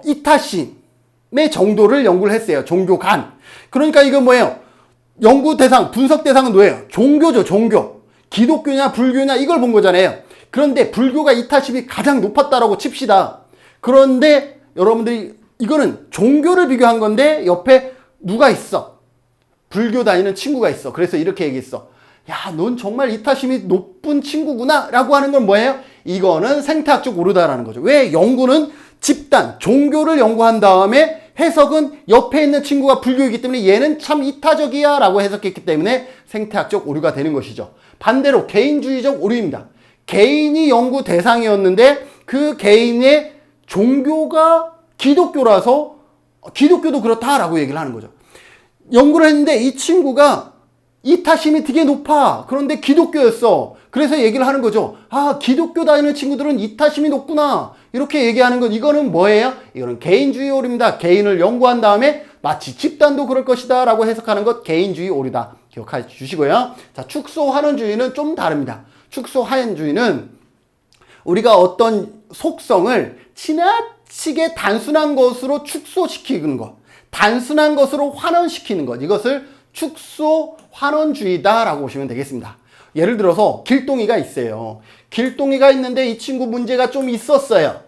이타심의 정도를 연구를 했어요. 종교 간. 그러니까 이건 뭐예요? 연구 대상, 분석 대상은 뭐예요? 종교죠, 종교. 기독교냐, 불교냐, 이걸 본 거잖아요. 그런데 불교가 이타심이 가장 높았다라고 칩시다. 그런데 여러분들이 이거는 종교를 비교한 건데 옆에 누가 있어? 불교 다니는 친구가 있어. 그래서 이렇게 얘기했어. 야, 넌 정말 이타심이 높은 친구구나 라고 하는 건 뭐예요? 이거는 생태학적 오류다라는 거죠. 왜? 연구는 집단, 종교를 연구한 다음에 해석은 옆에 있는 친구가 불교이기 때문에 얘는 참 이타적이야 라고 해석했기 때문에 생태학적 오류가 되는 것이죠. 반대로 개인주의적 오류입니다. 개인이 연구 대상이었는데 그 개인의 종교가 기독교라서 기독교도 그렇다라고 얘기를 하는 거죠. 연구를 했는데 이 친구가 이타심이 되게 높아. 그런데 기독교였어. 그래서 얘기를 하는 거죠. 아, 기독교 다니는 친구들은 이타심이 높구나. 이렇게 얘기하는 것. 이거는 뭐예요? 이거는 개인주의 오류입니다. 개인을 연구한 다음에 마치 집단도 그럴 것이다 라고 해석하는 것, 개인주의 오류다. 기억해 주시고요. 자, 축소환원주의는 좀 다릅니다. 축소환원주의는 우리가 어떤 속성을 지나치게 단순한 것으로 축소시키는 것, 단순한 것으로 환원시키는 것, 이것을 축소환원주의다라고 보시면 되겠습니다. 예를 들어서 길동이가 있어요. 길동이가 있는데 이 친구 문제가 좀 있었어요.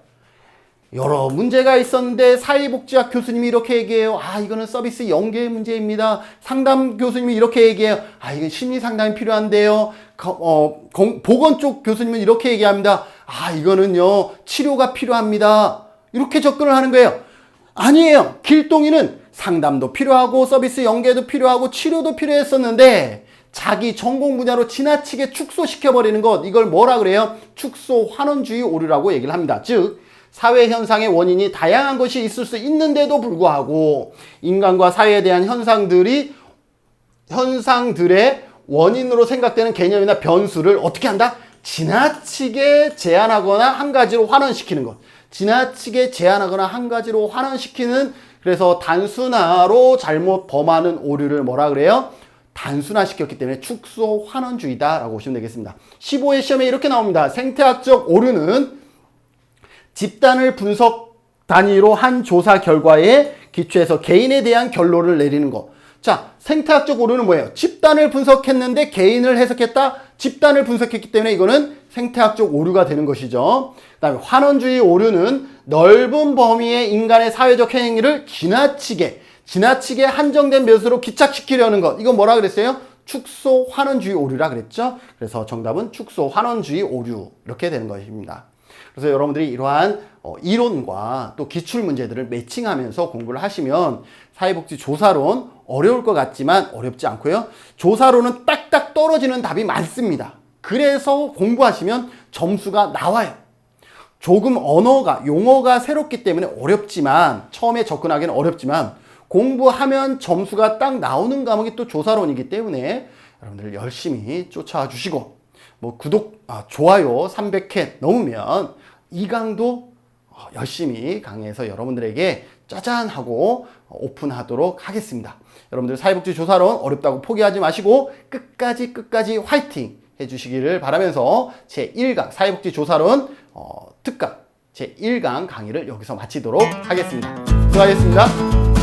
여러 문제가 있었는데 사회복지학 교수님이 이렇게 얘기해요. 아, 이거는 서비스 연계의 문제입니다. 상담 교수님이 이렇게 얘기해요. 아, 이건 심리 상담이 필요한데요. 보건 쪽 교수님은 이렇게 얘기합니다. 아, 이거는요, 치료가 필요합니다. 이렇게 접근을 하는 거예요. 아니에요. 길동이는 상담도 필요하고 서비스 연계도 필요하고 치료도 필요했었는데 자기 전공 분야로 지나치게 축소시켜버리는 것, 이걸 뭐라 그래요? 축소환원주의 오류라고 얘기를 합니다. 즉 사회 현상의 원인이 다양한 것이 있을 수 있는데도 불구하고 인간과 사회에 대한 현상들의 원인으로 생각되는 개념이나 변수를 어떻게 한다? 지나치게 제한하거나 한 가지로 환원시키는 것. 지나치게 제한하거나 한 가지로 환원시키는, 그래서 단순화로 잘못 범하는 오류를 뭐라 그래요? 단순화시켰기 때문에 축소환원주의다라고 보시면 되겠습니다. 15회 시험에 이렇게 나옵니다. 생태학적 오류는 집단을 분석 단위로 한 조사 결과에 기초해서 개인에 대한 결론을 내리는 것. 자, 생태학적 오류는 뭐예요? 집단을 분석했는데 개인을 해석했다? 집단을 분석했기 때문에 이거는 생태학적 오류가 되는 것이죠. 그 다음에 환원주의 오류는 넓은 범위의 인간의 사회적 행위를 지나치게 한정된 묘수로 기착시키려는 것. 이건 뭐라 그랬어요? 축소환원주의 오류라 그랬죠? 그래서 정답은 축소환원주의 오류. 이렇게 되는 것입니다. 그래서 여러분들이 이러한 이론과 또 기출문제들을 매칭하면서 공부를 하시면 사회복지 조사론 어려울 것 같지만 어렵지 않고요. 조사론은 딱딱 떨어지는 답이 많습니다. 그래서 공부하시면 점수가 나와요. 조금 용어가 새롭기 때문에 어렵지만, 처음에 접근하기는 어렵지만 공부하면 점수가 딱 나오는 과목이 또 조사론이기 때문에 여러분들 열심히 쫓아와 주시고, 좋아요 300회 넘으면 이 강도 열심히 강의해서 여러분들에게 짜잔 하고 오픈하도록 하겠습니다. 여러분들 사회복지 조사론 어렵다고 포기하지 마시고 끝까지 화이팅 해주시기를 바라면서 제1강 사회복지 조사론 특강 제1강 강의를 여기서 마치도록 하겠습니다. 수고하셨습니다.